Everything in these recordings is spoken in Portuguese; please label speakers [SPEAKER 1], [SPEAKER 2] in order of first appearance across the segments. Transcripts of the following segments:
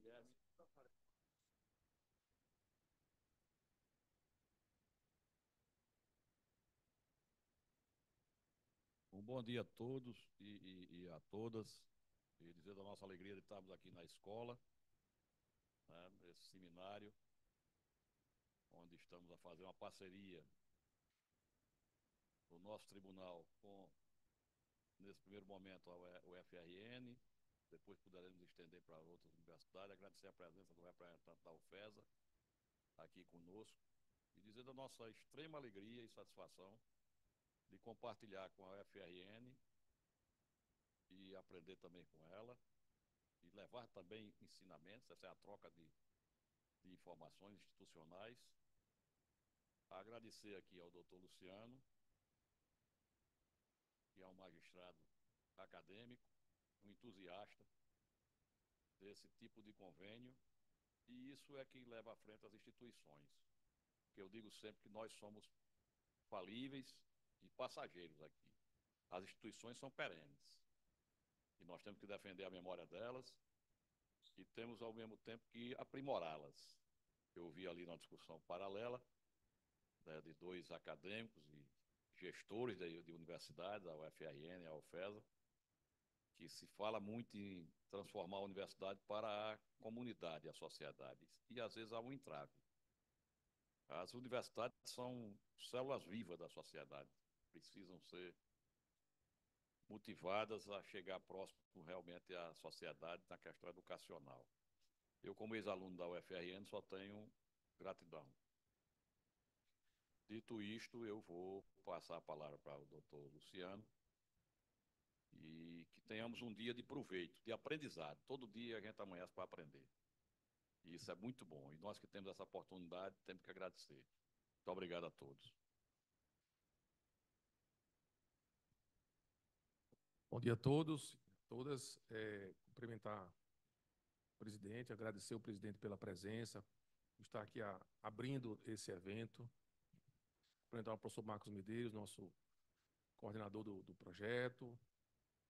[SPEAKER 1] Guilherme. Um bom dia a todos e a todas. E dizer da nossa alegria de estarmos aqui na escola, né, nesse seminário, onde estamos a fazer uma parceria do nosso tribunal com, nesse primeiro momento, o FRN. Depois poderemos estender para outras universidades. Agradecer a presença do representante da UFESA aqui conosco e dizer da nossa extrema alegria e satisfação de compartilhar com a UFRN e aprender também com ela e levar também ensinamentos. Essa é a troca de informações institucionais. Agradecer aqui ao doutor Luciano, que é um magistrado acadêmico, um entusiasta desse tipo de convênio, e isso é que leva à frente as instituições. Porque eu digo sempre que nós somos falíveis e passageiros aqui. As instituições são perenes, e nós temos que defender a memória delas e temos, ao mesmo tempo, que aprimorá-las. Eu vi ali na discussão paralela, né, de dois acadêmicos e gestores de universidades, a UFRN e a UFESA, que se fala muito em transformar a universidade para a comunidade, a sociedade, e às vezes há um entrave. As universidades são células vivas da sociedade, precisam ser motivadas a chegar próximo realmente à sociedade na questão educacional. Eu, como ex-aluno da UFRN, só tenho gratidão. Dito isto, eu vou passar a palavra para o doutor Luciano e que tenhamos um dia de proveito, de aprendizado. Todo dia a gente amanhece para aprender. E isso é muito bom. E nós que temos essa oportunidade, temos que agradecer. Muito obrigado a todos.
[SPEAKER 2] Bom dia a todos, todas. Cumprimentar o presidente, agradecer o presidente pela presença, estar aqui abrindo esse evento. Cumprimentar o professor Marcos Medeiros, nosso coordenador do projeto,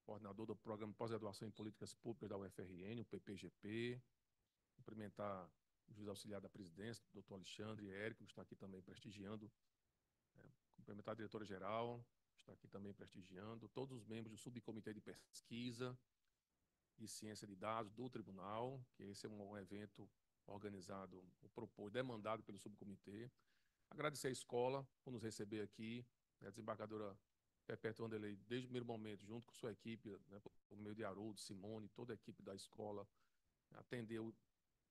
[SPEAKER 2] coordenador do Programa de Pós-Graduação em Políticas Públicas da UFRN, o PPGP. Cumprimentar o juiz auxiliar da presidência, o doutor Alexandre Érico, que está aqui também prestigiando. Cumprimentar a diretora-geral, que está aqui também prestigiando, todos os membros do subcomitê de pesquisa e ciência de dados do tribunal, que esse é um evento organizado, demandado pelo subcomitê. Agradecer à escola por nos receber aqui, a desembargadora Perpétua Wanderlei, desde o primeiro momento, junto com sua equipe, né, por meio de Haroldo, Simone, toda a equipe da escola, atendeu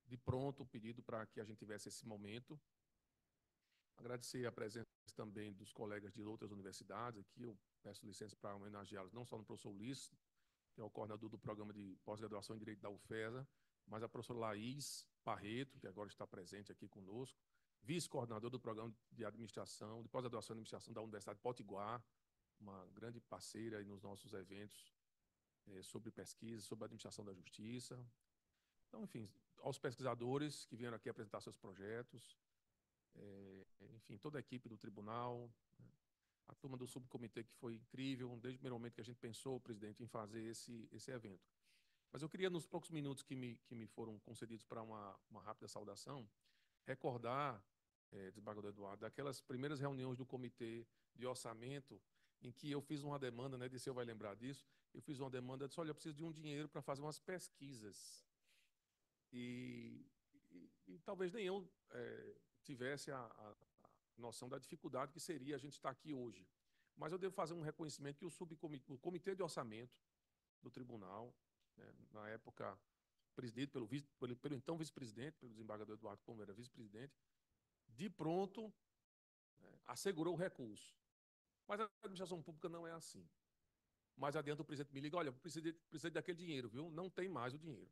[SPEAKER 2] de pronto o pedido para que a gente tivesse esse momento. Agradecer a presença também dos colegas de outras universidades aqui, eu peço licença para homenageá-los, não só no professor Ulisses, que é o coordenador do programa de pós-graduação em Direito da UFESA, mas a professora Laís Barreto, que agora está presente aqui conosco, vice-coordenador do programa de administração, de pós-graduação em administração da Universidade de Potiguar, uma grande parceira nos nossos eventos sobre pesquisa, sobre administração da justiça. Então, enfim, aos pesquisadores que vieram aqui apresentar seus projetos, enfim, toda a equipe do tribunal, né, a turma do subcomitê que foi incrível, desde o primeiro momento que a gente pensou, presidente, em fazer esse evento. Mas eu queria, nos poucos minutos que me foram concedidos para uma rápida saudação, recordar, desembargador Eduardo, daquelas primeiras reuniões do comitê de orçamento, em que eu fiz uma demanda, né, disse, eu vai lembrar disso, eu fiz uma demanda, disse, olha, eu preciso de um dinheiro para fazer umas pesquisas. E talvez nem eu tivesse a noção da dificuldade que seria a gente estar aqui hoje. Mas eu devo fazer um reconhecimento que o comitê de orçamento do tribunal, né, na época presidido pelo então vice-presidente, pelo desembargador Eduardo, como era vice-presidente, de pronto, né, assegurou o recurso. Mas a administração pública não é assim. Mais adiante o presidente me liga, olha, precisa daquele dinheiro, viu? Não tem mais o dinheiro.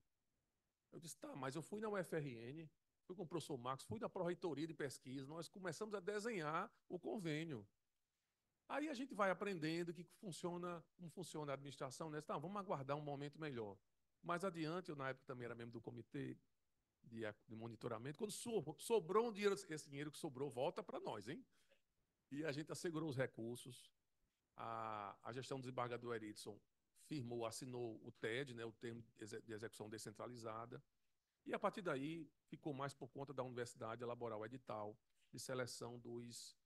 [SPEAKER 2] Eu disse, tá, mas eu fui na UFRN, fui com o professor Marcos, fui na Pró-Reitoria de Pesquisa, nós começamos a desenhar o convênio. Aí a gente vai aprendendo como funciona a administração, né? Tá, vamos aguardar um momento melhor. Mais adiante, eu na época também era membro do comitê de monitoramento, quando sobrou um dinheiro, esse dinheiro que sobrou volta para nós, hein? E a gente assegurou os recursos, a gestão do desembargador Eritson firmou, assinou o TED, né, o termo de execução descentralizada, E, a partir daí, ficou mais por conta da universidade elaborar o edital de seleção dos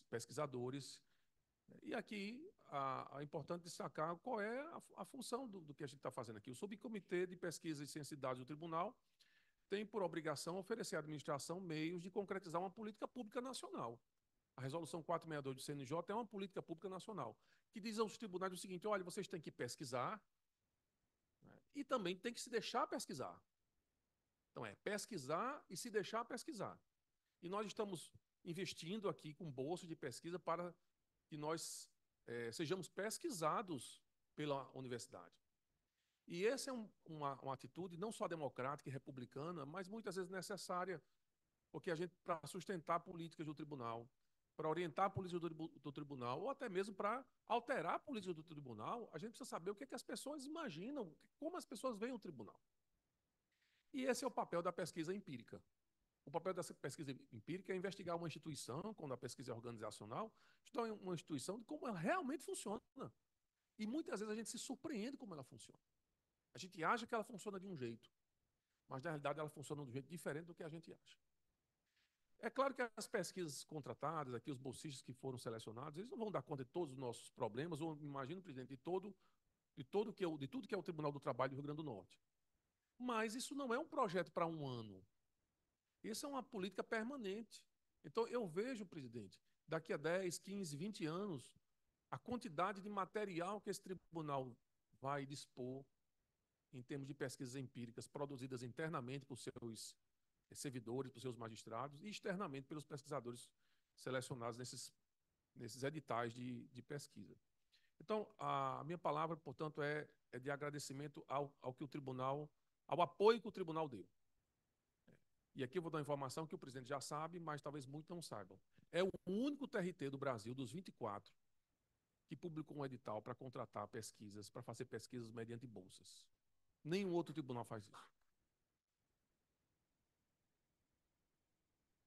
[SPEAKER 2] pesquisadores. E aqui é importante destacar qual é a função do que a gente está fazendo aqui. O Subcomitê de Pesquisa e Ciência e Dados do Tribunal tem por obrigação oferecer à administração meios de concretizar uma política pública nacional. A Resolução 462 do CNJ é uma política pública nacional, que diz aos tribunais o seguinte: olha, vocês têm que pesquisar, né, e também tem que se deixar pesquisar. Então, é pesquisar e se deixar pesquisar. E nós estamos investindo aqui com bolsa de pesquisa para que nós sejamos pesquisados pela universidade. E essa é uma atitude não só democrática e republicana, mas muitas vezes necessária, porque a gente, para sustentar políticas do tribunal, para orientar a política do tribunal, ou até mesmo para alterar a política do tribunal, a gente precisa saber o que, é que as pessoas imaginam, como as pessoas veem o tribunal. E esse é o papel da pesquisa empírica. O papel dessa pesquisa empírica é investigar uma instituição, quando a pesquisa é organizacional, estudar uma instituição de como ela realmente funciona. E muitas vezes a gente se surpreende como ela funciona. A gente acha que ela funciona de um jeito, mas na realidade ela funciona de um jeito diferente do que a gente acha. É claro que as pesquisas contratadas, aqui os bolsistas que foram selecionados, eles não vão dar conta de todos os nossos problemas, ou imagino, presidente, de tudo que é o Tribunal do Trabalho do Rio Grande do Norte. Mas isso não é um projeto para um ano. Isso é uma política permanente. Então, eu vejo, presidente, daqui a 10, 15, 20 anos, a quantidade de material que esse tribunal vai dispor em termos de pesquisas empíricas produzidas internamente por seus servidores, por seus magistrados e externamente pelos pesquisadores selecionados nesses editais de pesquisa. Então, a minha palavra, portanto, é de agradecimento ao que o tribunal, ao apoio que o tribunal deu. E aqui eu vou dar uma informação que o presidente já sabe, mas talvez muitos não saibam. É o único TRT do Brasil, dos 24, que publicou um edital para contratar pesquisas, para fazer pesquisas mediante bolsas. Nenhum outro tribunal faz isso.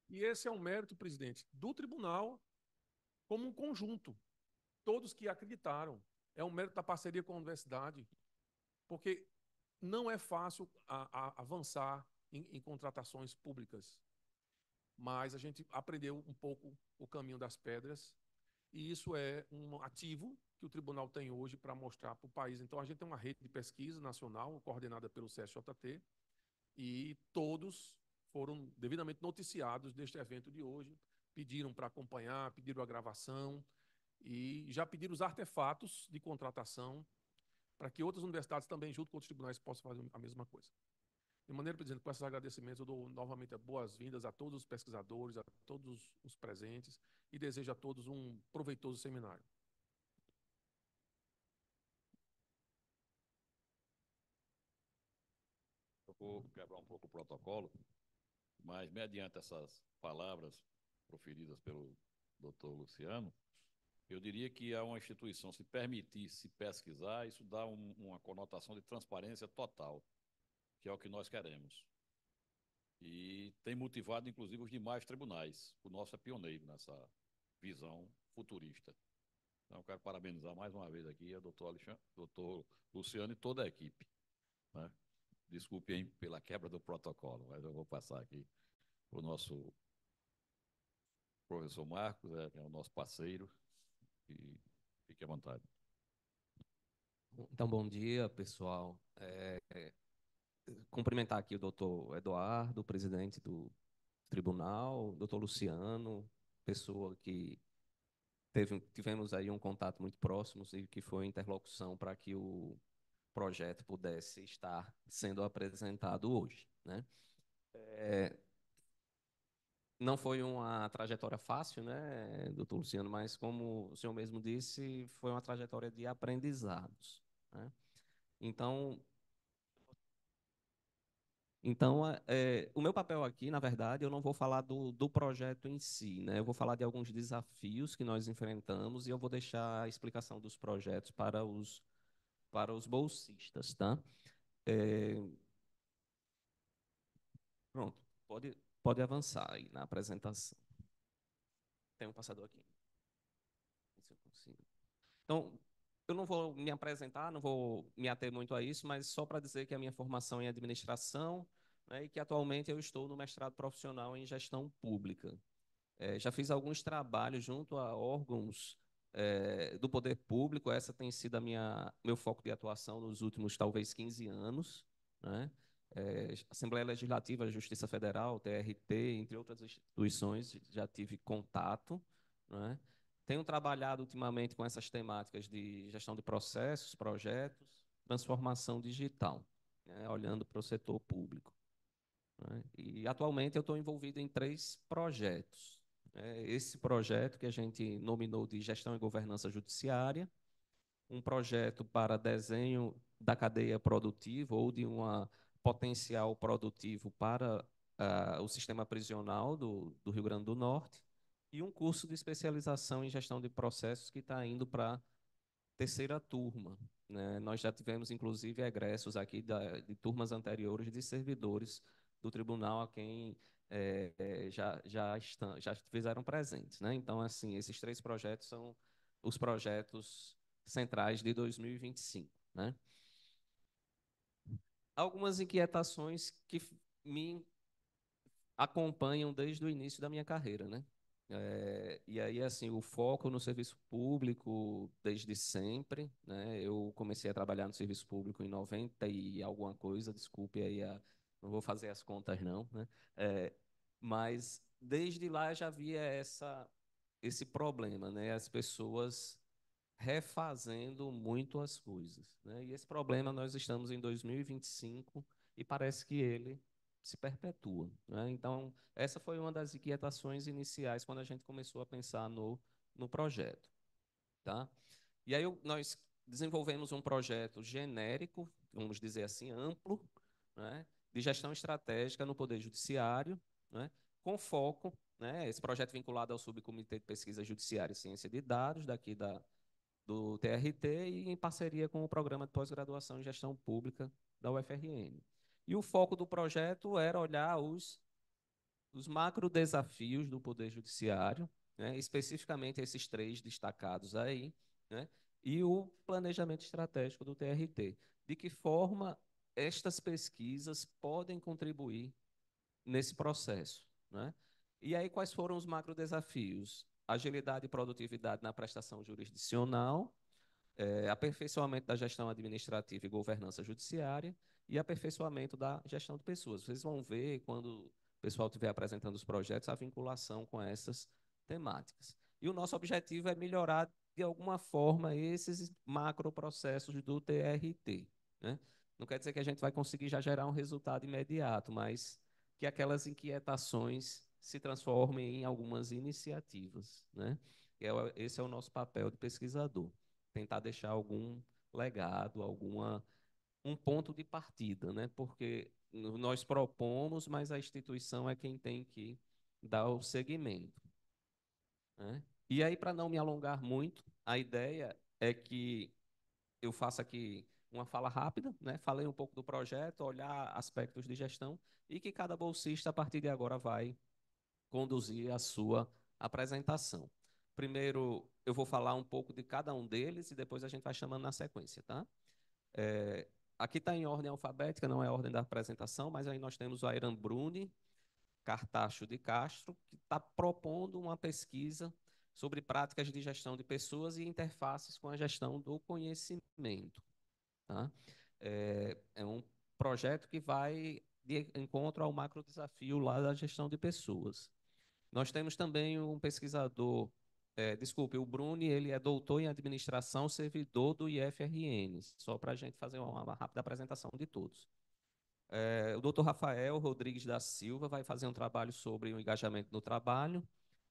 [SPEAKER 2] E esse é um mérito, presidente, do tribunal como um conjunto. Todos que acreditaram. É um mérito da parceria com a universidade, porque não é fácil avançar em contratações públicas. Mas a gente aprendeu um pouco o caminho das pedras, e isso é um ativo que o tribunal tem hoje para mostrar para o país. Então, a gente tem uma rede de pesquisa nacional, coordenada pelo CSJT, e todos foram devidamente noticiados deste evento de hoje, pediram para acompanhar, pediram a gravação, e já pediram os artefatos de contratação para que outras universidades também, junto com outros tribunais, possam fazer a mesma coisa. De maneira, presidente, com esses agradecimentos, eu dou novamente boas-vindas a todos os pesquisadores, a todos os presentes e desejo a todos um proveitoso seminário.
[SPEAKER 1] Eu vou quebrar um pouco o protocolo, mas mediante essas palavras proferidas pelo doutor Luciano, eu diria que a uma instituição se permitir se pesquisar, isso dá uma conotação de transparência total, que é o que nós queremos. E tem motivado, inclusive, os demais tribunais. O nosso é pioneiro nessa visão futurista. Então, eu quero parabenizar mais uma vez aqui a doutor Luciano e toda a equipe, né? Desculpem pela quebra do protocolo, mas eu vou passar aqui para o nosso professor Marcos, que é o nosso parceiro, e fique à vontade.
[SPEAKER 3] Então, bom dia, pessoal. Cumprimentar aqui o doutor Eduardo, presidente do tribunal, doutor Luciano, pessoa que tivemos aí um contato muito próximo e que foi interlocução para que o projeto pudesse estar sendo apresentado hoje, né? Não foi uma trajetória fácil, né, doutor Luciano, mas como o senhor mesmo disse, foi uma trajetória de aprendizados, né? Então, o meu papel aqui, na verdade, eu não vou falar do projeto em si, né? Eu vou falar de alguns desafios que nós enfrentamos e eu vou deixar a explicação dos projetos para os bolsistas, tá? É, pronto, pode avançar aí na apresentação. Tem um passador aqui. Se eu consigo. Então, Eu não vou me apresentar, não vou me ater muito a isso, mas só para dizer que a minha formação é em administração, né, e que atualmente eu estou no mestrado profissional em gestão pública. Já fiz alguns trabalhos junto a órgãos do poder público. Essa tem sido meu foco de atuação nos últimos, talvez, 15 anos, né? Assembleia Legislativa, Justiça Federal, TRT, entre outras instituições, já tive contato, né? Tenho trabalhado ultimamente com essas temáticas de gestão de processos, projetos, transformação digital, né? Olhando para o setor público, né? E atualmente eu estou envolvido em 3 projetos. Esse projeto que a gente nominou de Gestão e Governança Judiciária, um projeto para desenho da cadeia produtiva ou de uma potencial produtivo para o sistema prisional do Rio Grande do Norte, e um curso de especialização em gestão de processos que está indo para a terceira turma, né? Nós já tivemos, inclusive, egressos aqui de turmas anteriores de servidores do tribunal a quem já fizeram presentes, né? Então, assim, esses 3 projetos são os projetos centrais de 2025, né? Algumas inquietações que me acompanham desde o início da minha carreira, né? E aí, assim, o foco no serviço público desde sempre, né? Eu comecei a trabalhar no serviço público em 90 e alguma coisa, desculpe aí, não vou fazer as contas não, né? É, mas desde lá eu já via esse problema, né? As pessoas refazendo muito as coisas, né? E esse problema nós estamos em 2025 e parece que ele se perpetua, né? Então, essa foi uma das inquietações iniciais quando a gente começou a pensar no projeto, tá? E aí nós desenvolvemos um projeto genérico, vamos dizer assim, amplo, né, de gestão estratégica no Poder Judiciário, né, com foco, né, esse projeto vinculado ao Subcomitê de Pesquisa Judiciária e Ciência de Dados, daqui do TRT, e em parceria com o Programa de Pós-Graduação em Gestão Pública da UFRN. E o foco do projeto era olhar os macro desafios do Poder Judiciário, né, especificamente esses 3 destacados aí, né, e o planejamento estratégico do TRT. De que forma estas pesquisas podem contribuir nesse processo, né? E aí, quais foram os macro desafios? Agilidade e produtividade na prestação jurisdicional, aperfeiçoamento da gestão administrativa e governança judiciária e aperfeiçoamento da gestão de pessoas. Vocês vão ver, quando o pessoal estiver apresentando os projetos, a vinculação com essas temáticas. E o nosso objetivo é melhorar, de alguma forma, esses macroprocessos do TRT, né? Não quer dizer que a gente vai conseguir já gerar um resultado imediato, mas que aquelas inquietações se transformem em algumas iniciativas, né? Esse é o nosso papel de pesquisador, tentar deixar algum legado, um ponto de partida, né? Porque nós propomos, mas a instituição é quem tem que dar o seguimento, né? E aí, para não me alongar muito, a ideia é que eu faça aqui uma fala rápida, né? Falei um pouco do projeto, olhar aspectos de gestão, e que cada bolsista, a partir de agora, vai conduzir a sua apresentação. Primeiro, eu vou falar um pouco de cada um deles e depois a gente vai chamando na sequência, tá? É, Aqui está em ordem alfabética, não é a ordem da apresentação, mas aí nós temos o Airan Bruni Cartacho de Castro, que está propondo uma pesquisa sobre práticas de gestão de pessoas e interfaces com a gestão do conhecimento, tá? É um projeto que vai de encontro ao macro desafio lá da gestão de pessoas. Nós temos também um pesquisador, desculpe, o Bruni, ele é doutor em administração, servidor do IFRN, só para a gente fazer uma rápida apresentação de todos. O doutor Rafael Rodrigues da Silva vai fazer um trabalho sobre o engajamento no trabalho,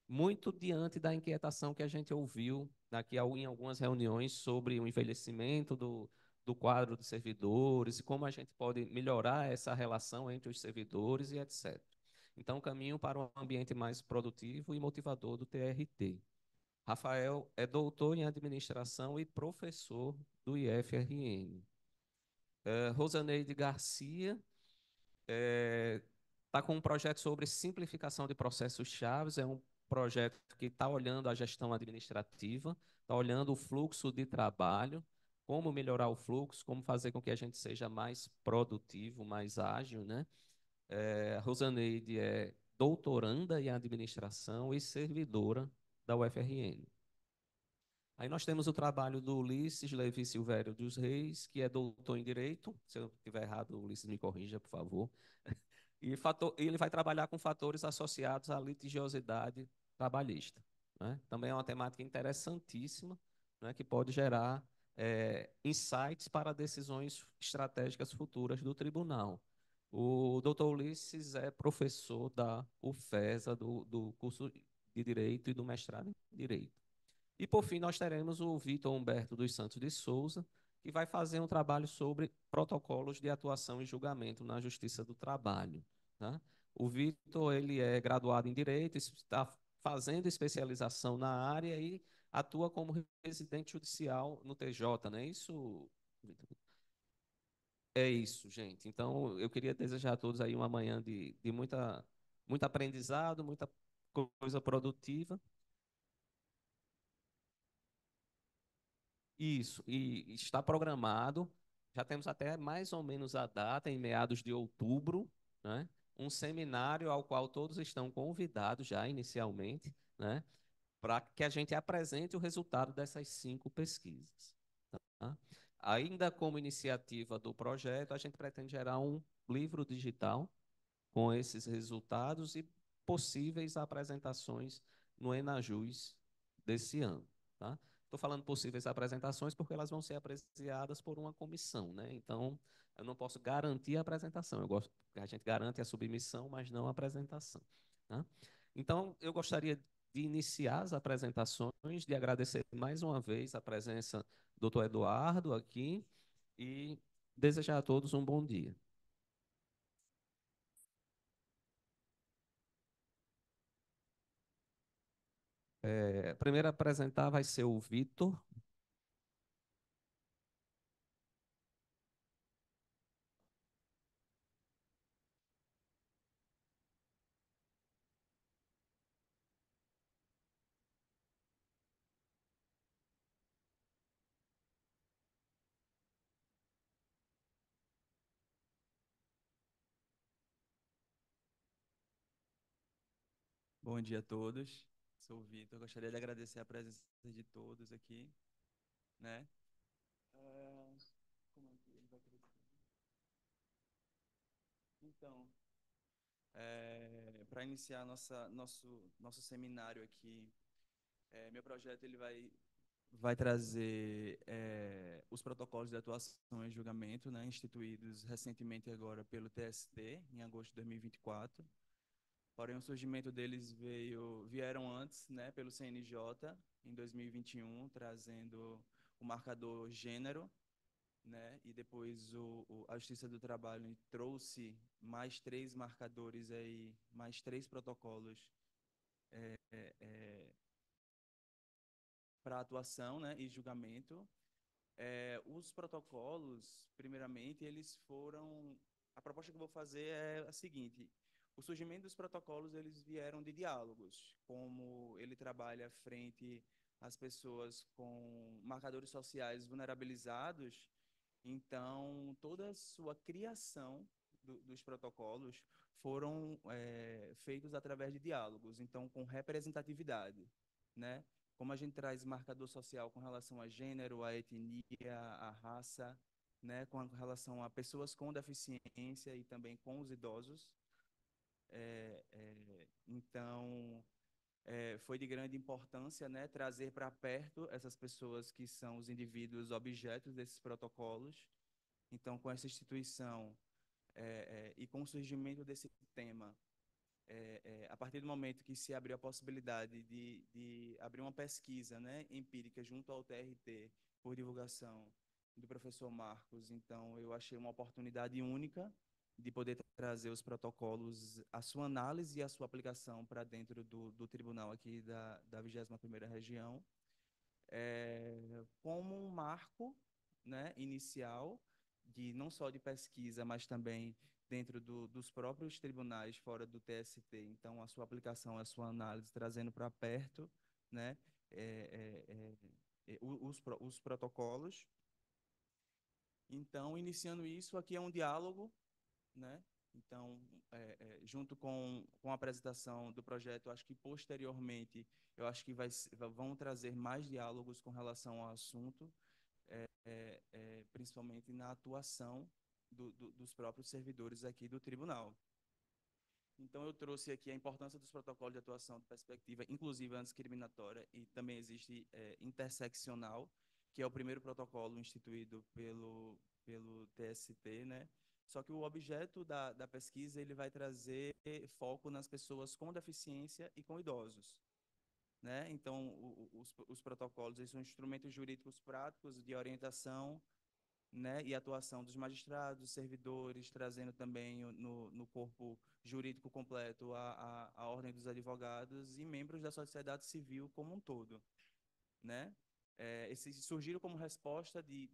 [SPEAKER 3] muito diante da inquietação que a gente ouviu em algumas reuniões sobre o envelhecimento do quadro de servidores e como a gente pode melhorar essa relação entre os servidores e etc. Então, caminho para um ambiente mais produtivo e motivador do TRT. Rafael é doutor em administração e professor do IFRN. Rosaneide Garcia está com um projeto sobre simplificação de processos chaves, é um projeto que está olhando a gestão administrativa, está olhando o fluxo de trabalho, como melhorar o fluxo, como fazer com que a gente seja mais produtivo, mais ágil, né? A Rosaneide é doutoranda em administração e servidora da UFRN. Aí nós temos o trabalho do Ulisses Levi Silvério dos Reis, que é doutor em Direito. Se eu estiver errado, o Ulisses me corrija, por favor. E ele vai trabalhar com fatores associados à litigiosidade trabalhista, né? Também é uma temática interessantíssima, né, que pode gerar insights para decisões estratégicas futuras do tribunal. O doutor Ulisses é professor da UFESA, do curso de Direito e do mestrado em Direito. E, por fim, nós teremos o Vitor Humberto dos Santos de Souza, que vai fazer um trabalho sobre protocolos de atuação e julgamento na Justiça do Trabalho. Tá? O Vitor, ele é graduado em Direito, está fazendo especialização na área e atua como residente judicial no TJ, não é isso, Vitor? É isso, gente. Então, eu queria desejar a todos aí uma manhã de muito aprendizado, muita coisa produtiva. Isso, e está programado, já temos até mais ou menos a data, em meados de outubro, né? Um seminário ao qual todos estão convidados já inicialmente, né? Para que a gente apresente o resultado dessas 5 pesquisas. Tá? Ainda como iniciativa do projeto, a gente pretende gerar um livro digital com esses resultados e possíveis apresentações no Enajus desse ano. Tá? Estou falando possíveis apresentações porque elas vão ser apreciadas por uma comissão, né? Então, eu não posso garantir a apresentação. Eu gosto que a gente garante a submissão, mas não a apresentação. Tá? Então, eu gostaria de iniciar as apresentações, de agradecer mais uma vez a presença do Dr. Eduardo aqui e desejar a todos um bom dia. Primeiro a apresentar vai ser o Vitor.
[SPEAKER 4] Bom dia a todos. Sou o Vitor. Gostaria de agradecer a presença de todos aqui, né? Como é que ele vai crescer? Então, para iniciar nosso seminário aqui, meu projeto ele vai trazer os protocolos de atuação e julgamento, né, instituídos recentemente agora pelo TST, em agosto de 2024. Porém, o surgimento deles vieram antes, né, pelo CNJ, em 2021, trazendo o marcador gênero, né, e depois a Justiça do Trabalho trouxe mais 3 marcadores aí, mais 3 protocolos para atuação, né, e julgamento. Os protocolos, primeiramente, eles foram... A proposta que eu vou fazer é a seguinte: o surgimento dos protocolos, eles vieram de diálogos, como ele trabalha frente às pessoas com marcadores sociais vulnerabilizados. Então, toda a sua criação dos protocolos foram feitos através de diálogos, então com representatividade, né? Como a gente traz marcador social com relação a gênero, a etnia, a raça, né? Com relação a pessoas com deficiência e também com os idosos. Então, foi de grande importância, né, trazer para perto essas pessoas que são os indivíduos objetos desses protocolos. Então, com essa instituição e com o surgimento desse tema, a partir do momento que se abriu a possibilidade de abrir uma pesquisa, né, empírica junto ao TRT, por divulgação do professor Marcos, então eu achei uma oportunidade única de poder trazer os protocolos, a sua análise e a sua aplicação para dentro do tribunal aqui da 21ª Região, como um marco, né, inicial não só de pesquisa, mas também dentro dos próprios tribunais, fora do TST. Então, a sua aplicação, a sua análise, trazendo para perto, né, os protocolos. Então, iniciando isso, aqui é um diálogo, né? Então, junto com a apresentação do projeto, acho que posteriormente, eu acho que vão trazer mais diálogos com relação ao assunto, principalmente na atuação dos próprios servidores aqui do tribunal. Então, eu trouxe aqui a importância dos protocolos de atuação de perspectiva inclusiva antidiscriminatória e também existe interseccional, que é o primeiro protocolo instituído pelo TST, né? Só que o objeto da pesquisa ele vai trazer foco nas pessoas com deficiência e com idosos, né? Então, os protocolos eles são instrumentos jurídicos práticos de orientação, né, e atuação dos magistrados, servidores, trazendo também no corpo jurídico completo a ordem dos advogados e membros da sociedade civil como um todo, né? Esses surgiram como resposta de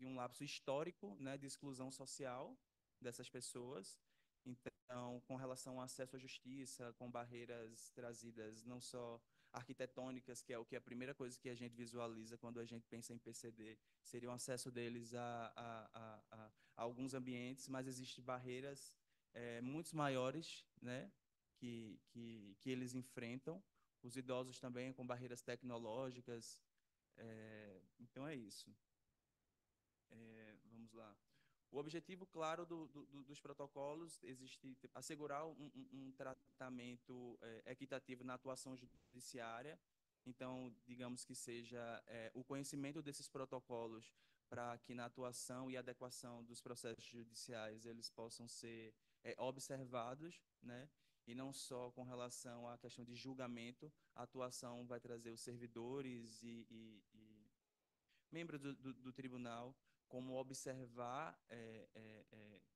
[SPEAKER 4] um lapso histórico, né, de exclusão social dessas pessoas. Então, com relação ao acesso à justiça, com barreiras trazidas não só arquitetônicas, que é o que é a primeira coisa que a gente visualiza quando a gente pensa em PCD, seria o acesso deles a alguns ambientes, mas existem barreiras muito maiores, né, que eles enfrentam. Os idosos também com barreiras tecnológicas. Então é isso. Vamos lá. O objetivo, claro, dos protocolos existe assegurar um tratamento equitativo na atuação judiciária. Então, digamos que seja o conhecimento desses protocolos para que na atuação e adequação dos processos judiciais eles possam ser observados, né? E não só com relação à questão de julgamento, a atuação vai trazer os servidores e membros do tribunal como observar,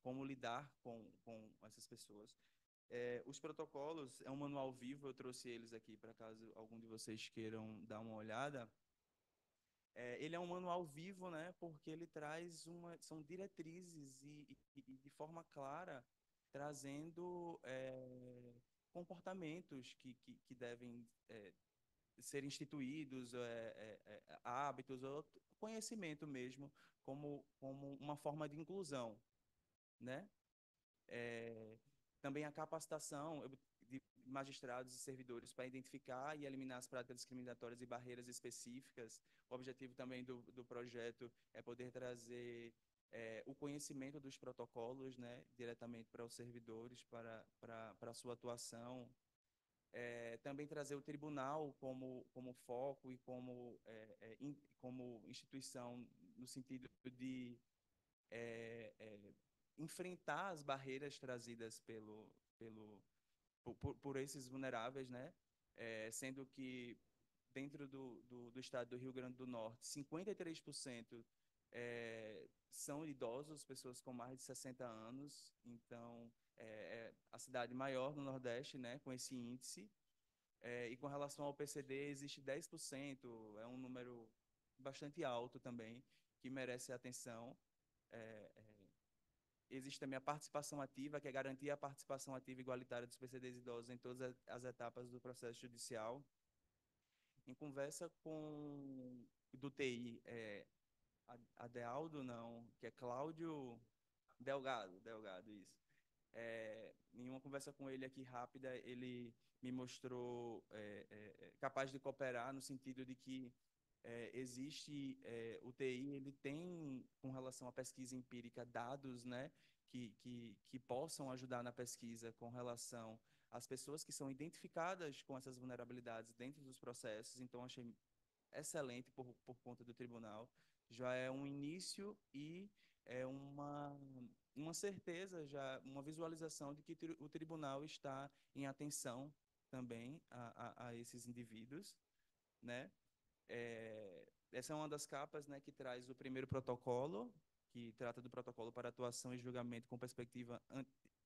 [SPEAKER 4] como lidar com essas pessoas. Os protocolos é um manual vivo, eu trouxe eles aqui para caso algum de vocês queiram dar uma olhada. Ele é um manual vivo, né, porque ele traz são diretrizes e de forma clara trazendo comportamentos que devem ser instituídos, hábitos, ou conhecimento mesmo, como uma forma de inclusão, né? Também a capacitação de magistrados e servidores para identificar e eliminar as práticas discriminatórias e barreiras específicas. O objetivo também do projeto é poder trazer o conhecimento dos protocolos, né, diretamente para os servidores, para a sua atuação. Também trazer o tribunal como foco e como instituição, no sentido de enfrentar as barreiras trazidas por esses vulneráveis, né? Sendo que dentro do estado do Rio Grande do Norte, 53% são idosos, pessoas com mais de 60 anos. Então, é a cidade maior no Nordeste, né, com esse índice. E com relação ao PCD, existe 10%, é um número bastante alto também, que merece atenção. Existe também a participação ativa, que é garantir a participação ativa igualitária dos PCDs idosos em todas as etapas do processo judicial. Em conversa com do TI, Adealdo, não, que é Cláudio Delgado, isso. Em uma conversa com ele aqui rápida, ele me mostrou capaz de cooperar no sentido de que existe o TI, ele tem, com relação à pesquisa empírica, dados, né, que possam ajudar na pesquisa com relação às pessoas que são identificadas com essas vulnerabilidades dentro dos processos. Então, achei excelente por conta do tribunal. Já é um início e é uma certeza, já uma visualização de que o tribunal está em atenção também a esses indivíduos, né? Essa é uma das capas, né, que traz o primeiro protocolo, que trata do protocolo para atuação e julgamento com perspectiva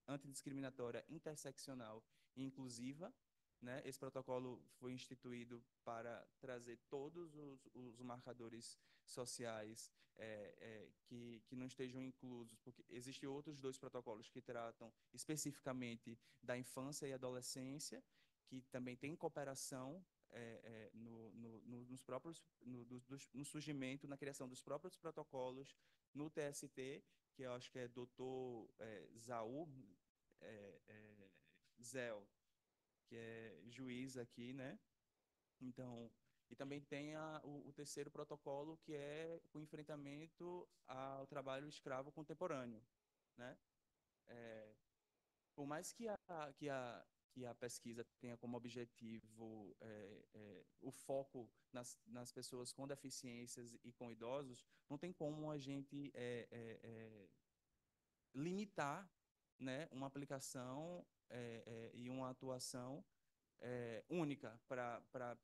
[SPEAKER 4] antidiscriminatória, interseccional e inclusiva. né? Esse protocolo foi instituído para trazer todos os marcadores sociais que não estejam inclusos, porque existem outros dois protocolos que tratam especificamente da infância e adolescência, que também tem cooperação nos próprios, no surgimento, na criação dos próprios protocolos no TST, que eu acho que é Dr. Zaur Zel, que é juiz aqui, né? Então, e também tem o terceiro protocolo, que é o enfrentamento ao trabalho escravo contemporâneo, né? Por mais que a pesquisa tenha como objetivo o foco nas pessoas com deficiências e com idosos, não tem como a gente limitar, né, uma aplicação e uma atuação única para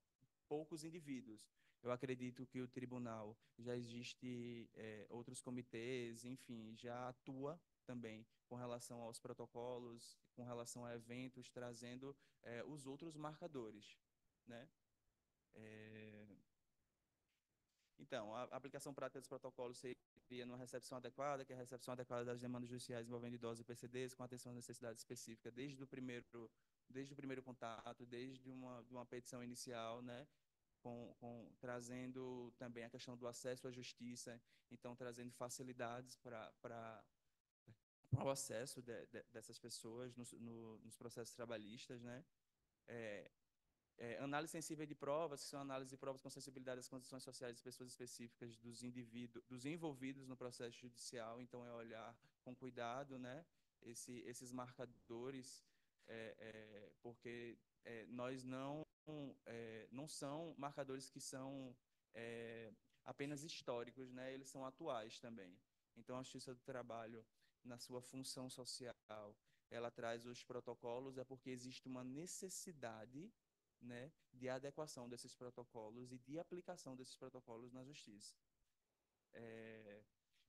[SPEAKER 4] poucos indivíduos. Eu acredito que o tribunal já existe outros comitês, enfim, já atua também com relação aos protocolos, com relação a eventos, trazendo os outros marcadores, né? Então, a aplicação prática dos protocolos seria numa recepção adequada, que é a recepção adequada das demandas judiciais envolvendo idosos e PCDs, com atenção às necessidades específicas desde o primeiro contato, desde uma petição inicial, né? Trazendo também a questão do acesso à justiça, então trazendo facilidades para o acesso dessas pessoas nos processos trabalhistas, né? Análise sensível de provas, que são análises de provas com sensibilidade às condições sociais de pessoas específicas dos indivíduos, dos envolvidos no processo judicial, então é olhar com cuidado, né? Esses marcadores, porque nós não são marcadores que são apenas históricos, né? Eles são atuais também. Então, a Justiça do Trabalho, na sua função social, ela traz os protocolos, é porque existe uma necessidade, né, de adequação desses protocolos e de aplicação desses protocolos na Justiça.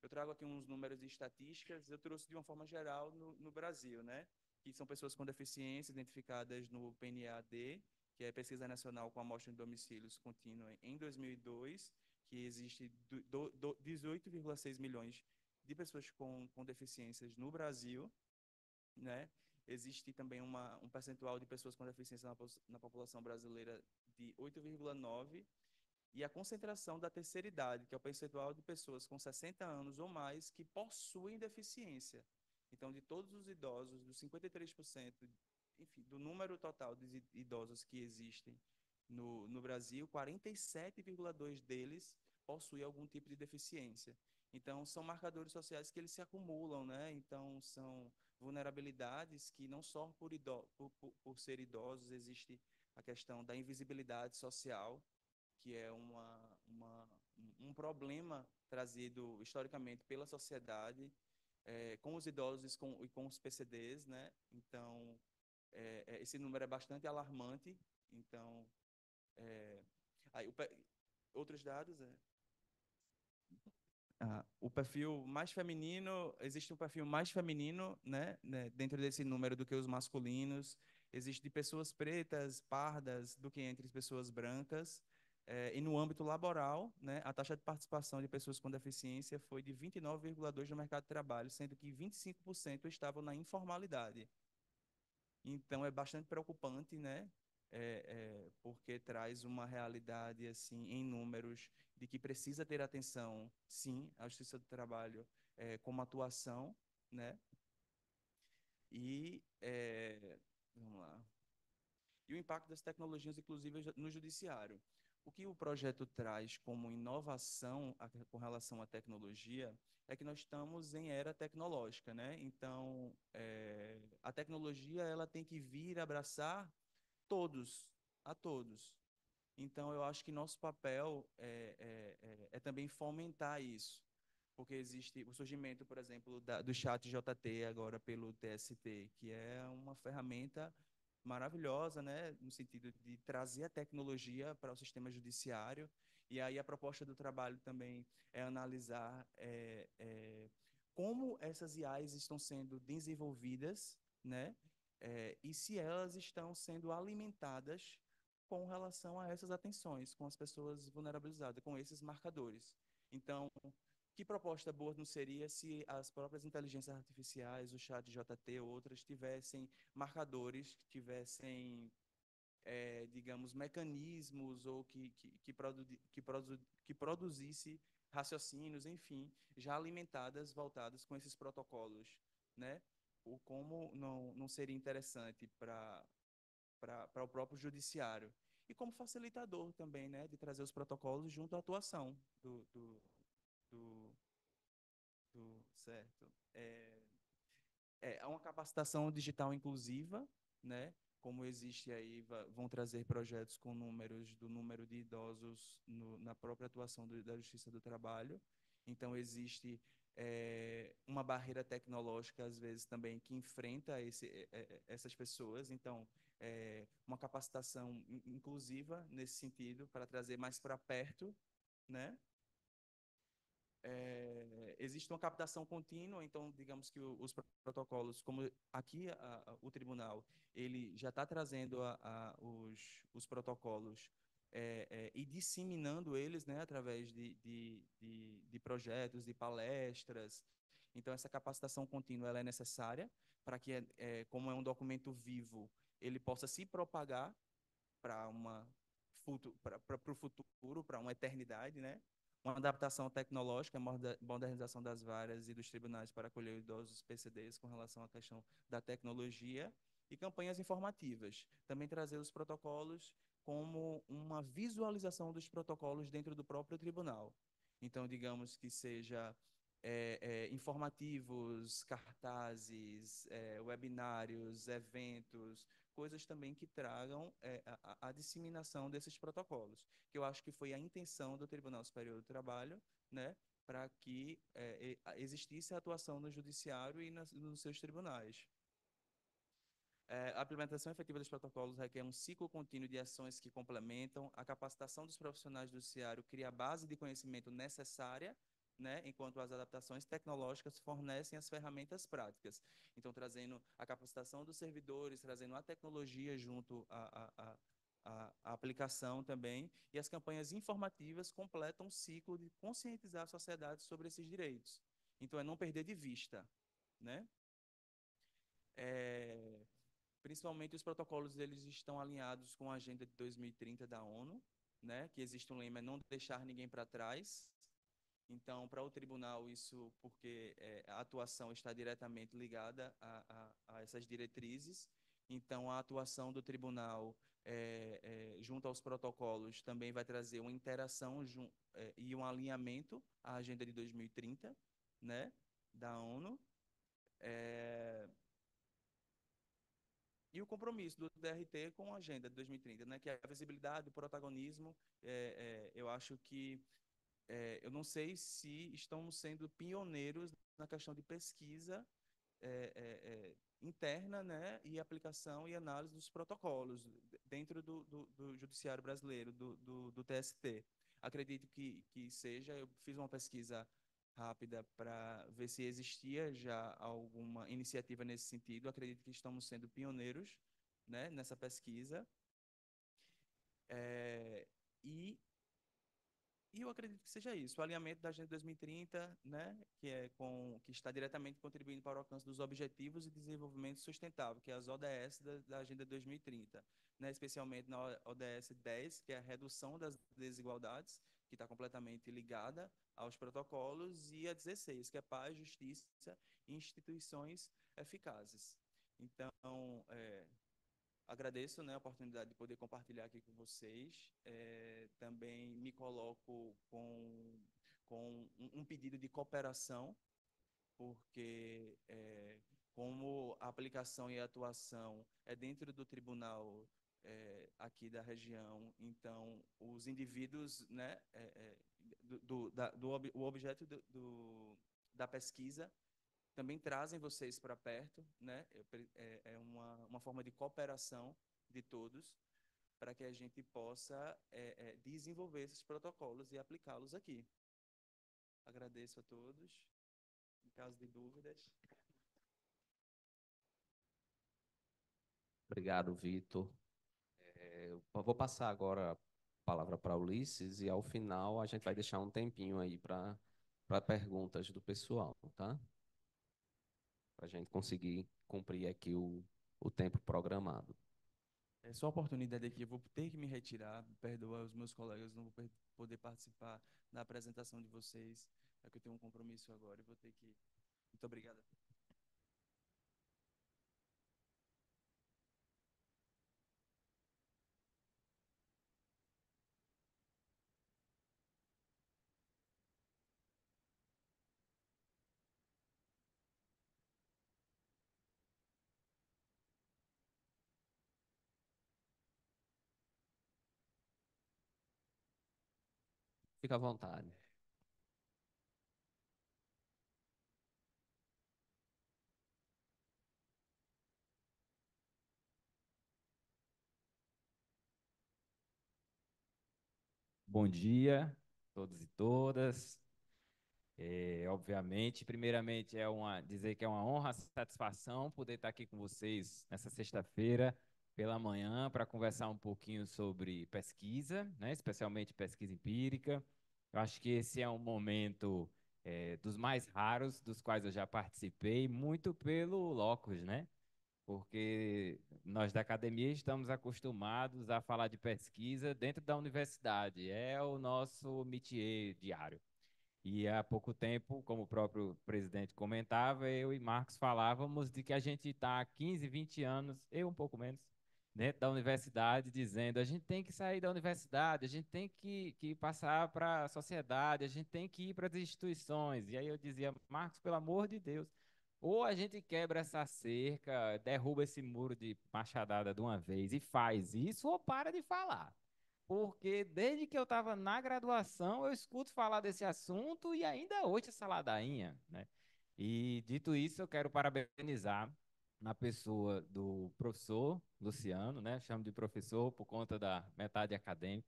[SPEAKER 4] Eu trago aqui uns números e estatísticas, eu trouxe de uma forma geral no Brasil, né? Que são pessoas com deficiência identificadas no PNAD, que é Pesquisa Nacional com Amostra de Domicílios Contínua em 2002, que existe 18,6 milhões de pessoas com deficiências no Brasil, né? Existe também um percentual de pessoas com deficiência na população brasileira de 8,9%, e a concentração da terceira idade, que é o percentual de pessoas com 60 anos ou mais que possuem deficiência. Então, de todos os idosos, dos 53%, enfim, do número total de idosos que existem no Brasil, 47,2% deles possuem algum tipo de deficiência. Então, são marcadores sociais que eles se acumulam, né? Então, são vulnerabilidades que não só por ser idosos, existe a questão da invisibilidade social, que é um problema trazido historicamente pela sociedade, com os idosos e com os PCDs, né? Então, esse número é bastante alarmante. Então, aí, outros dados, o perfil mais feminino, existe um perfil mais feminino, né, dentro desse número do que os masculinos. Existe de pessoas pretas, pardas, do que entre pessoas brancas. E no âmbito laboral, né, a taxa de participação de pessoas com deficiência foi de 29,2% no mercado de trabalho, sendo que 25% estavam na informalidade. Então, é bastante preocupante, né? Porque traz uma realidade, assim, em números, de que precisa ter atenção, sim, à Justiça do Trabalho como atuação, né? E, vamos lá. E o impacto das tecnologias, inclusive, no judiciário. O que o projeto traz como inovação com relação à tecnologia é que nós estamos em era tecnológica, né? Então, a tecnologia ela tem que vir abraçar a todos. Então, eu acho que nosso papel é também fomentar isso, porque existe o surgimento, por exemplo, do chat JT agora pelo TST, que é uma ferramenta maravilhosa, né, no sentido de trazer a tecnologia para o sistema judiciário. E aí a proposta do trabalho também é analisar como essas IAs estão sendo desenvolvidas, né, e se elas estão sendo alimentadas com relação a essas atenções, com as pessoas vulnerabilizadas, com esses marcadores. Então, que proposta boa não seria se as próprias inteligências artificiais, o chat JT ou outras, tivessem marcadores, tivessem, digamos, mecanismos ou que produzisse raciocínios, enfim, já alimentadas, voltadas com esses protocolos, né? Ou como não seria interessante para o próprio judiciário. E como facilitador também, né, de trazer os protocolos junto à atuação do, certo. Há uma capacitação digital inclusiva, né, como existe aí, vão trazer projetos com números do número de idosos na própria atuação da Justiça do Trabalho. Então, existe uma barreira tecnológica, às vezes, também, que enfrenta essas pessoas. Então, uma capacitação inclusiva nesse sentido, para trazer mais para perto, né? Existe uma captação contínua, então, digamos que os protocolos, como aqui o tribunal, ele já está trazendo os protocolos e disseminando eles, né, através de projetos, de palestras. Então, essa capacitação contínua ela é necessária para que, como é um documento vivo, ele possa se propagar para o futuro, para uma eternidade, né? Uma adaptação tecnológica, modernização das varas e dos tribunais para acolher idosos PCDs com relação à questão da tecnologia e campanhas informativas. Também trazer os protocolos como uma visualização dos protocolos dentro do próprio tribunal. Então, digamos que seja informativos, cartazes, webinários, eventos, coisas também que tragam a disseminação desses protocolos, que eu acho que foi a intenção do Tribunal Superior do Trabalho, né, para que existisse a atuação no judiciário e nos seus tribunais. A implementação efetiva dos protocolos requer um ciclo contínuo de ações que complementam. A capacitação dos profissionais do judiciário cria a base de conhecimento necessária, né, enquanto as adaptações tecnológicas fornecem as ferramentas práticas. Então, trazendo a capacitação dos servidores, trazendo a tecnologia junto à aplicação também, e as campanhas informativas completam o ciclo de conscientizar a sociedade sobre esses direitos. Então, é não perder de vista, né? Principalmente os protocolos, eles estão alinhados com a Agenda de 2030 da ONU, né? Que existe um lema, não deixar ninguém para trás. Então, para o tribunal, isso porque a atuação está diretamente ligada a essas diretrizes. Então, a atuação do tribunal junto aos protocolos também vai trazer uma interação e um alinhamento à Agenda de 2030, né, da ONU. E o compromisso do DRT com a Agenda de 2030, né, que é a visibilidade, o protagonismo. Eu acho que eu não sei se estamos sendo pioneiros na questão de pesquisa interna, né, e aplicação e análise dos protocolos dentro do judiciário brasileiro, do TST. Acredito que seja. Eu fiz uma pesquisa rápida para ver se existia já alguma iniciativa nesse sentido. Acredito que estamos sendo pioneiros, né, nessa pesquisa. E eu acredito que seja isso, o alinhamento da Agenda 2030, né, que está diretamente contribuindo para o alcance dos Objetivos de Desenvolvimento Sustentável, que é as ODS da Agenda 2030, né, especialmente na ODS 10, que é a redução das desigualdades, que está completamente ligada aos protocolos, e a 16, que é paz, justiça e instituições eficazes. Então, agradeço, né, a oportunidade de poder compartilhar aqui com vocês. Também me coloco com um pedido de cooperação, porque como a aplicação e a atuação é dentro do tribunal aqui da região, então os indivíduos, né, o objeto da pesquisa também trazem vocês para perto, né? É uma forma de cooperação de todos para que a gente possa desenvolver esses protocolos e aplicá-los aqui. Agradeço a todos. Em caso de dúvidas.
[SPEAKER 3] Obrigado, Vitor. Eu vou passar agora a palavra para Ulisses e, ao final, a gente vai deixar um tempinho aí para perguntas do pessoal, tá? Para a gente conseguir cumprir aqui o tempo programado.
[SPEAKER 4] É só a oportunidade aqui, eu vou ter que me retirar, perdoa os meus colegas, não vou poder participar da apresentação de vocês, é que eu tenho um compromisso agora e vou ter que... Muito obrigado.
[SPEAKER 3] Fica à vontade.
[SPEAKER 5] Bom dia, todos e todas. Obviamente, primeiramente, dizer que é uma honra, satisfação poder estar aqui com vocês nessa sexta-feira pela manhã para conversar um pouquinho sobre pesquisa, né, especialmente pesquisa empírica. Eu acho que esse é um momento dos mais raros dos quais eu já participei, muito pelo locus, né? Porque nós da academia estamos acostumados a falar de pesquisa dentro da universidade, é o nosso métier diário. E há pouco tempo, como o próprio presidente comentava, eu e Marcos falávamos de que a gente está há 15, 20 anos, eu um pouco menos, dentro da universidade, dizendo a gente tem que sair da universidade, a gente tem que passar para a sociedade, a gente tem que ir para as instituições. E aí eu dizia, Marcos, pelo amor de Deus, ou a gente quebra essa cerca, derruba esse muro de machadada de uma vez e faz isso, ou para de falar. Porque desde que eu estava na graduação, eu escuto falar desse assunto e ainda hoje essa ladainha, né? E dito isso, eu quero parabenizar na pessoa do professor Luciano, né? Chamo de professor por conta da metade acadêmica.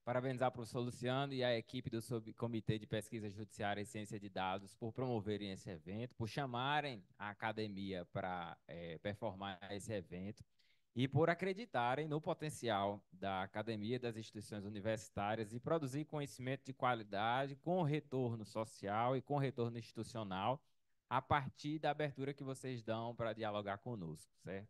[SPEAKER 5] Parabenizar o professor Luciano e a equipe do Subcomitê de Pesquisa Judiciária e Ciência de Dados por promoverem esse evento, por chamarem a academia para performar esse evento e por acreditarem no potencial da academia e das instituições universitárias e produzir conhecimento de qualidade com retorno social e com retorno institucional a partir da abertura que vocês dão para dialogar conosco, certo?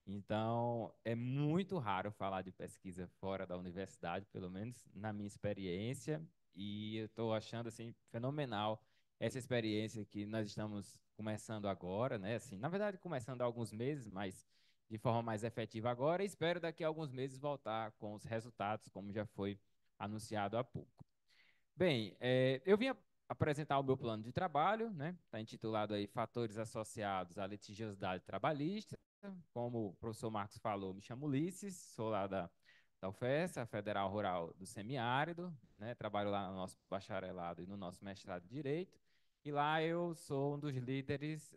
[SPEAKER 5] Então, é muito raro falar de pesquisa fora da universidade, pelo menos na minha experiência, e eu estou achando assim fenomenal essa experiência que nós estamos começando agora, né? Assim, na verdade, começando há alguns meses, mas de forma mais efetiva agora, e espero daqui a alguns meses voltar com os resultados, como já foi anunciado há pouco. Bem, eu vim apresentar o meu plano de trabalho, né? Está intitulado aí Fatores Associados à Litigiosidade Trabalhista. Como o professor Marcos falou, me chamo Ulisses, sou lá da UFES, a Federal Rural do Semiárido, né? Trabalho lá no nosso bacharelado e no nosso mestrado de Direito. E lá eu sou um dos líderes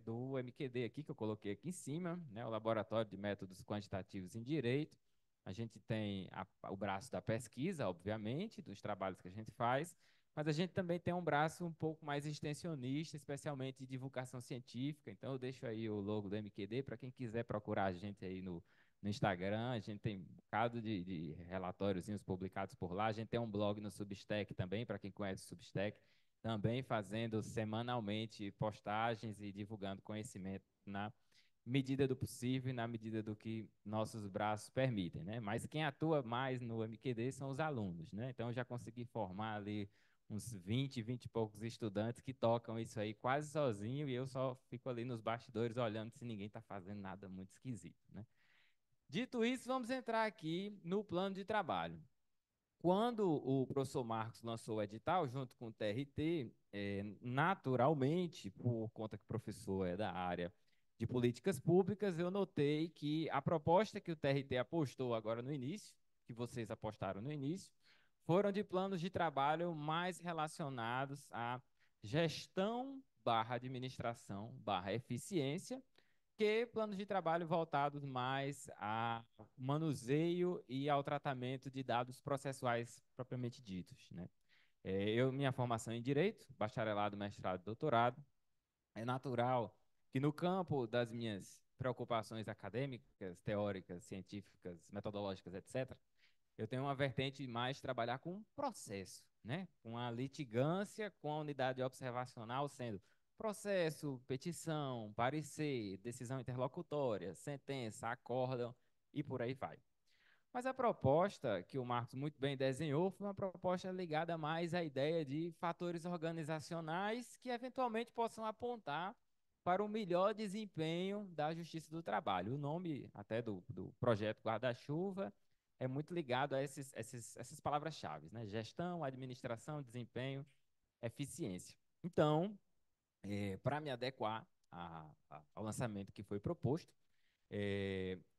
[SPEAKER 5] do MQD aqui, que eu coloquei aqui em cima, né? O Laboratório de Métodos Quantitativos em Direito. A gente tem o braço da pesquisa, obviamente, dos trabalhos que a gente faz, mas a gente também tem um braço um pouco mais extensionista, especialmente de divulgação científica. Então, eu deixo aí o logo do MQD para quem quiser procurar a gente aí no Instagram. A gente tem um bocado de relatóriozinhos publicados por lá. A gente tem um blog no Substack também, para quem conhece o Substack, também fazendo semanalmente postagens e divulgando conhecimento na medida do possível e na medida do que nossos braços permitem, né? Mas quem atua mais no MQD são os alunos, né? Então, eu já consegui formar ali uns 20 e poucos estudantes que tocam isso aí quase sozinho e eu só fico ali nos bastidores olhando se ninguém está fazendo nada muito esquisito, né? Dito isso, vamos entrar aqui no plano de trabalho. Quando o professor Marcos lançou o edital, junto com o TRT, naturalmente, por conta que o professor é da área de políticas públicas, eu notei que a proposta que o TRT apostou agora no início, que vocês apostaram no início, foram de planos de trabalho mais relacionados à gestão barra administração barra eficiência, que planos de trabalho voltados mais ao manuseio e ao tratamento de dados processuais propriamente ditos, né? Minha formação em Direito, bacharelado, mestrado, doutorado, é natural que no campo das minhas preocupações acadêmicas, teóricas, científicas, metodológicas, etc., eu tenho uma vertente mais trabalhar com processo, né? Com a litigância, com a unidade observacional sendo processo, petição, parecer, decisão interlocutória, sentença, acórdão e por aí vai. Mas a proposta que o Marcos muito bem desenhou foi uma proposta ligada mais à ideia de fatores organizacionais que eventualmente possam apontar para o melhor desempenho da Justiça do Trabalho. O nome até do projeto Guarda-Chuva é muito ligado a essas palavras-chave, né? Gestão, administração, desempenho, eficiência. Então, para me adequar ao lançamento que foi proposto,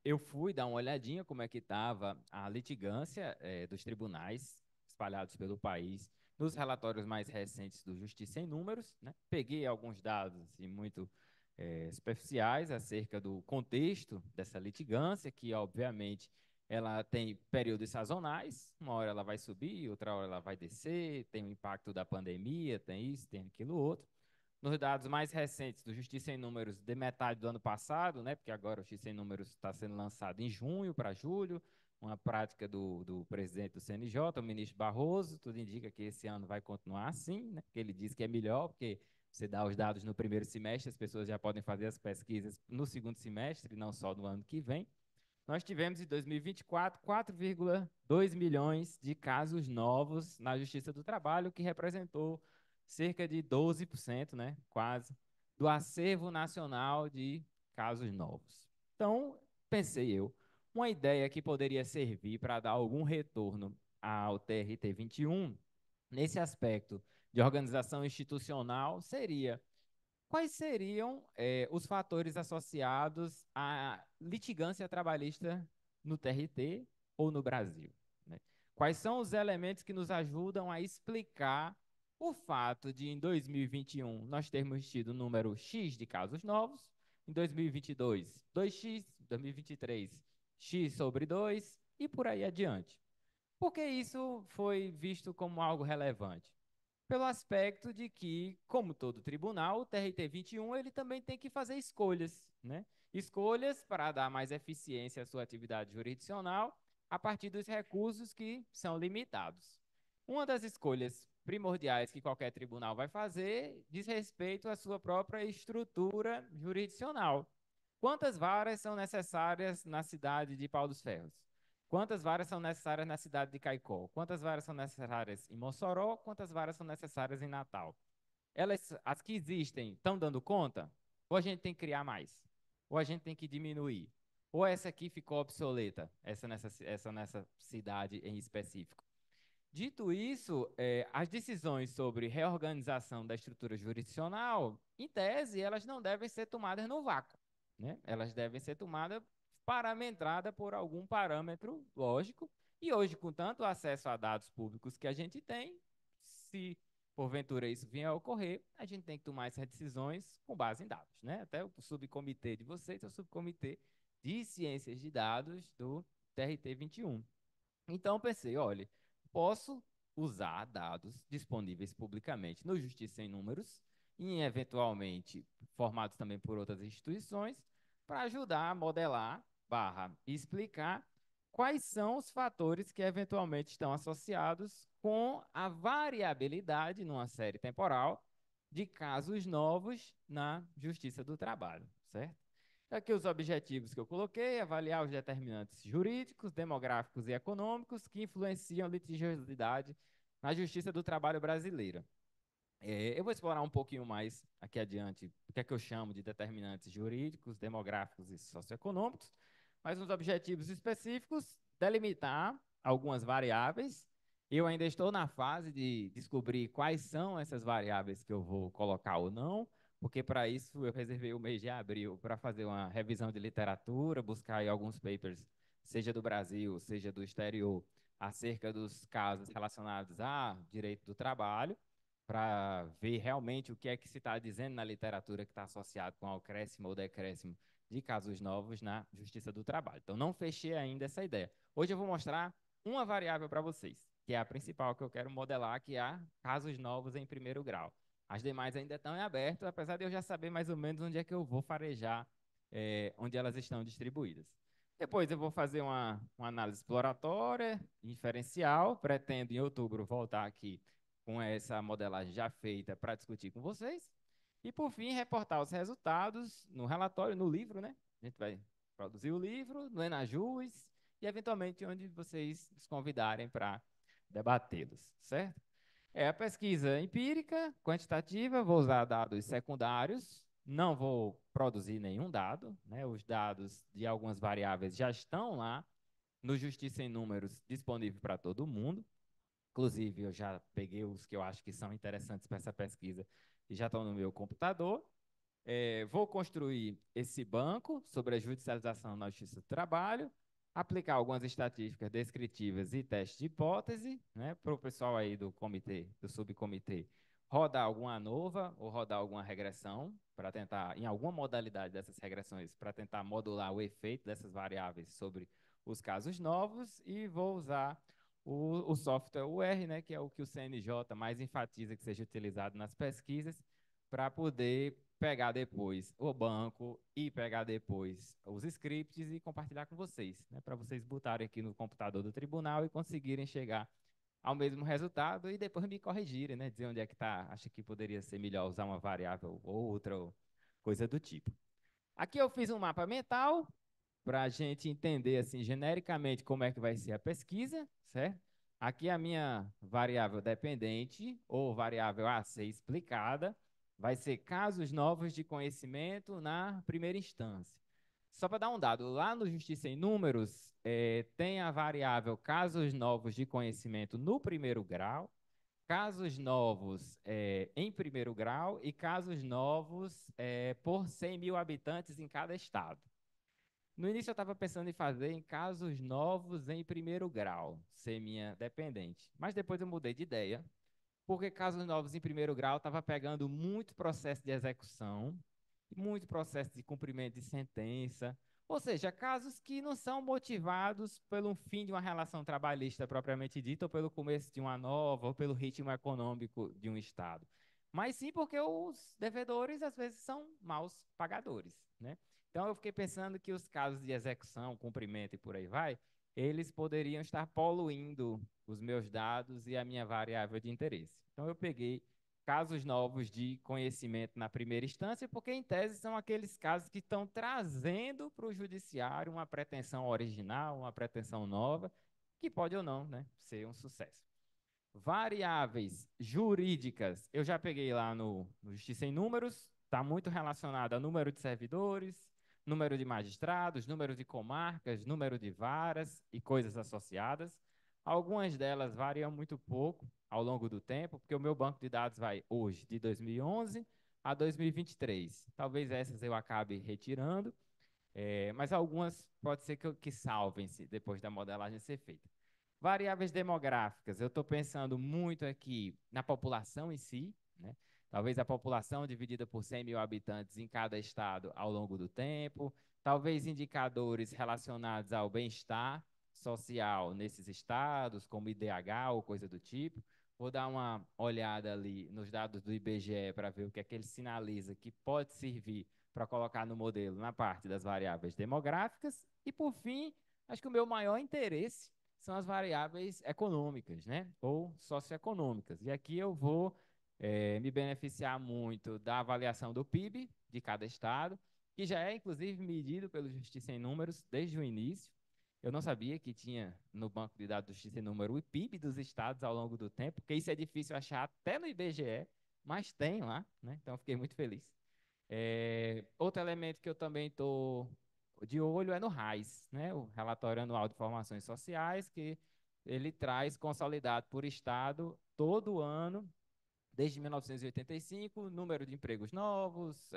[SPEAKER 5] eu fui dar uma olhadinha como é que estava a litigância dos tribunais espalhados pelo país, nos relatórios mais recentes do Justiça em Números, né? Peguei alguns dados assim, muito superficiais acerca do contexto dessa litigância, que obviamente ela tem períodos sazonais, uma hora ela vai subir, outra hora ela vai descer, tem o impacto da pandemia, tem isso, tem aquilo outro. Nos dados mais recentes do Justiça em Números de metade do ano passado, né, porque agora o Justiça em Números está sendo lançado em junho para julho, uma prática do presidente do CNJ, o ministro Barroso, tudo indica que esse ano vai continuar assim, né, porque ele diz que é melhor, porque você dá os dados no primeiro semestre, as pessoas já podem fazer as pesquisas no segundo semestre, não só no ano que vem. Nós tivemos em 2024 4,2 milhões de casos novos na Justiça do Trabalho, que representou cerca de 12%, né, quase, do acervo nacional de casos novos. Então, pensei eu, uma ideia que poderia servir para dar algum retorno ao TRT 21, nesse aspecto de organização institucional, seria quais seriam os fatores associados à litigância trabalhista no TRT ou no Brasil, né? Quais são os elementos que nos ajudam a explicar o fato de, em 2021, nós termos tido um número X de casos novos, em 2022, 2x, 2023, X sobre 2, e por aí adiante. Por que isso foi visto como algo relevante? Pelo aspecto de que, como todo tribunal, o TRT 21 ele também tem que fazer escolhas, né? Escolhas para dar mais eficiência à sua atividade jurisdicional a partir dos recursos que são limitados. Uma das escolhas primordiais que qualquer tribunal vai fazer diz respeito à sua própria estrutura jurisdicional. Quantas varas são necessárias na cidade de Pau dos Ferros? Quantas varas são necessárias na cidade de Caicó? Quantas varas são necessárias em Mossoró? Quantas varas são necessárias em Natal? Elas, as que existem, estão dando conta? Ou a gente tem que criar mais? Ou a gente tem que diminuir? Ou essa aqui ficou obsoleta, essa nessa cidade em específico? Dito isso, as decisões sobre reorganização da estrutura jurisdicional, em tese, elas não devem ser tomadas no vácuo, né? Elas devem ser tomadas parametrada por algum parâmetro lógico. E hoje, com tanto acesso a dados públicos que a gente tem, se porventura isso vier a ocorrer, a gente tem que tomar essas decisões com base em dados, né? Até o subcomitê de vocês é o subcomitê de ciências de dados do TRT 21. Então, pensei, olha, posso usar dados disponíveis publicamente no Justiça em Números e, eventualmente, formados também por outras instituições, para ajudar a modelar, explicar quais são os fatores que eventualmente estão associados com a variabilidade numa série temporal de casos novos na Justiça do Trabalho, certo? Aqui os objetivos que eu coloquei: avaliar os determinantes jurídicos, demográficos e econômicos que influenciam a litigiosidade na Justiça do Trabalho brasileira. Eu vou explorar um pouquinho mais aqui adiante o que é que eu chamo de determinantes jurídicos, demográficos e socioeconômicos, mas nos objetivos específicos, delimitar algumas variáveis. Eu ainda estou na fase de descobrir quais são essas variáveis que eu vou colocar ou não, porque para isso eu reservei o mês de abril para fazer uma revisão de literatura, buscar aí alguns papers, seja do Brasil, seja do exterior, acerca dos casos relacionados a direito do trabalho, para ver realmente o que é que se está dizendo na literatura que está associado com o acréscimo ou decréscimo de casos novos na Justiça do Trabalho. Então, não fechei ainda essa ideia. Hoje eu vou mostrar uma variável para vocês, que é a principal que eu quero modelar, que é casos novos em primeiro grau. As demais ainda estão em aberto, apesar de eu já saber mais ou menos onde é que eu vou farejar onde elas estão distribuídas. Depois eu vou fazer uma análise exploratória, inferencial. Pretendo, em outubro, voltar aqui com essa modelagem já feita para discutir com vocês. E, por fim, reportar os resultados no relatório, no livro, né? A gente vai produzir o livro, no Enajus, e, eventualmente, onde vocês nos convidarem para debatê-los, certo? A pesquisa empírica, quantitativa, vou usar dados secundários, não vou produzir nenhum dado, né? Os dados de algumas variáveis já estão lá no Justiça em Números, disponível para todo mundo. Inclusive, eu já peguei os que eu acho que são interessantes para essa pesquisa e já estão no meu computador. Vou construir esse banco sobre a judicialização na Justiça do Trabalho, aplicar algumas estatísticas descritivas e testes de hipótese, né, para o pessoal aí do comitê, do subcomitê, rodar alguma ANOVA ou rodar alguma regressão para tentar, em alguma modalidade dessas regressões, para tentar modular o efeito dessas variáveis sobre os casos novos, e vou usar o software UR, né, que é o que o CNJ mais enfatiza que seja utilizado nas pesquisas, para poder pegar depois o banco e pegar depois os scripts e compartilhar com vocês, né, para vocês botarem aqui no computador do tribunal e conseguirem chegar ao mesmo resultado e depois me corrigirem, né, dizer onde é que está, acha que poderia ser melhor usar uma variável ou outra, ou coisa do tipo. Aqui eu fiz um mapa mental para a gente entender, assim, genericamente como é que vai ser a pesquisa, certo? Aqui a minha variável dependente, ou variável a ser explicada, vai ser casos novos de conhecimento na primeira instância. Só para dar um dado, lá no Justiça em Números, tem a variável casos novos de conhecimento no primeiro grau, casos novos em primeiro grau e casos novos por 100 mil habitantes em cada estado. No início eu estava pensando em fazer em casos novos em primeiro grau, ser minha dependente. Mas depois eu mudei de ideia, porque casos novos em primeiro grau estava pegando muito processo de execução, muito processo de cumprimento de sentença, ou seja, casos que não são motivados pelo fim de uma relação trabalhista propriamente dita, ou pelo começo de uma nova, ou pelo ritmo econômico de um Estado. Mas sim porque os devedores, às vezes, são maus pagadores, né? Então, eu fiquei pensando que os casos de execução, cumprimento e por aí vai, eles poderiam estar poluindo os meus dados e a minha variável de interesse. Então, eu peguei casos novos de conhecimento na primeira instância, porque, em tese, são aqueles casos que estão trazendo para o judiciário uma pretensão original, uma pretensão nova, que pode ou não, né, ser um sucesso. Variáveis jurídicas, eu já peguei lá no Justiça em Números, está muito relacionado a número de servidores, número de magistrados, número de comarcas, número de varas e coisas associadas. Algumas delas variam muito pouco ao longo do tempo, porque o meu banco de dados vai hoje de 2011 a 2023. Talvez essas eu acabe retirando, mas algumas pode ser que salvem-se depois da modelagem ser feita. Variáveis demográficas, eu estou pensando muito aqui na população em si, né? Talvez a população dividida por 100 mil habitantes em cada estado ao longo do tempo, talvez indicadores relacionados ao bem-estar social nesses estados, como IDH ou coisa do tipo. Vou dar uma olhada ali nos dados do IBGE para ver o que é que ele sinaliza que pode servir para colocar no modelo na parte das variáveis demográficas. E, por fim, acho que o meu maior interesse são as variáveis econômicas, né? Ou socioeconômicas. E aqui eu vou me beneficiar muito da avaliação do PIB de cada estado, que já é, inclusive, medido pelo Justiça em Números desde o início. Eu não sabia que tinha no banco de dados do Justiça em Número o PIB dos estados ao longo do tempo, porque isso é difícil achar até no IBGE, mas tem lá, né? Então, fiquei muito feliz. Outro elemento que eu também estou de olho é no RAIS, né? O Relatório Anual de Informações Sociais, que ele traz consolidado por estado todo ano, desde 1985, número de empregos novos,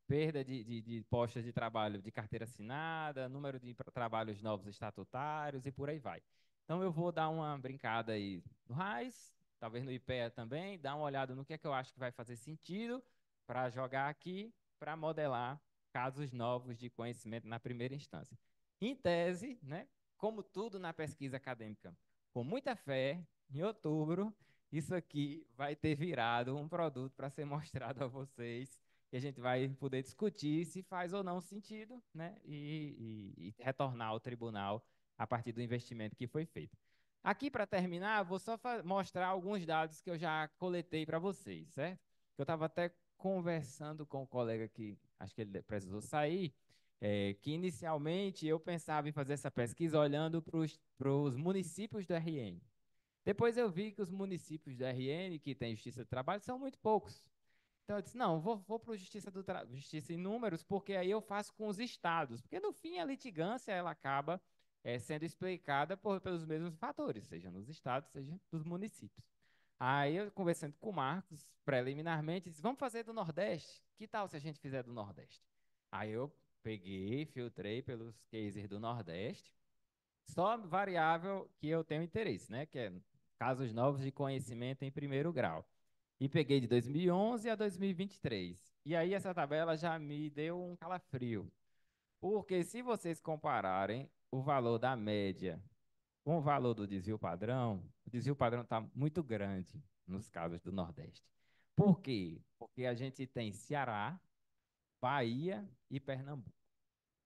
[SPEAKER 5] perda de postos de trabalho de carteira assinada, número de trabalhos novos estatutários e por aí vai. Então, eu vou dar uma brincada aí no RAIS, talvez no IPEA também, dar uma olhada no que é que eu acho que vai fazer sentido para jogar aqui, para modelar casos novos de conhecimento na primeira instância. Em tese, né, como tudo na pesquisa acadêmica, com muita fé, em outubro, isso aqui vai ter virado um produto para ser mostrado a vocês e a gente vai poder discutir se faz ou não sentido, né? E retornar ao tribunal a partir do investimento que foi feito. Aqui, para terminar, vou só mostrar alguns dados que eu já coletei para vocês, certo? Eu estava até conversando com um colega que, acho que ele precisou sair, que inicialmente eu pensava em fazer essa pesquisa olhando para os municípios do RN. Depois eu vi que os municípios do RN, que têm Justiça do Trabalho, são muito poucos. Então eu disse, não, vou para o Justiça em Números, porque aí eu faço com os estados. Porque no fim a litigância ela acaba sendo explicada pelos mesmos fatores, seja nos estados, seja nos municípios. Aí eu conversando com o Marcos, preliminarmente, disse, vamos fazer do Nordeste? Que tal se a gente fizer do Nordeste? Aí eu peguei, filtrei pelos cases do Nordeste, só variável que eu tenho interesse, né? Que é casos novos de conhecimento em primeiro grau. E peguei de 2011 a 2023. E aí essa tabela já me deu um calafrio. Porque se vocês compararem o valor da média com o valor do desvio padrão, o desvio padrão está muito grande nos casos do Nordeste. Por quê? Porque a gente tem Ceará, Bahia e Pernambuco,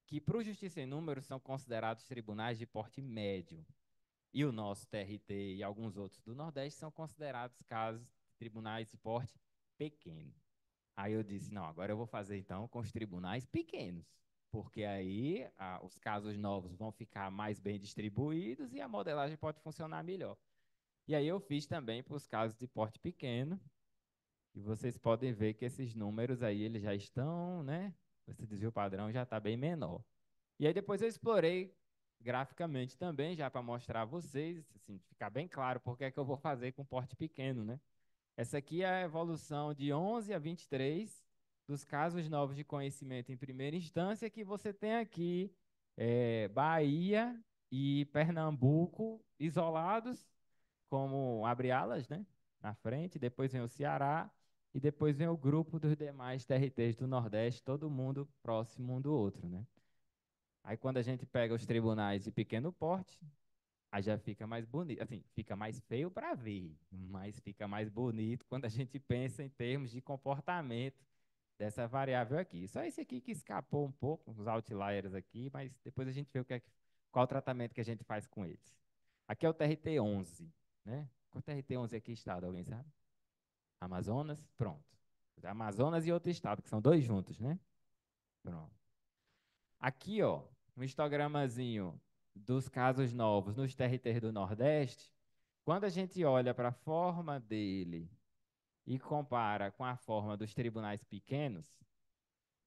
[SPEAKER 5] que para o Justiça em Números são considerados tribunais de porte médio. E o nosso TRT e alguns outros do Nordeste são considerados casos de tribunais de porte pequeno. Aí eu disse, não, agora eu vou fazer então com os tribunais pequenos, porque aí os casos novos vão ficar mais bem distribuídos e a modelagem pode funcionar melhor. E aí eu fiz também para os casos de porte pequeno, e vocês podem ver que esses números aí eles já estão, né? Esse desvio padrão já está bem menor. E aí depois eu explorei graficamente também, já para mostrar a vocês, assim, ficar bem claro porque é que eu vou fazer com porte pequeno, né? Essa aqui é a evolução de 11 a 23 dos casos novos de conhecimento em primeira instância, que você tem aqui Bahia e Pernambuco isolados, como abre alas, né? Na frente, depois vem o Ceará e depois vem o grupo dos demais TRTs do Nordeste, todo mundo próximo um do outro, né? Aí quando a gente pega os tribunais de pequeno porte, aí já fica mais bonito, assim, fica mais feio para ver, mas fica mais bonito quando a gente pensa em termos de comportamento dessa variável aqui. Só esse aqui que escapou um pouco, os outliers aqui, mas depois a gente vê qual o tratamento que a gente faz com eles. Aqui é o TRT-11, né? Qual TRT-11 aqui estado, alguém sabe? Amazonas, pronto. Amazonas e outro estado, que são dois juntos, né? Pronto. Aqui, ó, um histogramazinho dos casos novos nos TRTs do Nordeste. Quando a gente olha para a forma dele e compara com a forma dos tribunais pequenos,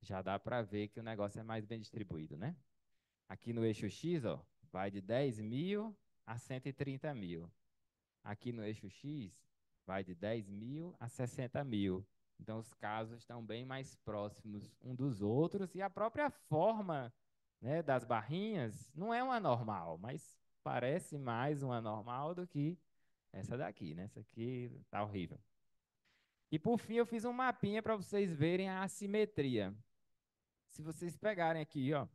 [SPEAKER 5] já dá para ver que o negócio é mais bem distribuído, né? Aqui no eixo X, ó, vai de 10 mil a 130 mil. Aqui no eixo X, vai de 10 mil a 60 mil. Então, os casos estão bem mais próximos um dos outros e a própria forma, né, das barrinhas não é uma normal, mas parece mais uma normal do que essa daqui, né? Essa aqui tá horrível. E, por fim, eu fiz um mapinha para vocês verem a assimetria. Se vocês pegarem aqui, ó,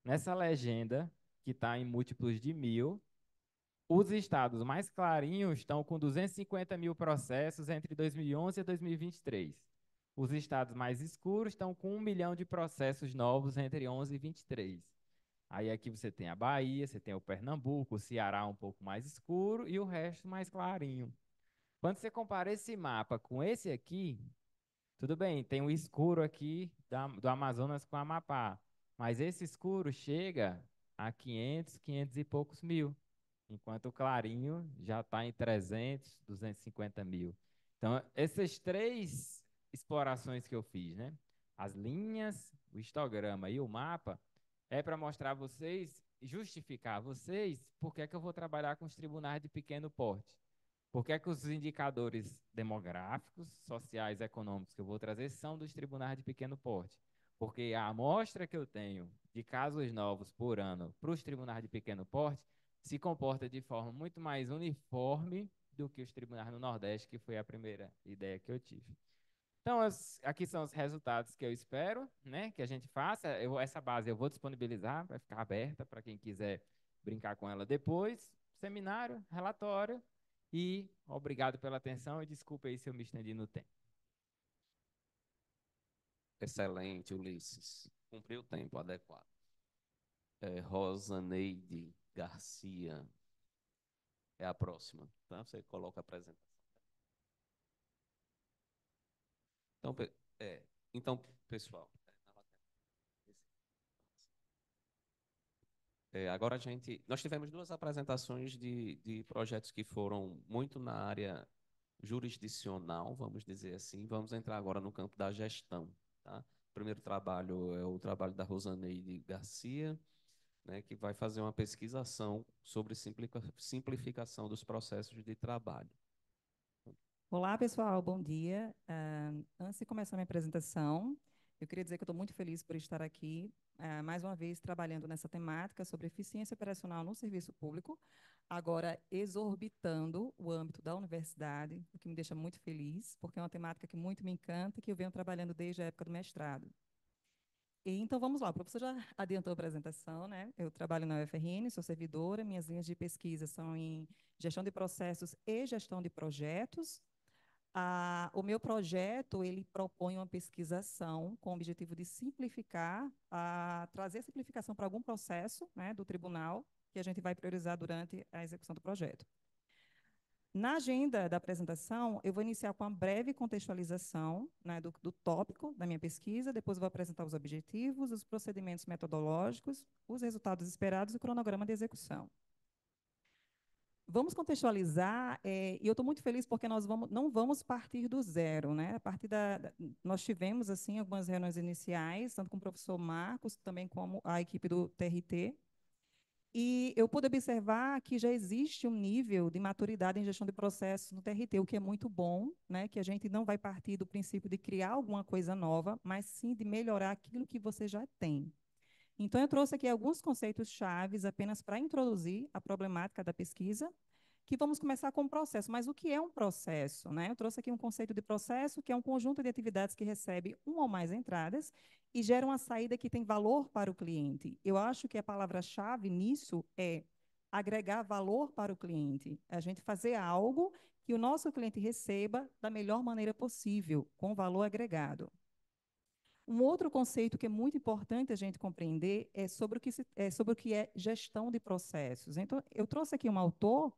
[SPEAKER 5] nessa legenda, que está em múltiplos de 1000, os estados mais clarinhos estão com 250 mil processos entre 2011 e 2023. Os estados mais escuros estão com 1 milhão de processos novos entre 11 e 23. Aí aqui você tem a Bahia, você tem o Pernambuco, o Ceará um pouco mais escuro e o resto mais clarinho. Quando você compara esse mapa com esse aqui, tudo bem, tem o escuro aqui do Amazonas com o Amapá, mas esse escuro chega a 500, 500 e poucos mil, enquanto o clarinho já está em 300, 250 mil. Então, essas três explorações que eu fiz, né? As linhas, o histograma e o mapa, é para mostrar a vocês, justificar a vocês, por que é que eu vou trabalhar com os tribunais de pequeno porte. Por que é que os indicadores demográficos, sociais, econômicos que eu vou trazer são dos tribunais de pequeno porte? Porque a amostra que eu tenho de casos novos por ano para os tribunais de pequeno porte se comporta de forma muito mais uniforme do que os tribunais no Nordeste, que foi a primeira ideia que eu tive. Então, aqui são os resultados que eu espero, né, que a gente faça. Essa base eu vou disponibilizar, vai ficar aberta para quem quiser brincar com ela depois. Seminário, relatório. E obrigado pela atenção e desculpa aí se eu me estendi no tempo.
[SPEAKER 3] Excelente, Ulisses. Cumpriu o tempo adequado. Rosaneide Garcia é a próxima, tá? Você coloca a apresentação. Então, então pessoal, agora nós tivemos duas apresentações de projetos que foram muito na área jurisdicional, vamos dizer assim. Vamos entrar agora no campo da gestão, tá? O primeiro trabalho é o trabalho da Rosaneide Garcia, né, que vai fazer uma pesquisação sobre simplificação dos processos de trabalho.
[SPEAKER 6] Olá, pessoal, bom dia. Antes de começar a minha apresentação, eu queria dizer que eu estou muito feliz por estar aqui, mais uma vez, trabalhando nessa temática sobre eficiência operacional no serviço público, agora exorbitando o âmbito da universidade, o que me deixa muito feliz, porque é uma temática que muito me encanta e que eu venho trabalhando desde a época do mestrado. Então, vamos lá, o professor já adiantou a apresentação, né? Eu trabalho na UFRN, sou servidora, minhas linhas de pesquisa são em gestão de processos e gestão de projetos. O meu projeto, ele propõe uma pesquisação com o objetivo de simplificar, trazer simplificação para algum processo, né, do tribunal, que a gente vai priorizar durante a execução do projeto. Na agenda da apresentação, eu vou iniciar com uma breve contextualização, né, do tópico da minha pesquisa, depois eu vou apresentar os objetivos, os procedimentos metodológicos, os resultados esperados e o cronograma de execução. Vamos contextualizar, e eu estou muito feliz porque nós não vamos partir do zero, né? Nós tivemos assim algumas reuniões iniciais, tanto com o professor Marcos, também como a equipe do TRT, e eu pude observar que já existe um nível de maturidade em gestão de processos no TRT, o que é muito bom, né? Que a gente não vai partir do princípio de criar alguma coisa nova, mas sim de melhorar aquilo que você já tem. Então, eu trouxe aqui alguns conceitos chaves apenas para introduzir a problemática da pesquisa, que vamos começar com o processo. Mas o que é um processo, né? Eu trouxe aqui um conceito de processo, que é um conjunto de atividades que recebe uma ou mais entradas e gera uma saída que tem valor para o cliente. Eu acho que a palavra-chave nisso é agregar valor para o cliente. A gente fazer algo que o nosso cliente receba da melhor maneira possível, com valor agregado. Um outro conceito que é muito importante a gente compreender é sobre o que é gestão de processos. Então, eu trouxe aqui um autor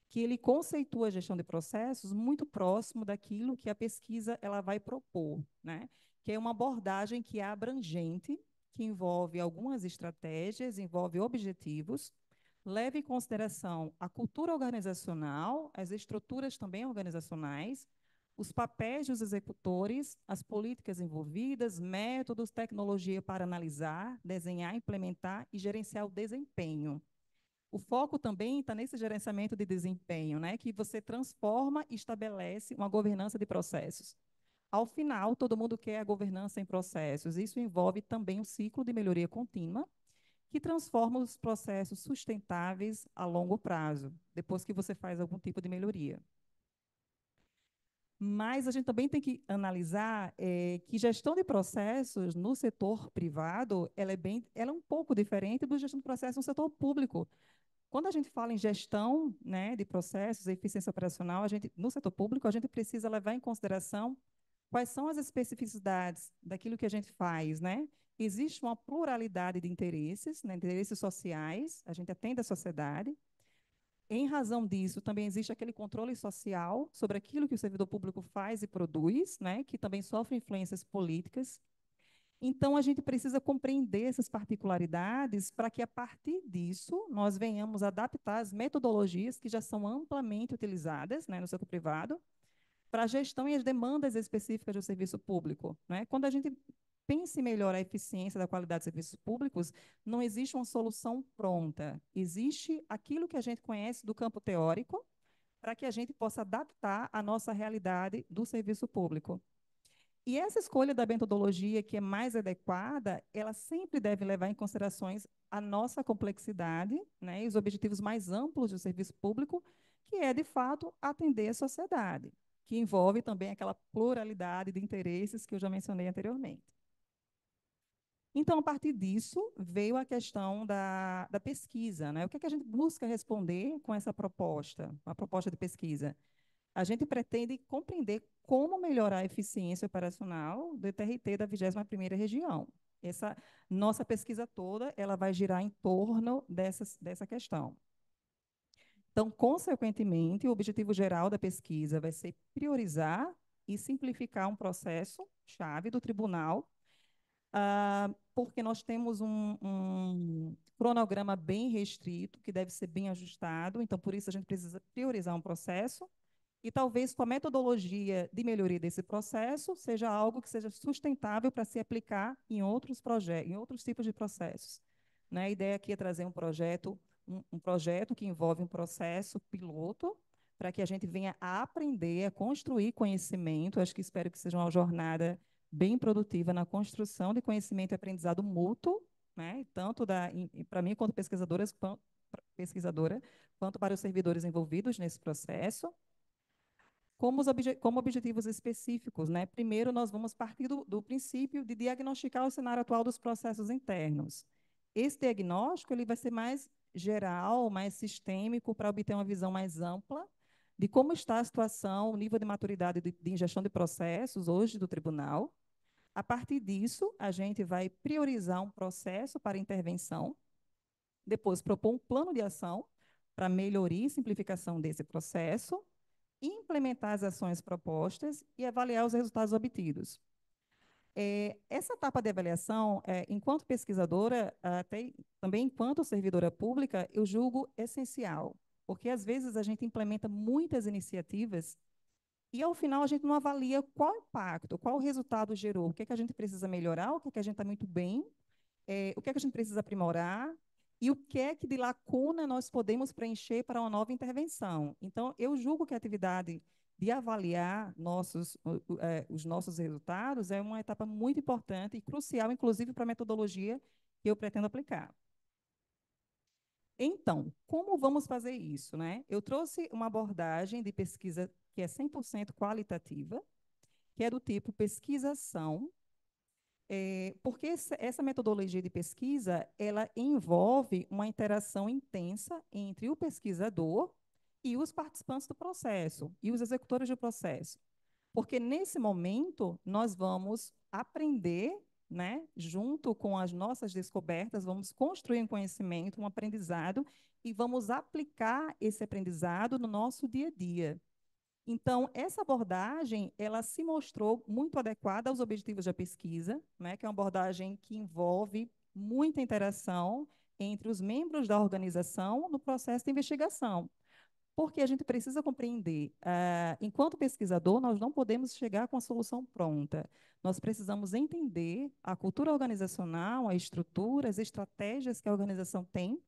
[SPEAKER 6] que ele conceitua a gestão de processos muito próximo daquilo que a pesquisa ela vai propor, né? Que é uma abordagem que é abrangente, que envolve algumas estratégias, envolve objetivos, leva em consideração a cultura organizacional, as estruturas também organizacionais, os papéis dos executores, as políticas envolvidas, métodos, tecnologia para analisar, desenhar, implementar e gerenciar o desempenho. O foco também está nesse gerenciamento de desempenho, né, que você transforma e estabelece uma governança de processos. Ao final, todo mundo quer a governança em processos. Isso envolve também um ciclo de melhoria contínua, que transforma os processos sustentáveis a longo prazo, depois que você faz algum tipo de melhoria. Mas a gente também tem que analisar que gestão de processos no setor privado, ela é um pouco diferente da gestão de processos no setor público. Quando a gente fala em gestão, né, de processos, eficiência operacional, no setor público, a gente precisa levar em consideração quais são as especificidades daquilo que a gente faz, né? Existe uma pluralidade de interesses, né, interesses sociais, a gente atende a sociedade. Em razão disso, também existe aquele controle social sobre aquilo que o servidor público faz e produz, né, que também sofre influências políticas. Então, a gente precisa compreender essas particularidades para que, a partir disso, nós venhamos adaptar as metodologias que já são amplamente utilizadas, né, no setor privado, para a gestão e as demandas específicas do serviço público, né? Quando a gente pensa em melhorar a eficiência da qualidade dos serviços públicos, não existe uma solução pronta. Existe aquilo que a gente conhece do campo teórico para que a gente possa adaptar a nossa realidade do serviço público. E essa escolha da metodologia que é mais adequada, ela sempre deve levar em considerações a nossa complexidade, né, e os objetivos mais amplos do serviço público, que é, de fato, atender a sociedade, que envolve também aquela pluralidade de interesses que eu já mencionei anteriormente. Então, a partir disso, veio a questão da pesquisa, né? O que é que a gente busca responder com essa proposta, a proposta de pesquisa? a gente pretende compreender como melhorar a eficiência operacional do TRT da 21ª Região. Essa nossa pesquisa toda, ela vai girar em torno dessa questão. Então, consequentemente, o objetivo geral da pesquisa vai ser priorizar e simplificar um processo-chave do tribunal, porque nós temos um cronograma bem restrito, que deve ser bem ajustado, então, por isso, a gente precisa priorizar um processo, e talvez com a metodologia de melhoria desse processo, seja algo que seja sustentável para se aplicar em outros projetos, em outros tipos de processos. Né? A ideia aqui é trazer um projeto que envolve um processo piloto, para que a gente venha a aprender, a construir conhecimento. Acho que espero que seja uma jornada bem produtiva na construção de conhecimento e aprendizado mútuo, né? Tanto para mim, quanto pesquisadora, quanto para os servidores envolvidos nesse processo. Como objetivos específicos, né? Primeiro, nós vamos partir do princípio de diagnosticar o cenário atual dos processos internos. Esse diagnóstico ele vai ser mais geral, mais sistêmico, para obter uma visão mais ampla de como está a situação, o nível de maturidade de ingestão de processos hoje do tribunal. A partir disso, a gente vai priorizar um processo para intervenção, depois propor um plano de ação para melhoria e simplificação desse processo, implementar as ações propostas e avaliar os resultados obtidos. Essa etapa de avaliação, enquanto pesquisadora, também enquanto servidora pública, eu julgo essencial, porque às vezes a gente implementa muitas iniciativas e, ao final, a gente não avalia qual o impacto, qual o resultado gerou, o que é que a gente precisa melhorar, o que é que a gente está muito bem, o que é que a gente precisa aprimorar, e o que é que de lacuna nós podemos preencher para uma nova intervenção. Então, eu julgo que a atividade de avaliar os nossos resultados é uma etapa muito importante e crucial, inclusive, para a metodologia que eu pretendo aplicar. Então, como vamos fazer isso, né? Eu trouxe uma abordagem de pesquisa que é 100% qualitativa, que é do tipo pesquisação, porque essa metodologia de pesquisa, ela envolve uma interação intensa entre o pesquisador e os participantes do processo, e os executores do processo. Porque, nesse momento, nós vamos aprender, né, junto com as nossas descobertas, vamos construir um conhecimento, um aprendizado, e vamos aplicar esse aprendizado no nosso dia a dia. Então, essa abordagem, ela se mostrou muito adequada aos objetivos da pesquisa, né, que é uma abordagem que envolve muita interação entre os membros da organização no processo de investigação. Porque a gente precisa compreender, enquanto pesquisador, nós não podemos chegar com a solução pronta. Nós precisamos entender a cultura organizacional, a estrutura, as estratégias que a organização tem,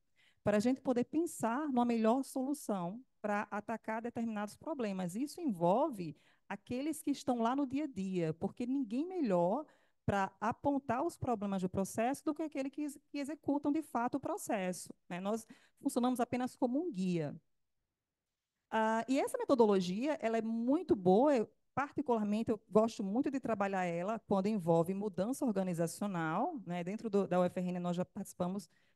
[SPEAKER 6] para a gente poder pensar numa melhor solução para atacar determinados problemas. Isso envolve aqueles que estão lá no dia a dia, porque ninguém melhor para apontar os problemas do processo do que aqueles que executam de fato o processo, né? Nós funcionamos apenas como um guia. E essa metodologia, ela é muito boa, particularmente, eu gosto muito de trabalhar ela quando envolve mudança organizacional, né? Dentro da UFRN, nós já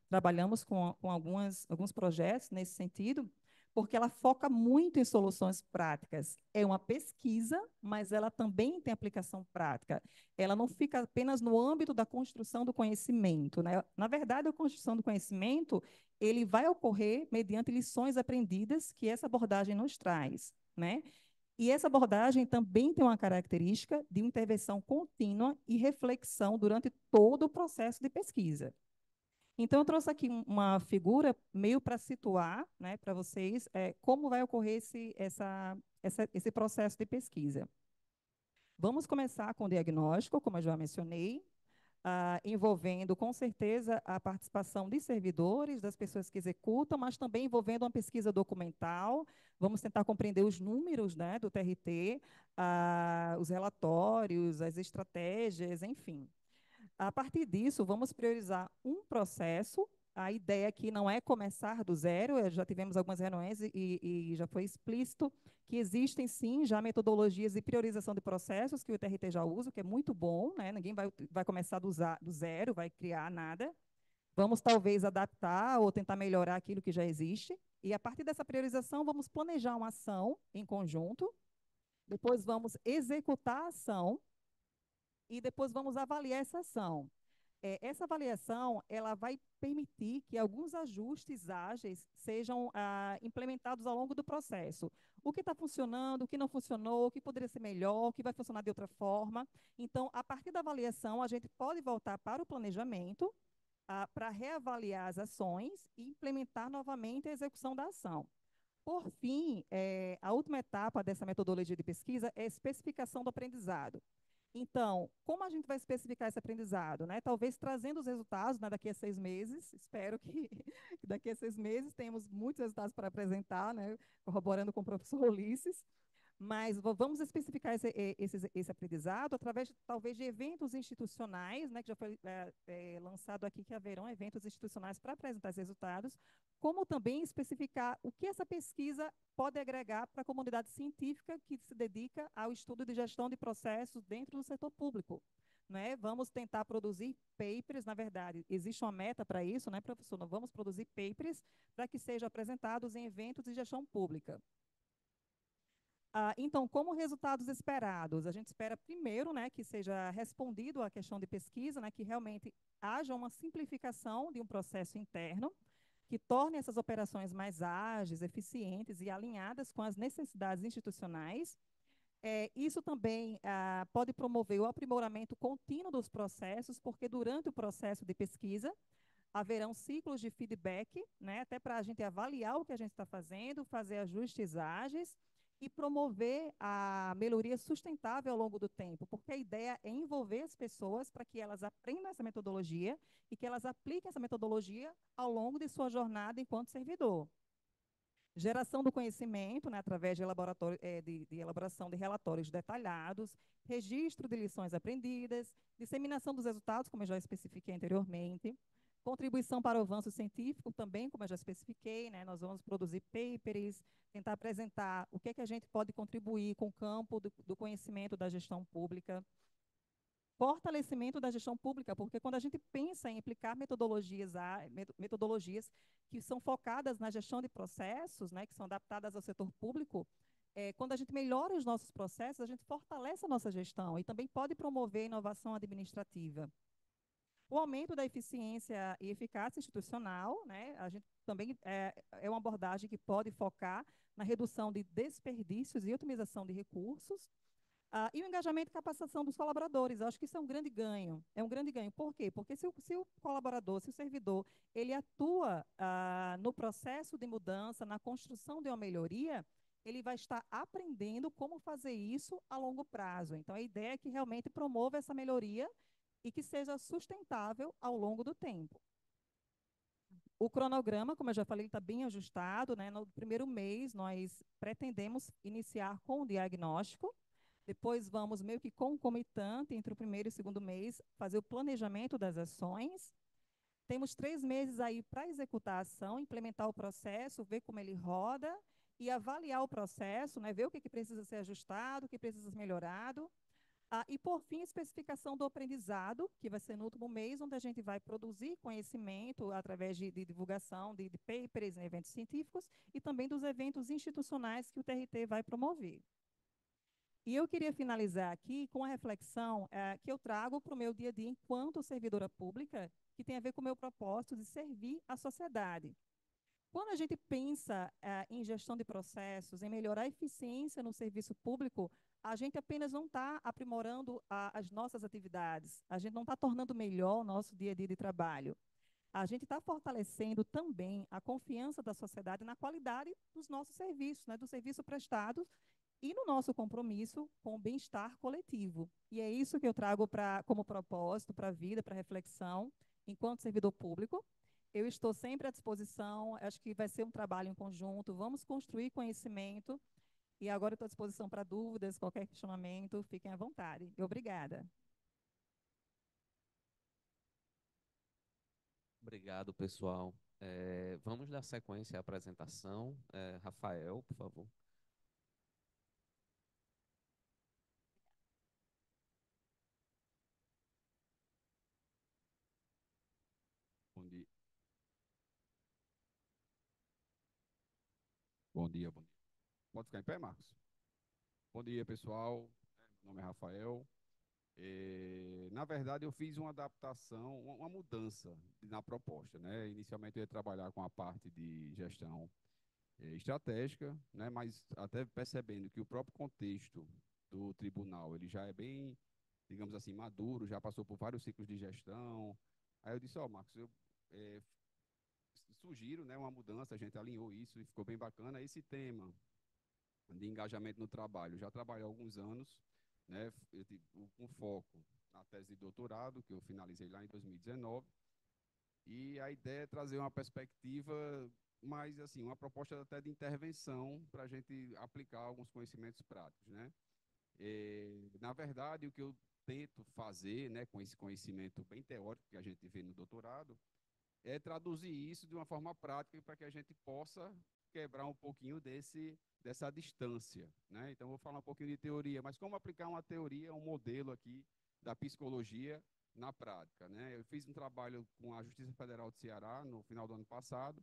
[SPEAKER 6] trabalhamos com alguns projetos nesse sentido, porque ela foca muito em soluções práticas. É uma pesquisa, mas ela também tem aplicação prática. Ela não fica apenas no âmbito da construção do conhecimento, né? Na verdade, a construção do conhecimento ele vai ocorrer mediante lições aprendidas que essa abordagem nos traz, né? E essa abordagem também tem uma característica de intervenção contínua e reflexão durante todo o processo de pesquisa. Então, eu trouxe aqui uma figura meio para situar, né, para vocês como vai ocorrer esse processo de pesquisa. Vamos começar com o diagnóstico, como eu já mencionei, envolvendo, com certeza, a participação de servidores, das pessoas que executam, mas também envolvendo uma pesquisa documental. Vamos tentar compreender os números, né, do TRT, os relatórios, as estratégias, enfim. A partir disso, vamos priorizar um processo. A ideia aqui não é começar do zero, já tivemos algumas reuniões e já foi explícito que existem, sim, já metodologias de priorização de processos que o TRT já usa, que é muito bom, né? Ninguém vai começar do zero, vai criar nada. Vamos, talvez, adaptar ou tentar melhorar aquilo que já existe. E, a partir dessa priorização, vamos planejar uma ação em conjunto, depois vamos executar a ação e depois vamos avaliar essa ação. Essa avaliação ela vai permitir que alguns ajustes ágeis sejam implementados ao longo do processo. O que está funcionando, o que não funcionou, o que poderia ser melhor, o que vai funcionar de outra forma. Então, a partir da avaliação, a gente pode voltar para o planejamento, para reavaliar as ações e implementar novamente a execução da ação. Por fim, a última etapa dessa metodologia de pesquisa é a especificação do aprendizado. Então, como a gente vai especificar esse aprendizado? Né? Talvez trazendo os resultados, né, daqui a 6 meses, espero que daqui a 6 meses tenhamos muitos resultados para apresentar, né, corroborando com o professor Ulisses, mas vamos especificar esse aprendizado através, talvez, de eventos institucionais, né, que já foi lançado aqui, que haverão eventos institucionais para apresentar esses resultados, como também especificar o que essa pesquisa pode agregar para a comunidade científica que se dedica ao estudo de gestão de processos dentro do setor público. Né? Vamos tentar produzir papers, na verdade, existe uma meta para isso, né, professor? Nós vamos produzir papers para que sejam apresentados em eventos de gestão pública. Então, como resultados esperados? A gente espera, primeiro, né, que seja respondido à questão de pesquisa, né, que realmente haja uma simplificação de um processo interno, que torne essas operações mais ágeis, eficientes e alinhadas com as necessidades institucionais. Isso também pode promover o aprimoramento contínuo dos processos, porque durante o processo de pesquisa, haverão ciclos de feedback, né, até para a gente avaliar o que a gente está fazendo, fazer ajustes ágeis e promover a melhoria sustentável ao longo do tempo, porque a ideia é envolver as pessoas para que elas aprendam essa metodologia e que elas apliquem essa metodologia ao longo de sua jornada enquanto servidor. Geração do conhecimento, né, através de elaboração de relatórios detalhados, registro de lições aprendidas, disseminação dos resultados, como eu já especifiquei anteriormente, contribuição para o avanço científico também, como eu já especifiquei, né, nós vamos produzir papers, tentar apresentar o que é que a gente pode contribuir com o campo do conhecimento da gestão pública, fortalecimento da gestão pública, porque quando a gente pensa em aplicar metodologias que são focadas na gestão de processos, né, que são adaptadas ao setor público, quando a gente melhora os nossos processos, a gente fortalece a nossa gestão e também pode promover a inovação administrativa. O aumento da eficiência e eficácia institucional, né, a gente também é uma abordagem que pode focar na redução de desperdícios e otimização de recursos, e o engajamento e capacitação dos colaboradores. Eu acho que isso é um grande ganho. É um grande ganho. Por quê? Porque se o colaborador, se o servidor, ele atua no processo de mudança, na construção de uma melhoria, ele vai estar aprendendo como fazer isso a longo prazo. Então, a ideia é que realmente promova essa melhoria e que seja sustentável ao longo do tempo. O cronograma, como eu já falei, está bem ajustado, né? No primeiro mês, nós pretendemos iniciar com o diagnóstico, depois vamos meio que concomitante entre o primeiro e o segundo mês, fazer o planejamento das ações. Temos 3 meses aí para executar a ação, implementar o processo, ver como ele roda e avaliar o processo, né? Ver o que precisa ser ajustado, o que precisa ser melhorado. E, por fim, a especificação do aprendizado, que vai ser no último mês, onde a gente vai produzir conhecimento através de divulgação de papers em eventos científicos e também dos eventos institucionais que o TRT vai promover. E eu queria finalizar aqui com uma reflexão que eu trago para o meu dia a dia enquanto servidora pública, que tem a ver com o meu propósito de servir a sociedade. Quando a gente pensa em gestão de processos, em melhorar a eficiência no serviço público, a gente apenas não está aprimorando as nossas atividades, a gente não está tornando melhor o nosso dia a dia de trabalho. A gente está fortalecendo também a confiança da sociedade na qualidade dos nossos serviços, né, do serviço prestado e no nosso compromisso com o bem-estar coletivo. E é isso que eu trago como propósito para a vida, para a reflexão, enquanto servidor público. Eu estou sempre à disposição, acho que vai ser um trabalho em conjunto, vamos construir conhecimento, e agora estou à disposição para dúvidas, qualquer questionamento, fiquem à vontade. Obrigada.
[SPEAKER 3] Obrigado, pessoal. Vamos dar sequência à apresentação. Rafael, por favor.
[SPEAKER 1] Bom dia. Bom dia, bom dia. Pode ficar em pé, Marcos?
[SPEAKER 7] Bom dia, pessoal. Meu nome é Rafael. Na verdade, eu fiz uma adaptação, uma mudança na proposta, né? Inicialmente, eu ia trabalhar com a parte de gestão estratégica, né? Mas até percebendo que o próprio contexto do tribunal, ele já é bem, digamos assim, maduro, já passou por vários ciclos de gestão. Aí eu disse, ó, Marcos, eu sugiro, né, uma mudança, a gente alinhou isso e ficou bem bacana. Esse tema de engajamento no trabalho, já trabalho há alguns anos, né, com foco na tese de doutorado, que eu finalizei lá em 2019, e a ideia é trazer uma perspectiva mais, assim, uma proposta até de intervenção para a gente aplicar alguns conhecimentos práticos, né. Na verdade, o que eu tento fazer, né, com esse conhecimento bem teórico que a gente vê no doutorado, é traduzir isso de uma forma prática para que a gente possa quebrar um pouquinho dessa distância, né? Então, vou falar um pouquinho de teoria, mas como aplicar uma teoria, um modelo aqui da psicologia na prática, né? Eu fiz um trabalho com a Justiça Federal do Ceará no final do ano passado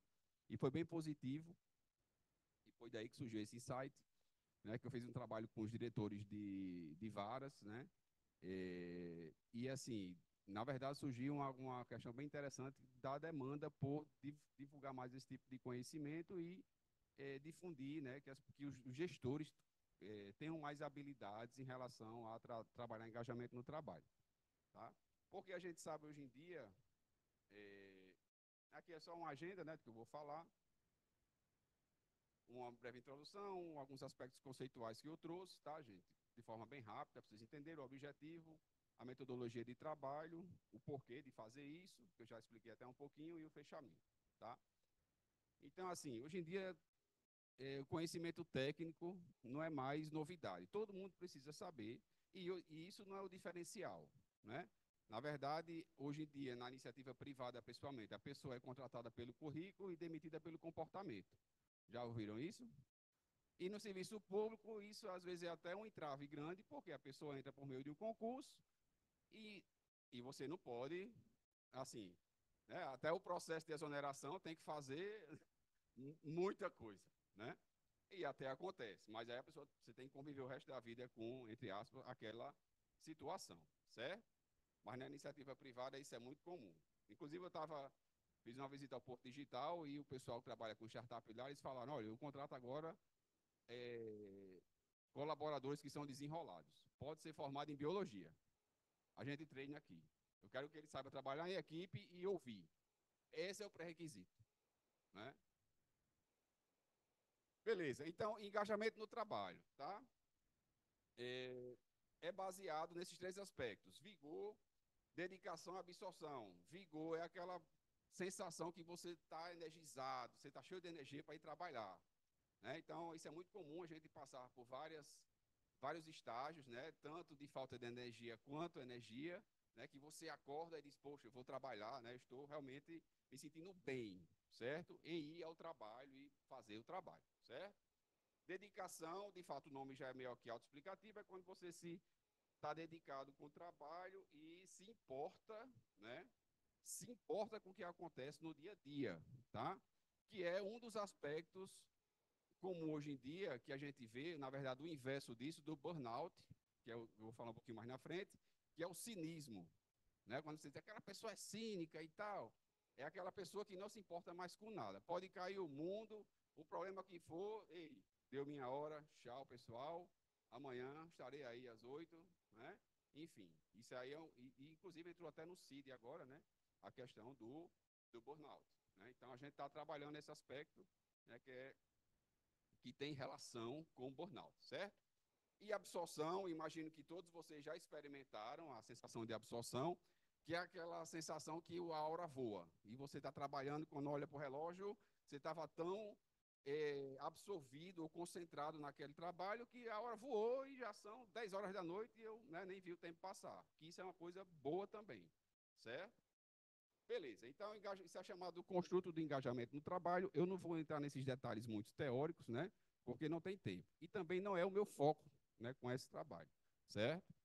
[SPEAKER 7] e foi bem positivo, e foi daí que surgiu esse insight, né? Que eu fiz um trabalho com os diretores de varas, né? E assim, na verdade, surgiu uma questão bem interessante da demanda por divulgar mais esse tipo de conhecimento e difundir, né, que os gestores tenham mais habilidades em relação a trabalhar engajamento no trabalho. Tá? Porque a gente sabe hoje em dia, aqui é só uma agenda, né, do que eu vou falar, uma breve introdução, alguns aspectos conceituais que eu trouxe, tá, gente? De forma bem rápida, para vocês entenderem o objetivo, a metodologia de trabalho, o porquê de fazer isso, que eu já expliquei até um pouquinho, e o fechamento, tá? Então, assim, hoje em dia, o conhecimento técnico não é mais novidade. Todo mundo precisa saber, e isso não é o diferencial, né? Na verdade, hoje em dia, na iniciativa privada, principalmente, a pessoa é contratada pelo currículo e demitida pelo comportamento. Já ouviram isso? E no serviço público, isso às vezes é até um entrave grande, porque a pessoa entra por meio de um concurso e você não pode, assim, né, até o processo de exoneração tem que fazer muita coisa, né? E até acontece, mas aí a pessoa, você tem que conviver o resto da vida com, entre aspas, aquela situação, certo? Mas na iniciativa privada isso é muito comum. Inclusive fiz uma visita ao Porto Digital e o pessoal que trabalha com startup lá, eles falaram, olha, eu contrato agora colaboradores que são desenrolados. Pode ser formado em biologia. A gente treina aqui. Eu quero que ele saiba trabalhar em equipe e ouvir. Esse é o pré-requisito, né? Beleza, então, engajamento no trabalho, tá? É baseado nesses três aspectos: vigor, dedicação e absorção. Vigor é aquela sensação que você está energizado, você está cheio de energia para ir trabalhar, né? Então, isso é muito comum a gente passar por vários estágios, né? Tanto de falta de energia quanto energia, né? Que você acorda e diz, poxa, eu vou trabalhar, né? Estou realmente me sentindo bem, certo? Em ir ao trabalho e fazer o trabalho, certo? Dedicação, de fato o nome já é meio que autoexplicativo, é quando você está dedicado com o trabalho e se importa, né? Se importa com o que acontece no dia a dia, tá? Que é um dos aspectos, como hoje em dia, que a gente vê, na verdade, o inverso disso, do burnout, que eu vou falar um pouquinho mais na frente, que é o cinismo, né? Quando você diz que aquela pessoa é cínica e tal, é aquela pessoa que não se importa mais com nada. Pode cair o mundo, o problema que for, ei, deu minha hora, tchau, pessoal, amanhã estarei aí às 8, né? Enfim, isso aí inclusive entrou até no CID agora, né? A questão do burnout, né? Então, a gente está trabalhando nesse aspecto, né, que tem relação com o burnout, certo? E absorção, imagino que todos vocês já experimentaram a sensação de absorção, que é aquela sensação que a hora voa. E você está trabalhando, quando olha para o relógio, você estava tão absorvido ou concentrado naquele trabalho que a hora voou e já são 10 horas da noite e eu, né, nem vi o tempo passar. Que isso é uma coisa boa também, certo? Beleza, então isso é chamado do construto do engajamento no trabalho. Eu não vou entrar nesses detalhes muito teóricos, né? Porque não tem tempo. E também não é o meu foco, né, com esse trabalho, certo?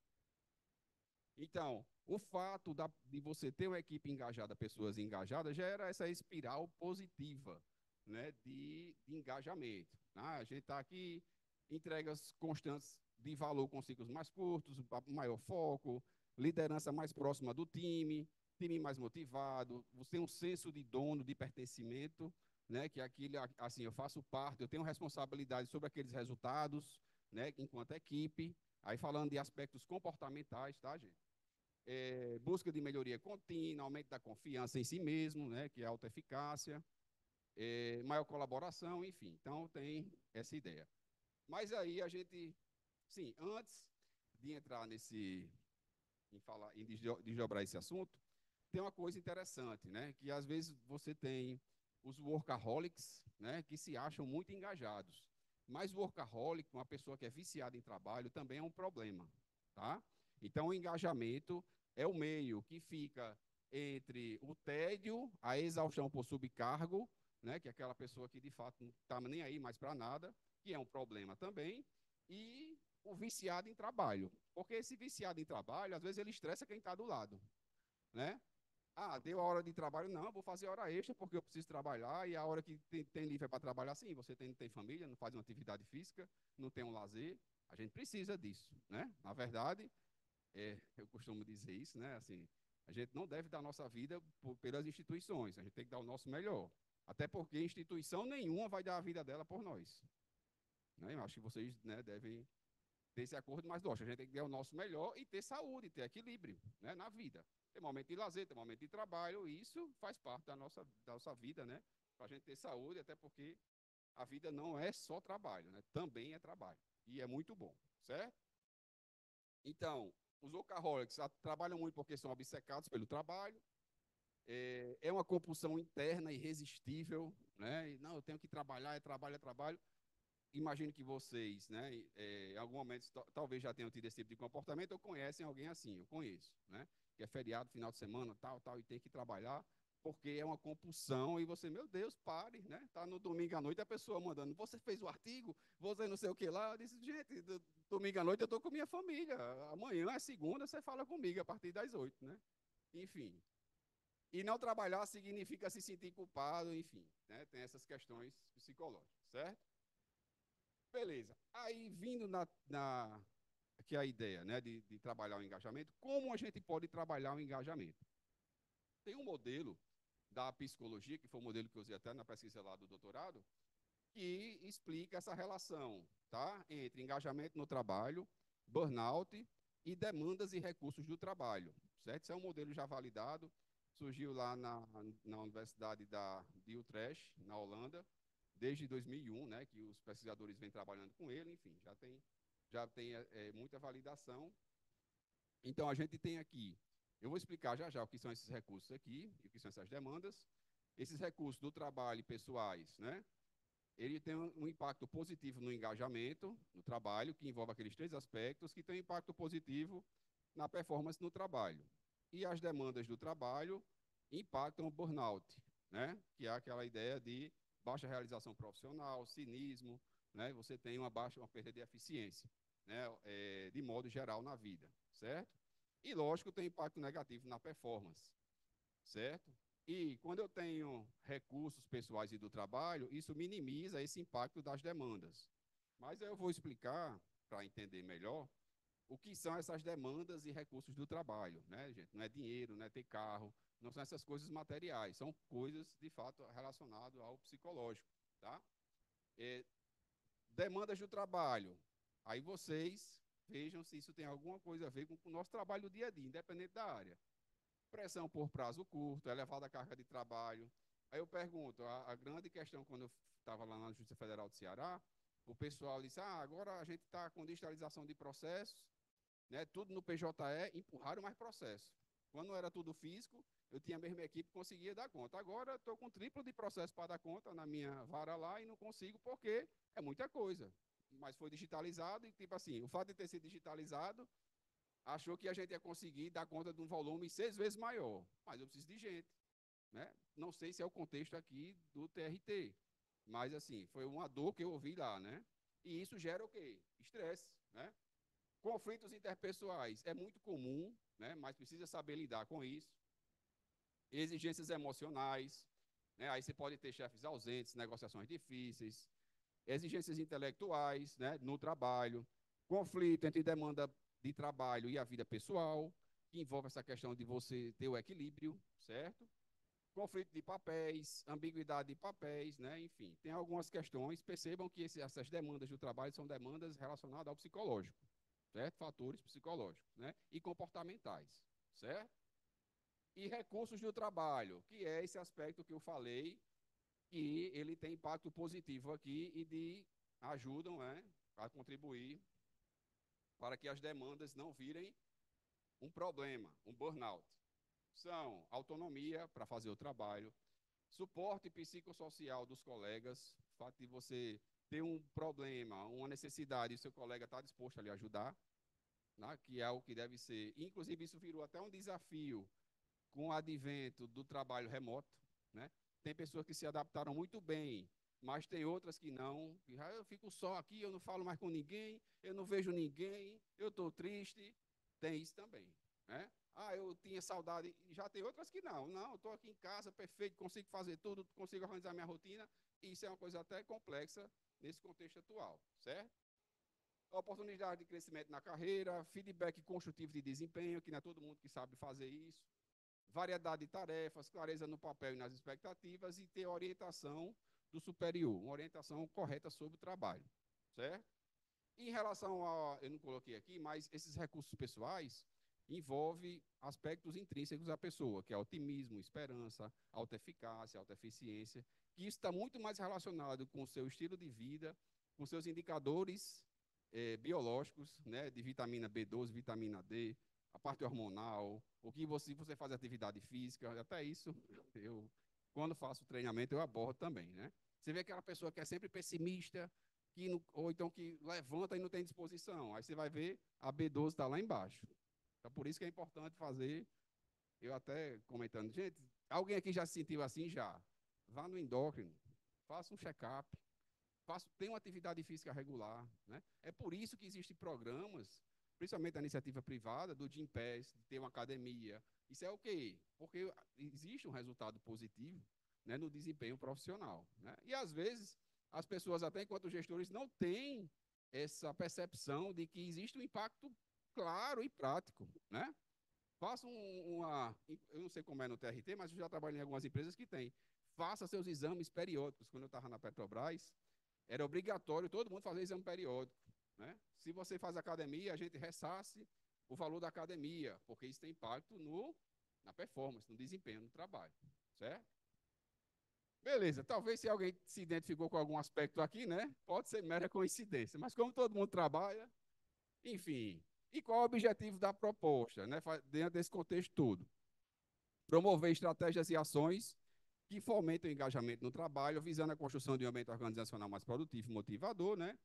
[SPEAKER 7] Então, o fato de você ter uma equipe engajada, pessoas engajadas, gera essa espiral positiva, né, de engajamento. Né? A gente está aqui, entregas constantes de valor com ciclos mais curtos, maior foco, liderança mais próxima do time mais motivado, você tem um senso de dono, de pertencimento, né, que aquilo, assim, eu faço parte, eu tenho responsabilidade sobre aqueles resultados, né, enquanto equipe. Aí falando de aspectos comportamentais, tá, gente? Busca de melhoria contínua, aumento da confiança em si mesmo, né, que é a autoeficácia, maior colaboração, enfim. Então, tem essa ideia. Mas aí a gente, sim, antes de entrar em desdobrar esse assunto, tem uma coisa interessante, né, que às vezes você tem os workaholics, né, que se acham muito engajados. Mas o workaholic, uma pessoa que é viciada em trabalho, também é um problema, tá? Então, o engajamento é o meio que fica entre o tédio, a exaustão por subcargo, né, que é aquela pessoa que, de fato, não está nem aí mais para nada, que é um problema também, e o viciado em trabalho. Porque esse viciado em trabalho, às vezes, ele estressa quem está do lado, né? Ah, deu a hora de trabalho? Não, vou fazer hora extra porque eu preciso trabalhar, e a hora que tem livre é para trabalhar, sim, você tem família, não faz uma atividade física, não tem um lazer, a gente precisa disso, né? Na verdade, eu costumo dizer isso, né? Assim, a gente não deve dar nossa vida pelas instituições, a gente tem que dar o nosso melhor. Até porque instituição nenhuma vai dar a vida dela por nós. Né? Eu acho que vocês, né, devem ter esse acordo, mas lógico, a gente tem que dar o nosso melhor e ter saúde, ter equilíbrio, né, na vida. Tem momento de lazer, tem momento de trabalho, e isso faz parte da nossa vida, né? Para a gente ter saúde, até porque a vida não é só trabalho, né? Também é trabalho. E é muito bom, certo? Então, os workaholics trabalham muito porque são obcecados pelo trabalho. É uma compulsão interna irresistível, né? E, não, eu tenho que trabalhar, é trabalho, é trabalho. Imagino que vocês, né, em algum momento, talvez já tenham tido esse tipo de comportamento, ou conhecem alguém assim, eu conheço, né? Que é feriado, final de semana, tal, e tem que trabalhar, porque é uma compulsão, e você, meu Deus, pare, né? Tá no domingo à noite, a pessoa mandando, você fez o artigo, você não sei o que lá, eu disse, gente, domingo à noite eu estou com minha família, amanhã é segunda, você fala comigo a partir das 8, né? Enfim. E não trabalhar significa se sentir culpado, enfim, né? Tem essas questões psicológicas, certo? Beleza. Aí, vindo aqui a ideia, né, de trabalhar o engajamento, como a gente pode trabalhar o engajamento? Tem um modelo da psicologia, que foi o modelo que eu usei até na pesquisa lá do doutorado, que explica essa relação, tá, entre engajamento no trabalho, burnout e demandas e recursos do trabalho, certo? Isso é um modelo já validado, surgiu lá na Universidade de Utrecht, na Holanda, desde 2001, né, que os pesquisadores vêm trabalhando com ele, enfim, já tem muita validação. Então, a gente tem aqui, eu vou explicar já o que são esses recursos aqui, e o que são essas demandas. Esses recursos do trabalho pessoais, né, ele tem um impacto positivo no engajamento, no trabalho, que envolve aqueles 3 aspectos, que tem um impacto positivo na performance no trabalho. E as demandas do trabalho impactam o burnout, né, que é aquela ideia de baixa realização profissional, cinismo, né? Você tem uma perda de eficiência, né? De modo geral na vida, certo? E, lógico, tem impacto negativo na performance, certo? E quando eu tenho recursos pessoais e do trabalho, isso minimiza esse impacto das demandas. Mas eu vou explicar, para entender melhor, o que são essas demandas e recursos do trabalho, né, gente? Não é dinheiro, não é ter carro, não são essas coisas materiais, são coisas, de fato, relacionadas ao psicológico, tá? Demandas do trabalho. Aí vocês vejam se isso tem alguma coisa a ver com o nosso trabalho do dia a dia, independente da área. Pressão por prazo curto, elevada carga de trabalho. Aí eu pergunto, a grande questão, quando eu estava lá na Justiça Federal do Ceará, o pessoal disse, agora a gente está com digitalização de processos, né, tudo no PJE, empurraram mais processo. Quando era tudo físico, eu tinha a mesma equipe que conseguia dar conta. Agora estou com triplo de processo para dar conta na minha vara lá e não consigo porque é muita coisa. Mas foi digitalizado e, tipo assim, o fato de ter sido digitalizado, achou que a gente ia conseguir dar conta de um volume 6 vezes maior. Mas eu preciso de gente, né? Não sei se é o contexto aqui do TRT, mas, assim, foi uma dor que eu ouvi lá, né? E isso gera o quê? Estresse, né? Conflitos interpessoais é muito comum, né, mas precisa saber lidar com isso. Exigências emocionais, né, aí você pode ter chefes ausentes, negociações difíceis. Exigências intelectuais, né, no trabalho. Conflito entre demanda de trabalho e a vida pessoal, que envolve essa questão de você ter o equilíbrio, certo? Conflito de papéis, ambiguidade de papéis, né? Enfim, tem algumas questões. Percebam que essas demandas do trabalho são demandas relacionadas ao psicológico, certo? Fatores psicológicos, né? E comportamentais, certo? E recursos do trabalho, que é esse aspecto que eu falei, que ele tem impacto positivo aqui e ajudam, né, a contribuir para que as demandas não virem um problema, um burnout. São autonomia para fazer o trabalho, suporte psicossocial dos colegas, o fato de você ter um problema, uma necessidade, e seu colega está disposto a lhe ajudar, né, que é o que deve ser. Inclusive, isso virou até um desafio com o advento do trabalho remoto, né? Tem pessoas que se adaptaram muito bem, mas tem outras que não. Eu fico só aqui, eu não falo mais com ninguém, eu não vejo ninguém, eu estou triste. Tem isso também, né? Eu tinha saudade. Já tem outras que não. Não, estou aqui em casa, perfeito, consigo fazer tudo, consigo organizar minha rotina. E isso é uma coisa até complexa nesse contexto atual, certo? Oportunidade de crescimento na carreira, feedback construtivo de desempenho, que não é todo mundo que sabe fazer isso. Variedade de tarefas, clareza no papel e nas expectativas e ter orientação do superior, uma orientação correta sobre o trabalho, certo? Em relação a, eu não coloquei aqui, mas esses recursos pessoais envolvem aspectos intrínsecos à pessoa, que é otimismo, esperança, alta eficácia, alta eficiência, que isso está muito mais relacionado com o seu estilo de vida, com seus indicadores biológicos, né, de vitamina B12, vitamina D, a parte hormonal, o que você faz atividade física, até isso, eu, quando faço treinamento, eu abordo também, né? Você vê aquela pessoa que é sempre pessimista, que não, ou então que levanta e não tem disposição, aí você vai ver, a B12 está lá embaixo. Então, por isso que é importante fazer, eu até comentando, gente, alguém aqui já se sentiu assim? Já. Vá no endócrino, faça um check-up, tem uma atividade física regular, né? É por isso que existem programas, principalmente a iniciativa privada, do Gympass, de ter uma academia. Isso é o quê? Porque existe um resultado positivo, né, no desempenho profissional, né? E, às vezes, as pessoas, até enquanto gestores, não têm essa percepção de que existe um impacto claro e prático, né? Faça eu não sei como é no TRT, mas eu já trabalhei em algumas empresas que têm. Faça seus exames periódicos. Quando eu estava na Petrobras, era obrigatório todo mundo fazer exame periódico, né? Se você faz academia, a gente ressarce o valor da academia, porque isso tem impacto na performance, no desempenho, no trabalho, certo? Beleza, talvez se alguém se identificou com algum aspecto aqui, né? Pode ser mera coincidência, mas como todo mundo trabalha, enfim. E qual é o objetivo da proposta, né? Dentro desse contexto todo? Promover estratégias e ações que fomentam o engajamento no trabalho, visando a construção de um ambiente organizacional mais produtivo e motivador, né?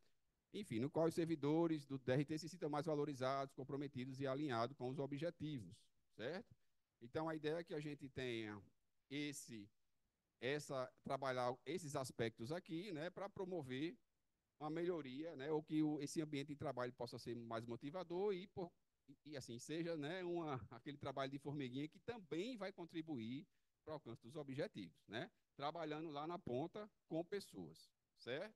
[SPEAKER 7] Enfim, no qual os servidores do DRT se sintam mais valorizados, comprometidos e alinhados com os objetivos, certo? Então, a ideia é que a gente tenha trabalhar esses aspectos aqui, né, para promover uma melhoria, né, ou que esse ambiente de trabalho possa ser mais motivador e assim, seja, né, aquele trabalho de formiguinha que também vai contribuir para o alcance dos objetivos, né? Trabalhando lá na ponta com pessoas, certo?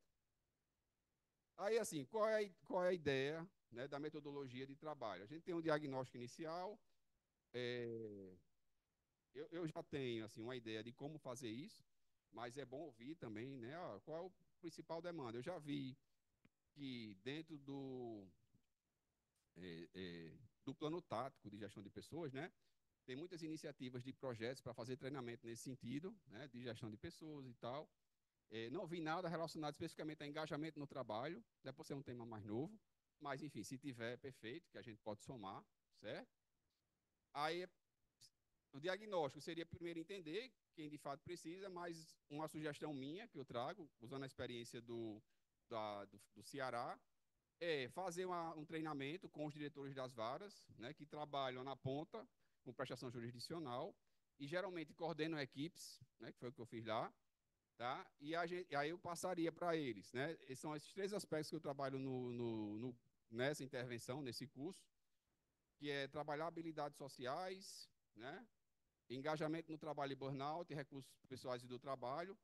[SPEAKER 7] Aí, assim, qual é a ideia, né, da metodologia de trabalho? A gente tem um diagnóstico inicial, eu já tenho, assim, uma ideia de como fazer isso, mas é bom ouvir também, né, qual é o principal demanda. Eu já vi que dentro do plano tático de gestão de pessoas, né, tem muitas iniciativas de projetos para fazer treinamento nesse sentido, né, de gestão de pessoas e tal. Não vi nada relacionado especificamente a engajamento no trabalho, deve ser um tema mais novo, mas, enfim, se tiver, perfeito, que a gente pode somar, certo? Aí, o diagnóstico seria primeiro entender quem de fato precisa, mas uma sugestão minha que eu trago, usando a experiência do Ceará, é fazer um treinamento com os diretores das varas, né, que trabalham na ponta com prestação jurisdicional e geralmente coordenam equipes, né, que foi o que eu fiz lá, tá? E aí eu passaria para eles, né? Esses são esses três aspectos que eu trabalho nessa intervenção, nesse curso, que é trabalhar habilidades sociais, né? Engajamento no trabalho e burnout, e recursos pessoais e do trabalho.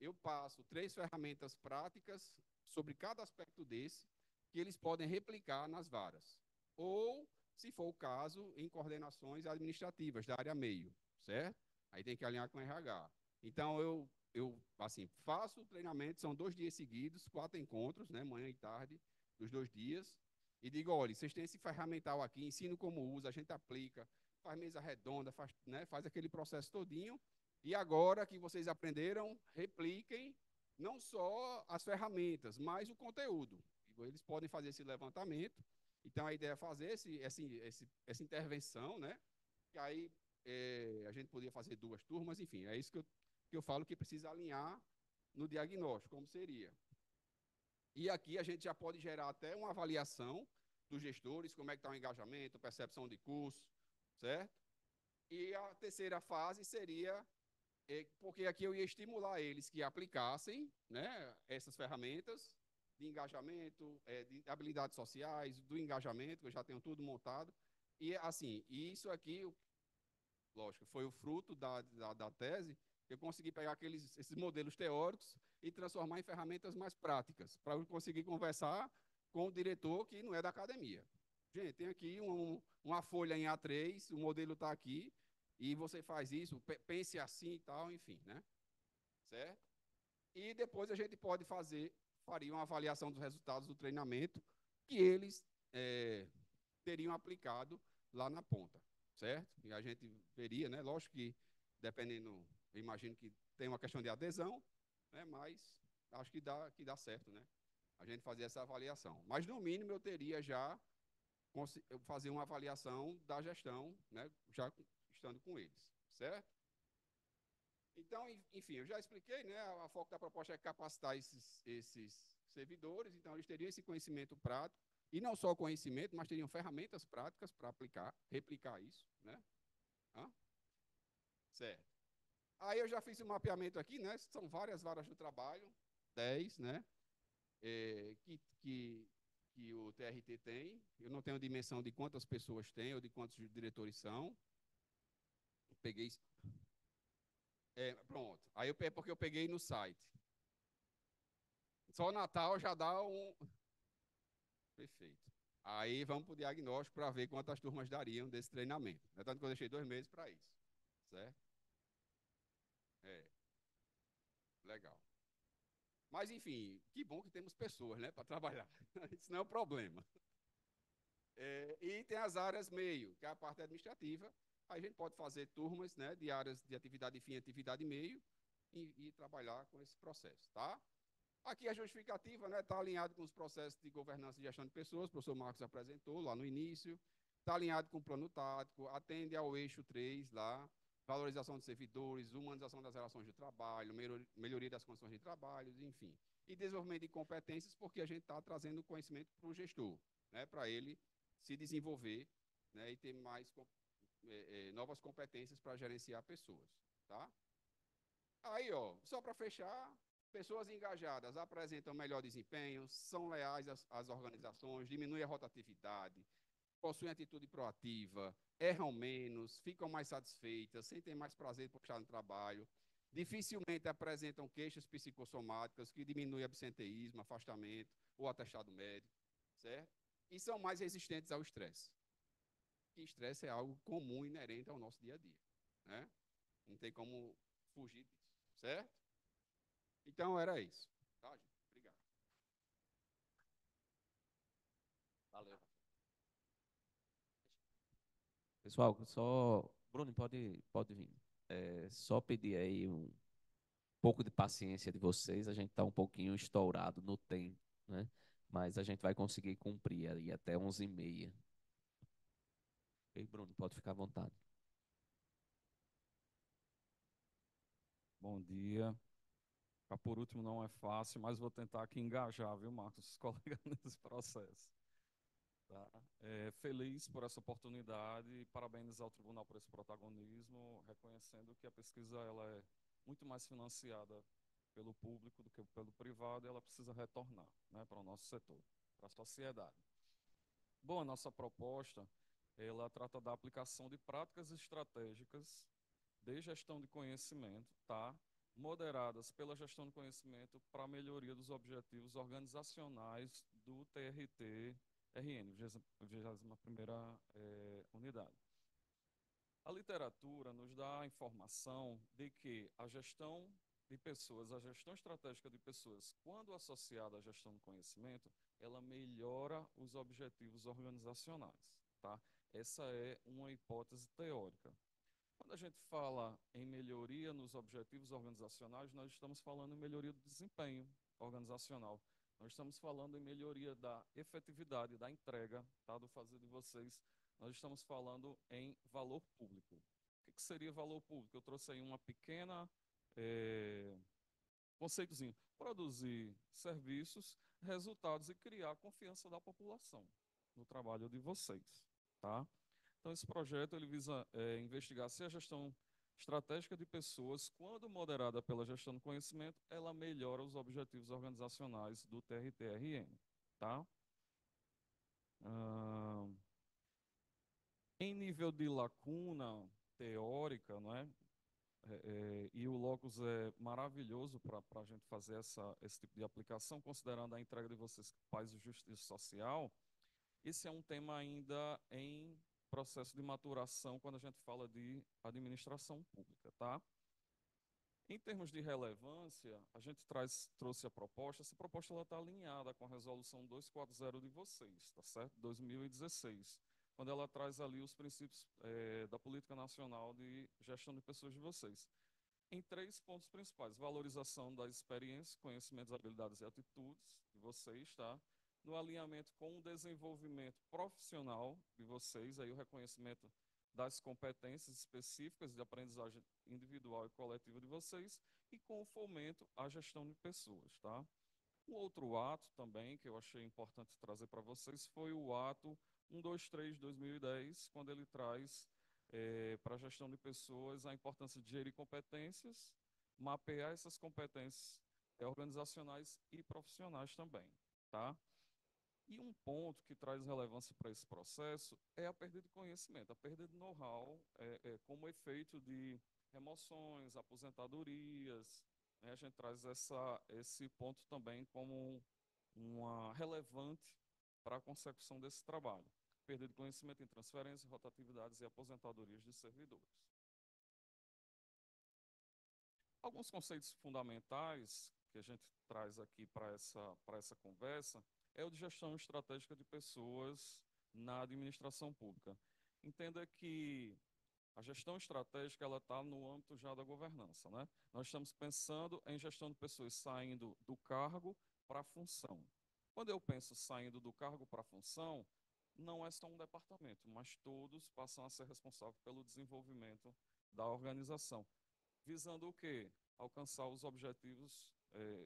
[SPEAKER 7] Eu passo 3 ferramentas práticas sobre cada aspecto desse, que eles podem replicar nas varas. Ou, se for o caso, em coordenações administrativas da área meio, certo? Aí tem que alinhar com o RH. Então, eu assim, faço o treinamento, são 2 dias seguidos, 4 encontros, né, manhã e tarde, dos 2 dias, e digo, olha, vocês têm esse ferramental aqui, ensino como usa, a gente aplica, faz mesa redonda, faz, né, faz aquele processo todinho, e agora que vocês aprenderam, repliquem não só as ferramentas, mas o conteúdo. Eles podem fazer esse levantamento. Então, a ideia é fazer essa intervenção, né? Que aí a gente poderia fazer 2 turmas, enfim, é isso que eu falo que precisa alinhar no diagnóstico, como seria. E aqui a gente já pode gerar até uma avaliação dos gestores, como é que está o engajamento, percepção de curso, certo? E a terceira fase seria porque aqui eu ia estimular eles que aplicassem, né, essas ferramentas de engajamento, de habilidades sociais, do engajamento, que eu já tenho tudo montado. E, assim, isso aqui, lógico, foi o fruto da tese, que eu consegui pegar esses modelos teóricos e transformar em ferramentas mais práticas, para eu conseguir conversar com o diretor que não é da academia. Gente, tem aqui uma folha em A3, o modelo está aqui, e você faz isso, pense assim e tal, enfim, né? Certo? E depois a gente faria uma avaliação dos resultados do treinamento que eles teriam aplicado lá na ponta, certo? E a gente veria, né? Lógico que, dependendo, eu imagino que tem uma questão de adesão, né? Mas acho que dá certo, né? A gente fazer essa avaliação. Mas, no mínimo, eu teria já fazer uma avaliação da gestão, né? Já estando com eles, certo? Então, enfim, eu já expliquei, né? A foco da proposta é capacitar esses servidores, então eles teriam esse conhecimento prático, e não só conhecimento, mas teriam ferramentas práticas para replicar isso, né? Certo. Aí eu já fiz um mapeamento aqui, né? São várias varas do trabalho, 10, né? Que o TRT tem. Eu não tenho dimensão de quantas pessoas tem ou de quantos diretores são. Peguei. Pronto. Aí porque eu peguei no site. Só Natal já dá um. Perfeito. Aí vamos para o diagnóstico para ver quantas turmas dariam desse treinamento. É tanto que eu deixei 2 meses para isso. Certo? Legal. Mas, enfim, que bom que temos pessoas, né, para trabalhar. Isso não é um problema. E tem as áreas meio, que é a parte administrativa. Aí a gente pode fazer turmas, né, de áreas de atividade fim e atividade meio e trabalhar com esse processo, tá? Aqui a justificativa, né, está alinhado com os processos de governança e gestão de pessoas, o professor Marcos apresentou lá no início, está alinhado com o plano tático, atende ao eixo 3 lá, valorização de servidores, humanização das relações de trabalho, melhoria das condições de trabalho, enfim. E desenvolvimento de competências, porque a gente está trazendo conhecimento para o gestor, né, para ele se desenvolver, né, e ter novas competências para gerenciar pessoas, tá? Aí, ó, só para fechar, pessoas engajadas apresentam melhor desempenho, são leais às organizações, diminuem a rotatividade, possuem atitude proativa, erram menos, ficam mais satisfeitas, sentem mais prazer por estar no trabalho, dificilmente apresentam queixas psicossomáticas que diminuem absenteísmo, afastamento ou atestado médico, certo? E são mais resistentes ao estresse. E estresse é algo comum e inerente ao nosso dia a dia, né? Não tem como fugir disso, certo? Então, era isso. Tá, gente? Obrigado.
[SPEAKER 3] Valeu. Pessoal, só. Bruno, pode vir. Só pedir aí um pouco de paciência de vocês. A gente está um pouquinho estourado no tempo, né? Mas a gente vai conseguir cumprir aí até 11h30. Ei, Bruno, pode ficar à vontade.
[SPEAKER 8] Bom dia. Por último, não é fácil, mas vou tentar aqui engajar, viu, Marcos, os colegas nesse processo. Tá? Feliz por essa oportunidade e parabenizar o Tribunal por esse protagonismo, reconhecendo que a pesquisa ela é muito mais financiada pelo público do que pelo privado e ela precisa retornar, né, para o nosso setor, para a sociedade. Bom, a nossa proposta ela trata da aplicação de práticas estratégicas de gestão de conhecimento, tá? moderadas pela gestão do conhecimento para a melhoria dos objetivos organizacionais do TRT-RN, 21ª unidade. A literatura nos dá a informação de que a gestão de pessoas, a gestão estratégica de pessoas, quando associada à gestão do conhecimento, ela melhora os objetivos organizacionais, tá? Essa é uma hipótese teórica. Quando a gente fala em melhoria nos objetivos organizacionais, nós estamos falando em melhoria do desempenho organizacional. Nós estamos falando em melhoria da efetividade, da entrega, tá, do fazer de vocês. Nós estamos falando em valor público. O que seria valor público? Eu trouxe aí uma pequena conceitozinho. Produzir serviços, resultados e criar a confiança da população no trabalho de vocês, tá? Então, esse projeto ele visa investigar se a gestão estratégica de pessoas, quando moderada pela gestão do conhecimento, ela melhora os objetivos organizacionais do TRT-RN, tá? Em nível de lacuna teórica, não é? E o Logos é maravilhoso para a gente fazer esse tipo de aplicação, considerando a entrega de vocês paz e justiça social. Esse é um tema ainda em processo de maturação quando a gente fala de administração pública, tá? Em termos de relevância, a gente trouxe a proposta. Essa proposta está alinhada com a resolução 240 de vocês, tá certo? 2016, quando ela traz ali os princípios da Política Nacional de Gestão de Pessoas de vocês. Em 3 pontos principais: valorização das experiências, conhecimentos, habilidades e atitudes de vocês, tá? No alinhamento com o desenvolvimento profissional de vocês, aí o reconhecimento das competências específicas de aprendizagem individual e coletiva de vocês, e com o fomento à gestão de pessoas, tá? Um outro ato também que eu achei importante trazer para vocês foi o ato 123 de 2010, quando ele traz para a gestão de pessoas a importância de gerir competências, mapear essas competências organizacionais e profissionais também, tá? E um ponto que traz relevância para esse processo é a perda de conhecimento, a perda de know-how, como efeito de remoções, aposentadorias, né? A gente traz esse ponto também como uma relevante para a consecução desse trabalho. Perda de conhecimento em transferência, rotatividades e aposentadorias de servidores. Alguns conceitos fundamentais que a gente traz aqui para essa conversa é o de gestão estratégica de pessoas na administração pública. Entenda que a gestão estratégica ela está no âmbito já da governança, né? Nós estamos pensando em gestão de pessoas saindo do cargo para a função. Quando eu penso saindo do cargo para a função, não é só um departamento, mas todos passam a ser responsáveis pelo desenvolvimento da organização. Visando o quê? Alcançar os objetivos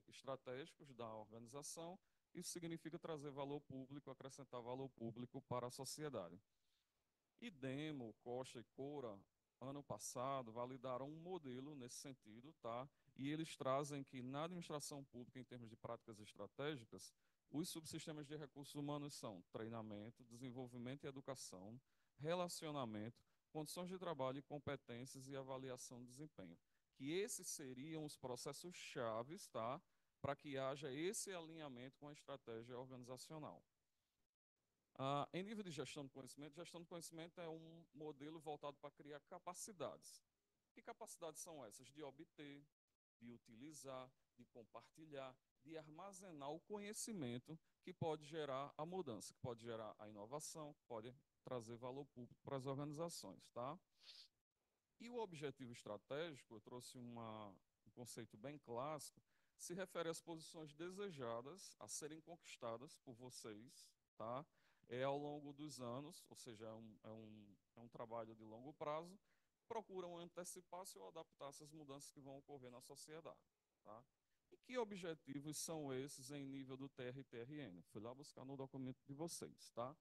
[SPEAKER 8] estratégicos da organização. Isso significa trazer valor público, acrescentar valor público para a sociedade. IDEMO, Costa e Cora, ano passado, validaram um modelo nesse sentido, tá? E eles trazem que na administração pública, em termos de práticas estratégicas, os subsistemas de recursos humanos são treinamento, desenvolvimento e educação, relacionamento, condições de trabalho e competências e avaliação de desempenho. Que esses seriam os processos chaves, tá? Para que haja esse alinhamento com a estratégia organizacional. Em nível de gestão do conhecimento é um modelo voltado para criar capacidades. Que capacidades são essas? De obter, de utilizar, de compartilhar, de armazenar o conhecimento que pode gerar a mudança, que pode gerar a inovação, que pode trazer valor público para as organizações, tá? E o objetivo estratégico, eu trouxe um conceito bem clássico, se refere às posições desejadas a serem conquistadas por vocês, tá? Ao longo dos anos, ou seja, é um trabalho de longo prazo, procuram antecipar-se ou adaptar-se às mudanças que vão ocorrer na sociedade, tá? E que objetivos são esses em nível do TRT-RN? Fui lá buscar no documento de vocês, tá?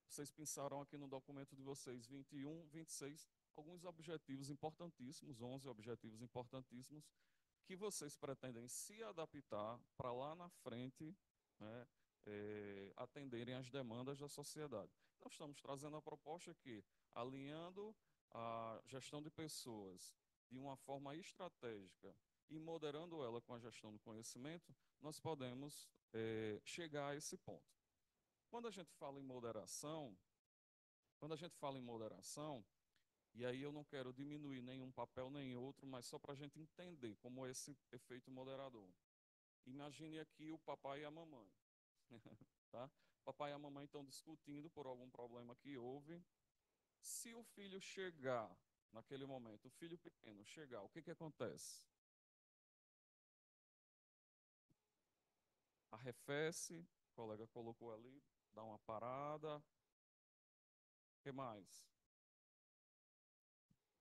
[SPEAKER 8] Vocês pensaram aqui no documento de vocês 21, 26, alguns objetivos importantíssimos, 11 objetivos importantíssimos, que vocês pretendem se adaptar para lá na frente, né, atenderem às demandas da sociedade. Então, estamos trazendo a proposta que, alinhando a gestão de pessoas de uma forma estratégica E moderando ela com a gestão do conhecimento, nós podemos chegar a esse ponto. Quando a gente fala em moderação, e aí eu não quero diminuir nenhum papel nem outro, mas só para a gente entender como é esse efeito moderador. Imagine aqui o papai e a mamãe. Tá? O papai e a mamãe estão discutindo por algum problema que houve. Se o filho chegar, naquele momento, o filho pequeno chegar, o que acontece? Arrefece, o colega colocou ali, dá uma parada. O que mais?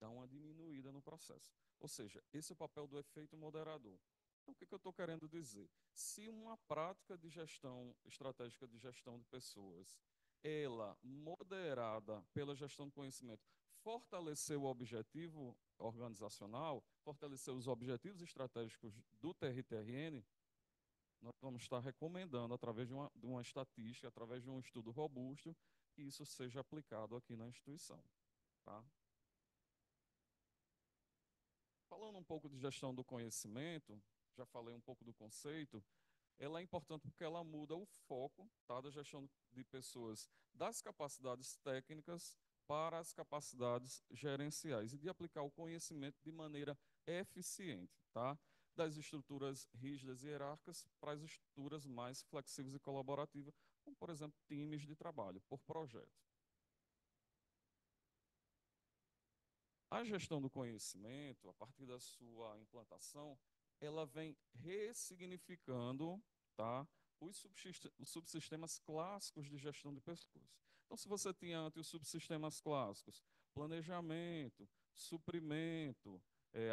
[SPEAKER 8] Dá uma diminuída no processo. Ou seja, esse é o papel do efeito moderador. Então, o que eu estou querendo dizer? Se uma prática de gestão, estratégica de gestão de pessoas, ela, moderada pela gestão do conhecimento, fortalecer o objetivo organizacional, fortalecer os objetivos estratégicos do TRTRN, nós vamos estar recomendando, através de uma estatística, através de um estudo robusto, que isso seja aplicado aqui na instituição. Tá? Falando um pouco de gestão do conhecimento, já falei um pouco do conceito, ela é importante porque ela muda o foco, tá, da gestão de pessoas, das capacidades técnicas para as capacidades gerenciais e de aplicar o conhecimento de maneira eficiente, tá? Das estruturas rígidas e hierárquicas para as estruturas mais flexíveis e colaborativas, como, por exemplo, times de trabalho por projeto. A gestão do conhecimento, a partir da sua implantação, ela vem ressignificando, tá, os subsistemas clássicos de gestão de pessoas. Então, se você tinha antes os subsistemas clássicos, planejamento, suprimento,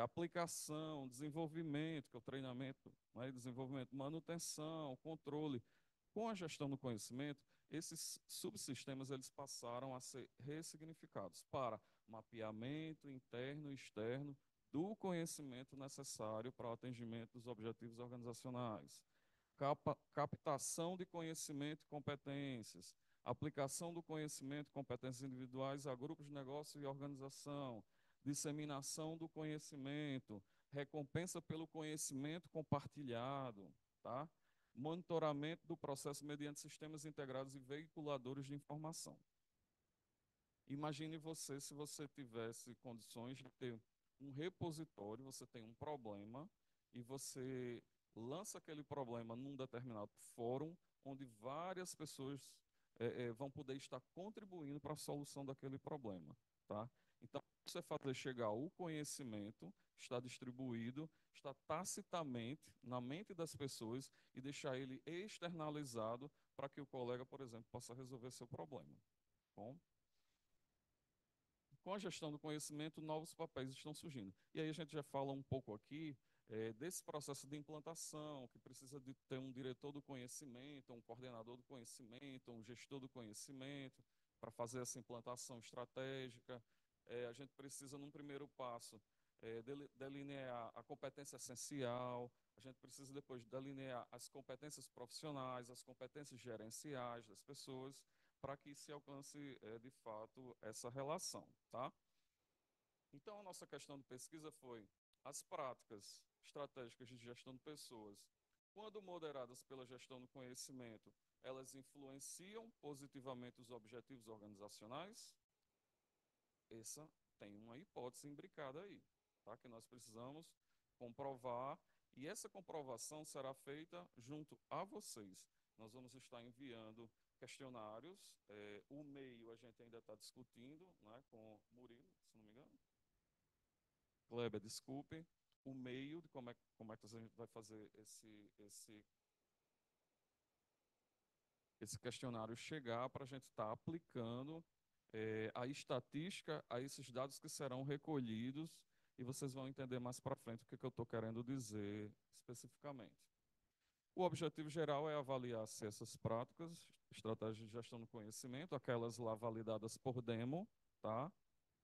[SPEAKER 8] aplicação, desenvolvimento, que é o treinamento, né, desenvolvimento, manutenção, controle, com a gestão do conhecimento, esses subsistemas eles passaram a ser ressignificados para mapeamento interno e externo do conhecimento necessário para o atendimento dos objetivos organizacionais, captação de conhecimento e competências, aplicação do conhecimento e competências individuais a grupos de negócio e organização, disseminação do conhecimento, recompensa pelo conhecimento compartilhado, tá? Monitoramento do processo mediante sistemas integrados e veiculadores de informação. Imagine você, se você tivesse condições de ter um repositório, você tem um problema e você lança aquele problema num determinado fórum, onde várias pessoas vão poder estar contribuindo para a solução daquele problema, tá? Então, você fazer chegar o conhecimento, está distribuído, está tacitamente na mente das pessoas e deixar ele externalizado para que o colega, por exemplo, possa resolver seu problema. Bom? Com a gestão do conhecimento, novos papéis estão surgindo. E aí a gente já fala um pouco aqui desse processo de implantação, que precisa de ter um diretor do conhecimento, um coordenador do conhecimento, um gestor do conhecimento, para fazer essa implantação estratégica. A gente precisa, num primeiro passo, delinear a competência essencial, a gente precisa depois delinear as competências profissionais, as competências gerenciais das pessoas, para que se alcance, de fato, essa relação, tá? Então, a nossa questão de pesquisa foi as práticas estratégicas de gestão de pessoas, quando moderadas pela gestão do conhecimento, elas influenciam positivamente os objetivos organizacionais? Essa tem uma hipótese imbricada aí, tá? Que nós precisamos comprovar, e essa comprovação será feita junto a vocês. Nós vamos estar enviando questionários, o meio a gente ainda está discutindo, né, com Murilo, se não me engano. Kleber, desculpe, o meio de como é que a gente vai fazer esse questionário chegar para a gente estar aplicando a estatística a esses dados que serão recolhidos e vocês vão entender mais para frente o que eu estou querendo dizer especificamente. O objetivo geral é avaliar se essas práticas, estratégias de gestão do conhecimento, aquelas lá validadas por demo, tá?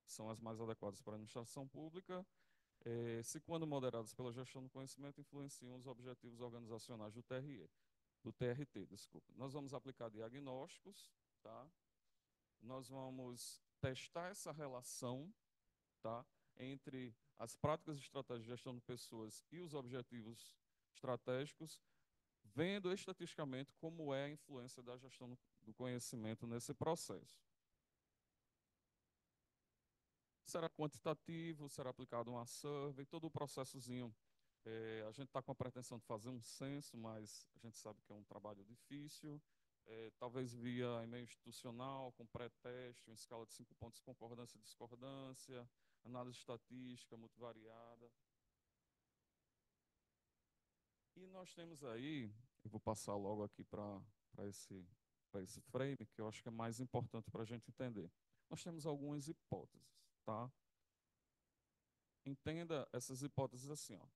[SPEAKER 8] São as mais adequadas para a administração pública, se quando moderadas pela gestão do conhecimento, influenciam os objetivos organizacionais do TRT, desculpa. Nós vamos aplicar diagnósticos, tá? Nós vamos testar essa relação, tá? entre as práticas e estratégias de gestão de pessoas e os objetivos estratégicos, vendo estatisticamente como é a influência da gestão do conhecimento nesse processo. Será quantitativo, será aplicado uma survey, todo o processozinho. A gente está com a pretensão de fazer um censo, mas a gente sabe que é um trabalho difícil. Talvez via e-mail institucional, com pré-teste, uma escala de 5 pontos, concordância e discordância, análise estatística multivariada. E nós temos aí, eu vou passar logo aqui para esse frame, que eu acho que é mais importante para a gente entender. Nós temos algumas hipóteses, tá? Entenda essas hipóteses assim, ó.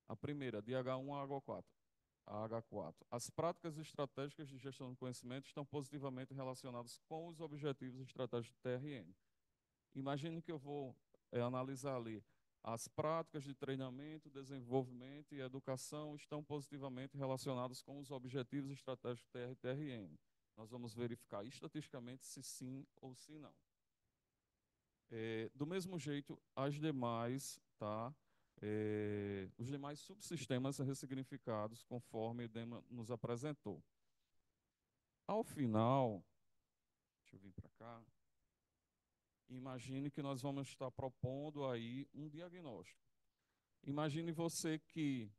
[SPEAKER 8] A primeira, de H1 a H4. As práticas estratégicas de gestão do conhecimento estão positivamente relacionadas com os objetivos estratégicos do TRN. Imagine que eu vou analisar ali. As práticas de treinamento, desenvolvimento e educação estão positivamente relacionadas com os objetivos estratégicos do TRN. Nós vamos verificar estatisticamente se sim ou se não. Do mesmo jeito, as demais, tá? Os demais subsistemas ressignificados conforme Dema nos apresentou. Ao final, deixa eu vir para cá, imagine que nós vamos estar propondo aí um diagnóstico. Imagine você que,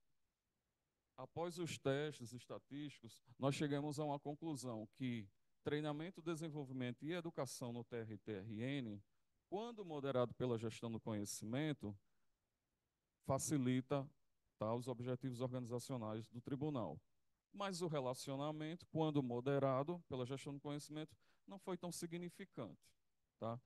[SPEAKER 8] após os testes estatísticos, nós chegamos a uma conclusão que treinamento, desenvolvimento e educação no TRTRN, quando moderado pela gestão do conhecimento, facilita, tá, os objetivos organizacionais do tribunal. Mas o relacionamento, quando moderado pela gestão do conhecimento, não foi tão significante. Tá?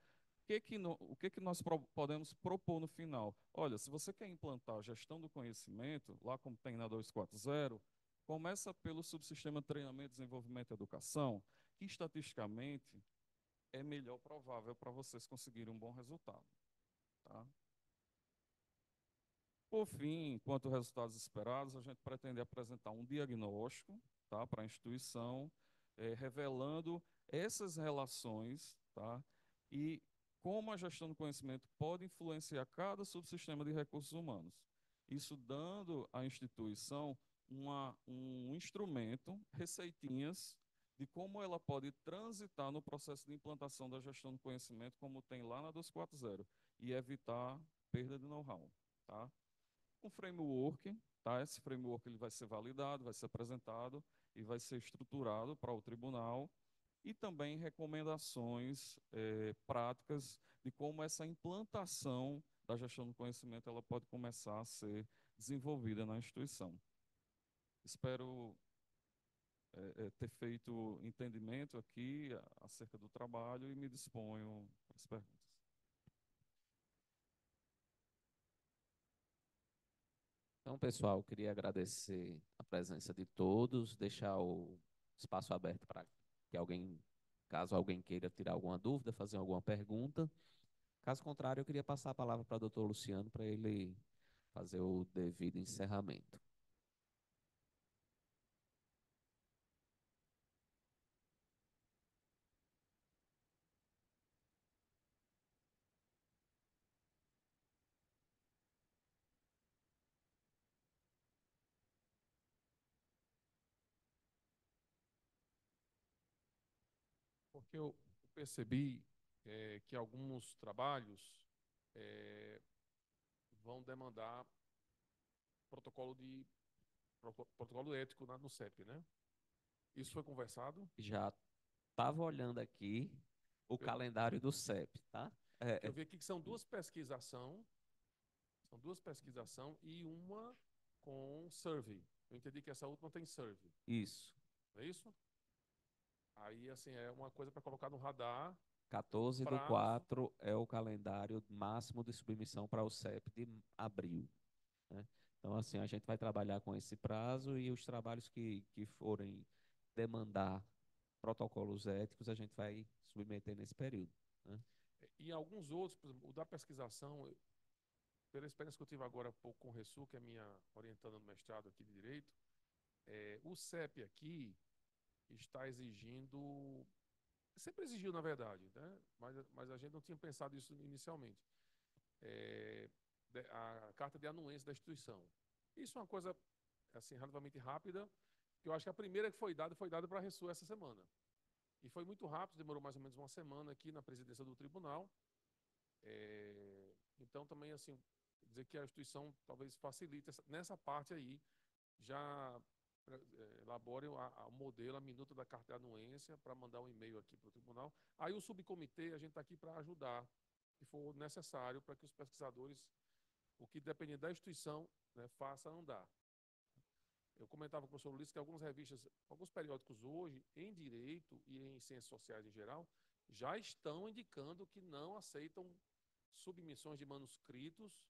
[SPEAKER 8] O que nós podemos propor no final? Olha, se você quer implantar a gestão do conhecimento, lá como tem na 240, começa pelo subsistema treinamento, desenvolvimento e educação, que estatisticamente é melhor provável para vocês conseguirem um bom resultado. Tá? Por fim, quanto aos resultados esperados, a gente pretende apresentar um diagnóstico, tá, para a instituição, revelando essas relações, tá, e como a gestão do conhecimento pode influenciar cada subsistema de recursos humanos. Isso dando à instituição um instrumento, receitinhas, de como ela pode transitar no processo de implantação da gestão do conhecimento, como tem lá na 240, e evitar perda de know-how. Tá? Um framework, tá? Esse framework ele vai ser validado, vai ser apresentado e vai ser estruturado para o tribunal, e também recomendações práticas de como essa implantação da gestão do conhecimento ela pode começar a ser desenvolvida na instituição. Espero ter feito entendimento aqui acerca do trabalho e me disponho para as perguntas.
[SPEAKER 3] Então, pessoal, queria agradecer a presença de todos, deixar o espaço aberto para que alguém, caso alguém queira tirar alguma dúvida, fazer alguma pergunta. Caso contrário, eu queria passar a palavra para o doutor Luciano para ele fazer o devido encerramento.
[SPEAKER 2] Porque eu percebi que alguns trabalhos vão demandar protocolo ético no CEP, né? Isso foi conversado?
[SPEAKER 3] Já estava olhando aqui o calendário do CEP, tá?
[SPEAKER 2] Eu vi aqui que são duas pesquisação e uma com survey. Eu entendi que essa última tem survey.
[SPEAKER 3] Isso.
[SPEAKER 2] Não é isso? Aí, assim, é uma coisa para colocar no radar.
[SPEAKER 3] 14/4 é o calendário máximo de submissão para o CEP de abril, né? Então, assim, a gente vai trabalhar com esse prazo e os trabalhos que forem demandar protocolos éticos, a gente vai submeter nesse período, né?
[SPEAKER 2] E alguns outros, por exemplo, o da pesquisação, pela experiência que eu tive agora há pouco com o Ressu, que é minha orientanda no mestrado aqui de Direito, o CEP aqui está exigindo, sempre exigiu, na verdade, né? Mas a gente não tinha pensado isso inicialmente, a carta de anuência da instituição. Isso é uma coisa assim, relativamente rápida, que eu acho que a primeira que foi dada para a Resul essa semana. E foi muito rápido, demorou mais ou menos uma semana aqui na presidência do tribunal. Então, também, assim, dizer que a instituição talvez facilite nessa parte aí, já elabore o modelo, a minuta da carta de anuência para mandar um e-mail aqui para o tribunal. Aí o subcomitê, a gente está aqui para ajudar, se for necessário, para que os pesquisadores, o que depender da instituição, né, faça andar. Eu comentava com o professor Ulisses que algumas revistas, alguns periódicos hoje, em direito e em ciências sociais em geral, já estão indicando que não aceitam submissões de manuscritos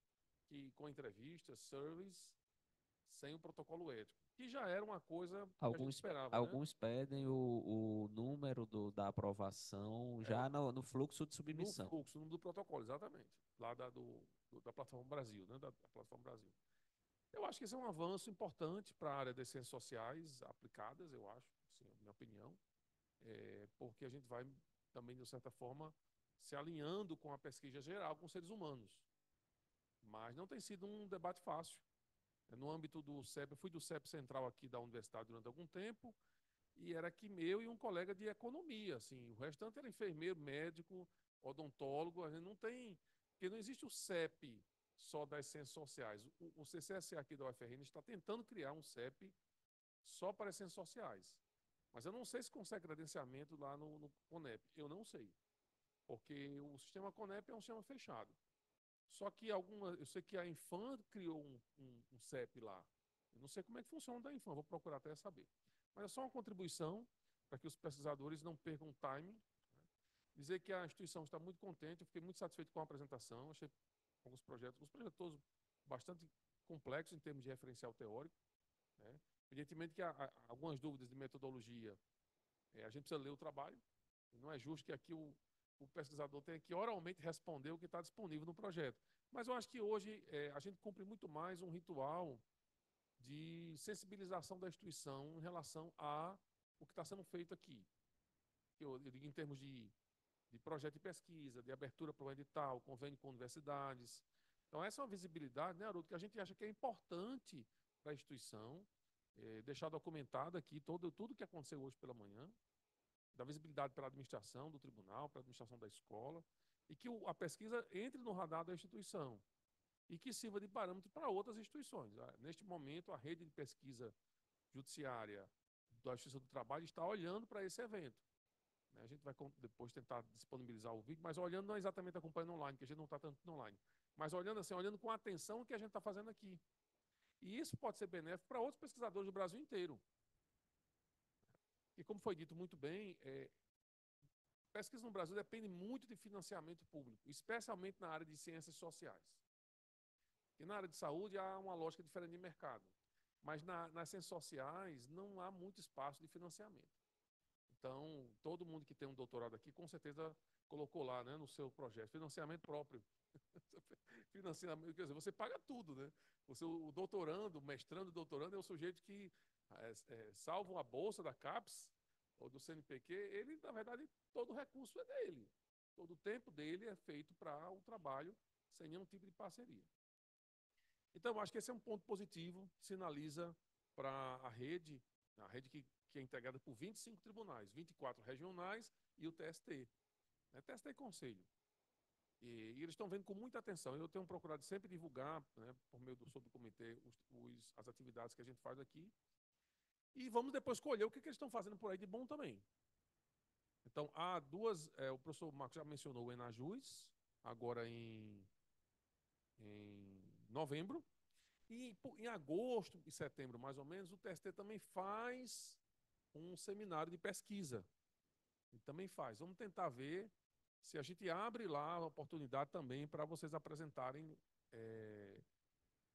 [SPEAKER 2] com entrevistas, surveys, sem o protocolo ético, que já era uma coisa que a gente esperava,
[SPEAKER 3] Alguns pedem o número da aprovação já no fluxo de submissão.
[SPEAKER 2] No fluxo, no do protocolo, exatamente. Lá da Plataforma Brasil, né? Da Plataforma Brasil. Eu acho que esse é um avanço importante para a área das ciências sociais aplicadas, eu acho, assim, a minha opinião, porque a gente vai também, de certa forma, se alinhando com a pesquisa geral com os seres humanos. Mas não tem sido um debate fácil. No âmbito do CEP, eu fui do CEP Central aqui da universidade durante algum tempo, e era aqui eu e um colega de economia, assim, o restante era enfermeiro, médico, odontólogo, a gente não tem, porque não existe o CEP só das ciências sociais. O CCSA aqui da UFRN está tentando criar um CEP só para as ciências sociais. Mas eu não sei se consegue credenciamento lá no CONEP, eu não sei, porque o sistema CONEP é um sistema fechado. Só que eu sei que a Infam criou um CEP lá. Eu não sei como é que funciona o da Infam, vou procurar até saber. Mas é só uma contribuição para que os pesquisadores não percam time. Né? Dizer que a instituição está muito contente, eu fiquei muito satisfeito com a apresentação, achei alguns projetos todos bastante complexos em termos de referencial teórico. Né? Evidentemente que há algumas dúvidas de metodologia, a gente precisa ler o trabalho, e não é justo que aqui o pesquisador tenha que oralmente responder o que está disponível no projeto. Mas eu acho que hoje a gente cumpre muito mais um ritual de sensibilização da instituição em relação a o que está sendo feito aqui. Eu digo em termos de projeto de pesquisa, de abertura para o edital, convênio com universidades. Então, essa é uma visibilidade, né, Haroldo, que a gente acha que é importante para a instituição, deixar documentado aqui tudo que aconteceu hoje pela manhã, da visibilidade para a administração do tribunal, para a administração da escola, e que a pesquisa entre no radar da instituição e que sirva de parâmetro para outras instituições. Neste momento, a rede de pesquisa judiciária da Justiça do Trabalho está olhando para esse evento. A gente vai depois tentar disponibilizar o vídeo, mas olhando não exatamente acompanhando online, que a gente não está tanto online, mas olhando assim, olhando com atenção o que a gente está fazendo aqui. E isso pode ser benéfico para outros pesquisadores do Brasil inteiro. E como foi dito muito bem, pesquisa no Brasil depende muito de financiamento público, especialmente na área de ciências sociais. E na área de saúde há uma lógica diferente de mercado. Mas nas ciências sociais não há muito espaço de financiamento. Então, todo mundo que tem um doutorado aqui, com certeza colocou lá, né, no seu projeto, financiamento próprio. Financiamento, quer dizer, você paga tudo, né? O doutorando, o mestrando, o doutorando é o sujeito que, salvo a bolsa da CAPES ou do CNPq, ele, na verdade, todo o recurso é dele. Todo o tempo dele é feito para o trabalho, sem nenhum tipo de parceria. Então, acho que esse é um ponto positivo, sinaliza para a rede que é integrada por 25 tribunais, 24 regionais e o TST. TST e Conselho. E eles estão vendo com muita atenção. Eu tenho procurado sempre divulgar, né, por meio do subcomitê, as atividades que a gente faz aqui. E vamos depois escolher o que eles estão fazendo por aí de bom também. Então, há duas, o professor Marcos já mencionou o Enajus, agora em novembro. E em agosto e setembro, mais ou menos, o TST também faz um seminário de pesquisa. E também faz. Vamos tentar ver se a gente abre lá a oportunidade também para vocês apresentarem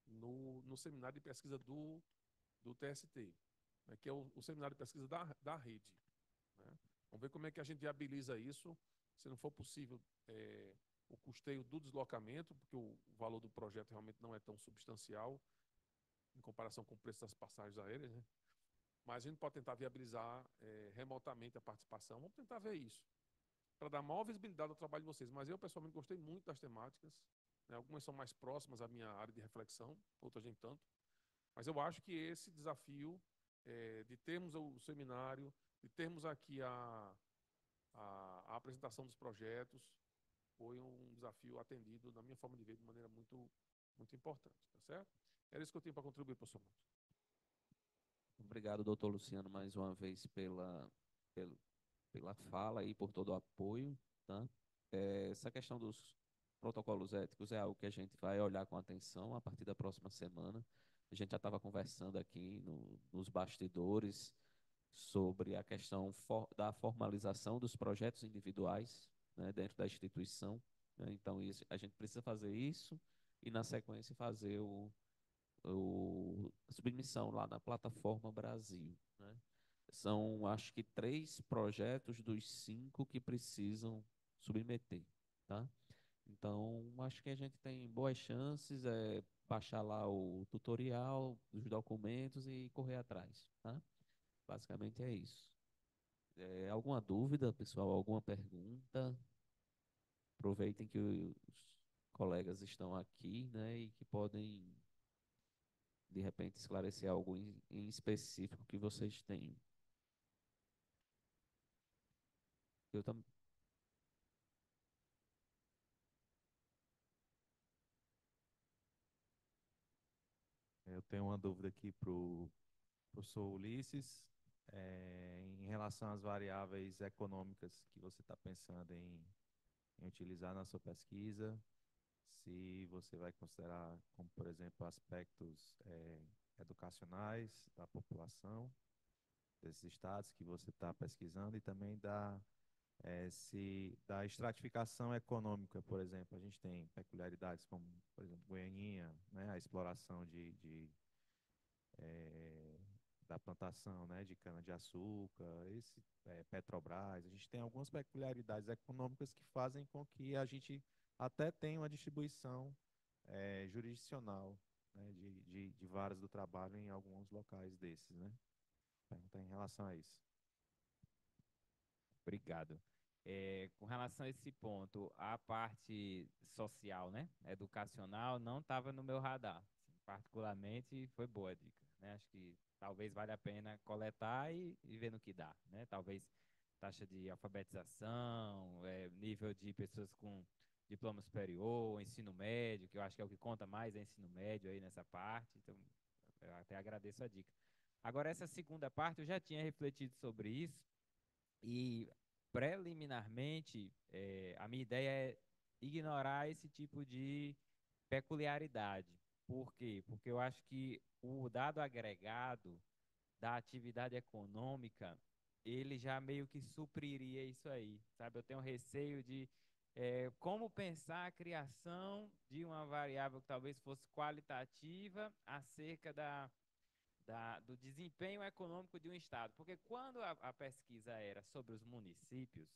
[SPEAKER 2] no seminário de pesquisa do TST, né, que é o seminário de pesquisa da rede. Né? Vamos ver como é que a gente viabiliza isso, se não for possível o custeio do deslocamento, porque o valor do projeto realmente não é tão substancial em comparação com o preço das passagens aéreas, né? Mas a gente pode tentar viabilizar remotamente a participação. Vamos tentar ver isso, para dar maior visibilidade ao trabalho de vocês. Mas eu, pessoalmente, gostei muito das temáticas. né? Algumas são mais próximas à minha área de reflexão, outras nem tanto. Mas eu acho que esse desafio de termos o seminário, de termos aqui a apresentação dos projetos, foi um desafio atendido, na minha forma de ver, de maneira muito importante, tá certo? Era isso que eu tinha para contribuir, professor Marcos.
[SPEAKER 3] Obrigado, doutor Luciano, mais uma vez pelo, pela fala e por todo o apoio, tá? Essa questão dos protocolos éticos é algo que a gente vai olhar com atenção a partir da próxima semana. A gente já estava conversando aqui nos bastidores sobre a questão da formalização dos projetos individuais, né, dentro da instituição, né? Então, a gente precisa fazer isso e, na sequência, fazer a submissão lá na plataforma Brasil, né? São, acho que, 3 projetos dos 5 que precisam submeter, tá? Então, acho que a gente tem boas chances, baixar lá o tutorial, os documentos e correr atrás, tá? Basicamente é isso. Alguma dúvida, pessoal? Alguma pergunta? Aproveitem que os colegas estão aqui, né, e que podem, de repente, esclarecer algo em específico que vocês tenham. Eu também.
[SPEAKER 9] Eu tenho uma dúvida aqui para o professor Ulisses, em relação às variáveis econômicas que você está pensando em utilizar na sua pesquisa, se você vai considerar como, por exemplo, aspectos educacionais da população desses estados que você está pesquisando e também da estratificação econômica, por exemplo. A gente tem peculiaridades como, por exemplo, Goianinha, né, a exploração da plantação, né, de cana-de-açúcar, Petrobras. A gente tem algumas peculiaridades econômicas que fazem com que a gente até tenha uma distribuição jurisdicional, né, de varas do trabalho em alguns locais desses, né? Perguntar em relação a isso.
[SPEAKER 5] Obrigado. Com relação a esse ponto, a parte social, né, educacional, não estava no meu radar. Assim, particularmente, foi boa a dica, né? Acho que talvez valha a pena coletar e ver no que dá, né? Talvez taxa de alfabetização, nível de pessoas com diploma superior, ensino médio, que eu acho que é o que conta mais, é ensino médio aí nessa parte. Então, eu até agradeço a dica. Agora, essa segunda parte, eu já tinha refletido sobre isso e preliminarmente, a minha ideia é ignorar esse tipo de peculiaridade. Por quê? Porque eu acho que o dado agregado da atividade econômica, ele já meio que supriria isso aí, sabe? Eu tenho receio de como pensar a criação de uma variável que talvez fosse qualitativa acerca do desempenho econômico de um estado. Porque quando a pesquisa era sobre os municípios,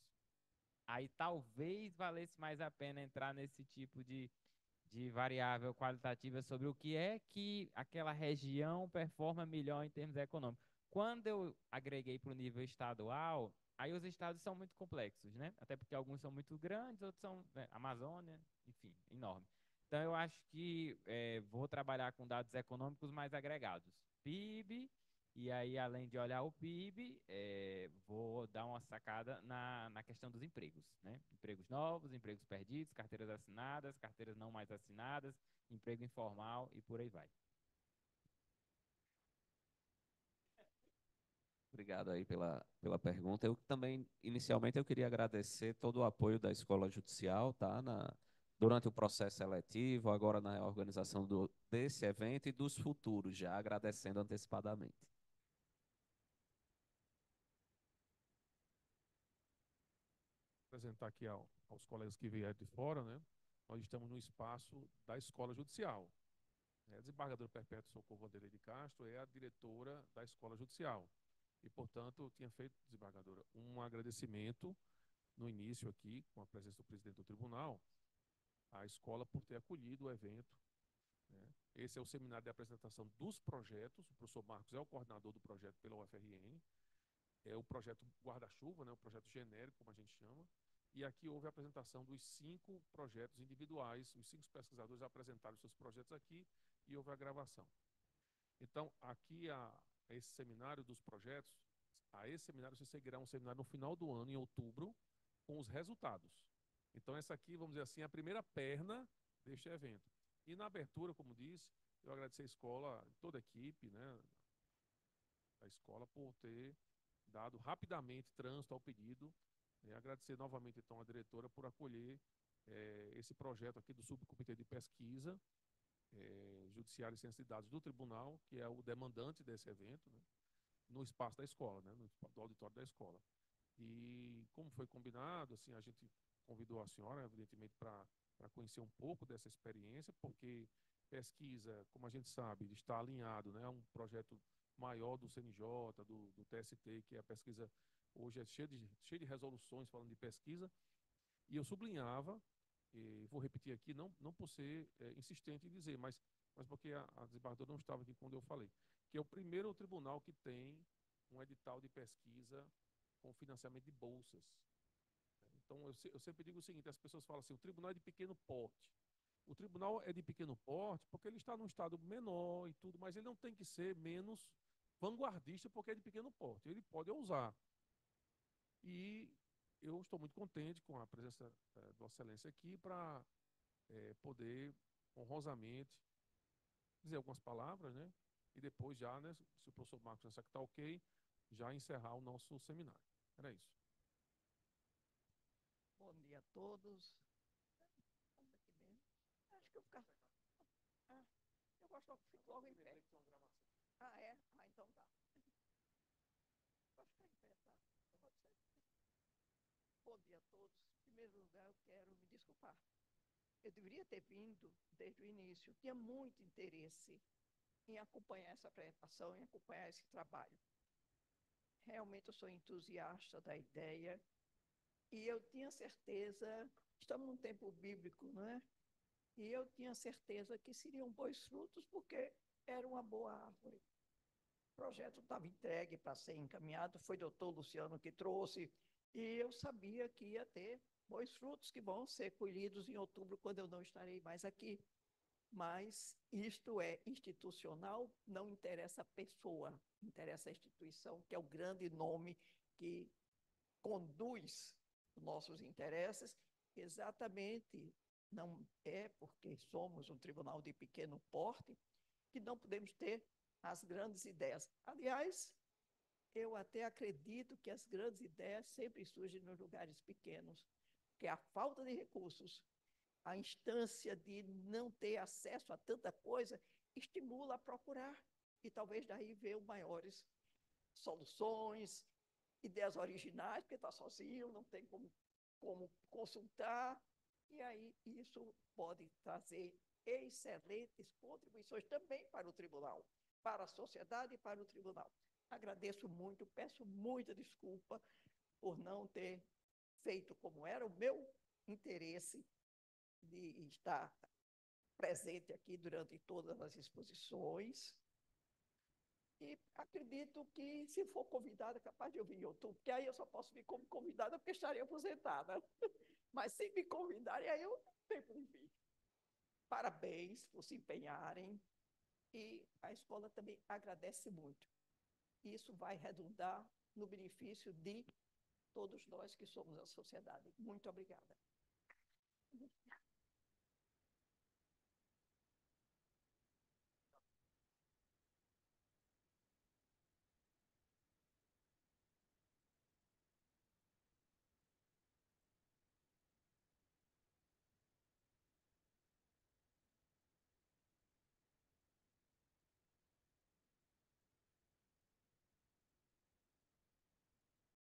[SPEAKER 5] aí talvez valesse mais a pena entrar nesse tipo de variável qualitativa sobre o que é que aquela região performa melhor em termos econômicos. Quando eu agreguei para o nível estadual, aí os estados são muito complexos, né? Até porque alguns são muito grandes, outros são, né, Amazônia, enfim, enorme. Então, eu acho que vou trabalhar com dados econômicos mais agregados. PIB, e aí, além de olhar o PIB, vou dar uma sacada na questão dos empregos, né? Empregos novos, empregos perdidos, carteiras assinadas, carteiras não mais assinadas, emprego informal e por aí vai.
[SPEAKER 3] Obrigado aí pela pergunta. Eu também, inicialmente, eu queria agradecer todo o apoio da Escola Judicial, tá? Durante o processo seletivo, agora na organização desse evento e dos futuros, já agradecendo antecipadamente.
[SPEAKER 2] Apresentar aqui aos colegas que vieram de fora, né? Nós estamos no espaço da Escola Judicial. A desembargadora Perpétua Socorro Vanderlei de Castro é a diretora da Escola Judicial. E, portanto, eu tinha feito, desembargadora, um agradecimento no início aqui, com a presença do presidente do tribunal, à escola por ter acolhido o evento, né? Esse é o seminário de apresentação dos projetos. O professor Marcos é o coordenador do projeto pela UFRN. É o projeto guarda-chuva, né? O projeto genérico, como a gente chama. E aqui houve a apresentação dos 5 projetos individuais, os 5 pesquisadores apresentaram seus projetos aqui e houve a gravação. Então, aqui esse seminário dos projetos, a esse seminário se seguirá um seminário no final do ano, em outubro, com os resultados. Então, essa aqui, vamos dizer assim, é a primeira perna deste evento. E na abertura, como disse, eu agradecer a escola, toda a equipe, né, da escola, por ter dado rapidamente trânsito ao pedido. Agradecer novamente, então, a diretora por acolher esse projeto aqui do Subcomitê de Pesquisa, Judiciário e Ciência de Dados do Tribunal, que é o demandante desse evento, né, no espaço da escola, né, do auditório da escola. E como foi combinado, assim, a gente convidou a senhora, evidentemente, para conhecer um pouco dessa experiência, porque pesquisa, como a gente sabe, está alinhado, né, a um projeto maior do CNJ, do TST, que é a pesquisa hoje é cheia de resoluções falando de pesquisa, e eu sublinhava, e vou repetir aqui, não por ser insistente em dizer, mas porque a desembargadora não estava aqui quando eu falei, que é o primeiro tribunal que tem um edital de pesquisa com financiamento de bolsas. Então, eu sempre digo o seguinte, as pessoas falam assim, o tribunal é de pequeno porte. O tribunal é de pequeno porte porque ele está num estado menor e tudo, mas ele não tem que ser menos vanguardista porque é de pequeno porte. Ele pode ousar. E eu estou muito contente com a presença de Vossa Excelência aqui para poder honrosamente dizer algumas palavras, né? E depois já, né, se o professor Marcos pensar que está ok, já encerrar o nosso seminário. Era isso.
[SPEAKER 10] Bom dia a todos. Acho que eu ficar. Eu gosto logo, fico logo em pé. Ah, é? Ah, então tá. Pode ficar em pé, tá? Pode ser. Bom dia a todos. Em primeiro lugar, eu quero me desculpar. Eu deveria ter vindo desde o início. Tinha muito interesse em acompanhar essa apresentação, em acompanhar esse trabalho. Realmente eu sou entusiasta da ideia e eu tinha certeza, estamos num tempo bíblico, não é? E eu tinha certeza que seriam bons frutos porque era uma boa árvore. O projeto estava entregue para ser encaminhado, foi o doutor Luciano que trouxe, e eu sabia que ia ter bons frutos que vão ser colhidos em outubro, quando eu não estarei mais aqui. Mas isto é institucional, não interessa a pessoa, interessa a instituição, que é o grande nome que conduz nossos interesses, exatamente. Não é porque somos um tribunal de pequeno porte que não podemos ter as grandes ideias. Aliás, eu até acredito que as grandes ideias sempre surgem nos lugares pequenos, porque a falta de recursos, a instância de não ter acesso a tanta coisa, estimula a procurar. E talvez daí venham maiores soluções, ideias originais, porque está sozinho, não tem como consultar. E aí isso pode trazer excelentes contribuições também para o tribunal, para a sociedade e para o tribunal. Agradeço muito, peço muita desculpa por não ter feito como era o meu interesse de estar presente aqui durante todas as exposições. E acredito que, se for convidada, é capaz de eu vir em outubro, porque aí eu só posso vir como convidada porque estarei aposentada. Mas se me convidarem, aí eu não tenho como vir. Parabéns por se empenharem. E a escola também agradece muito. Isso vai redundar no benefício de todos nós que somos a sociedade. Muito obrigada.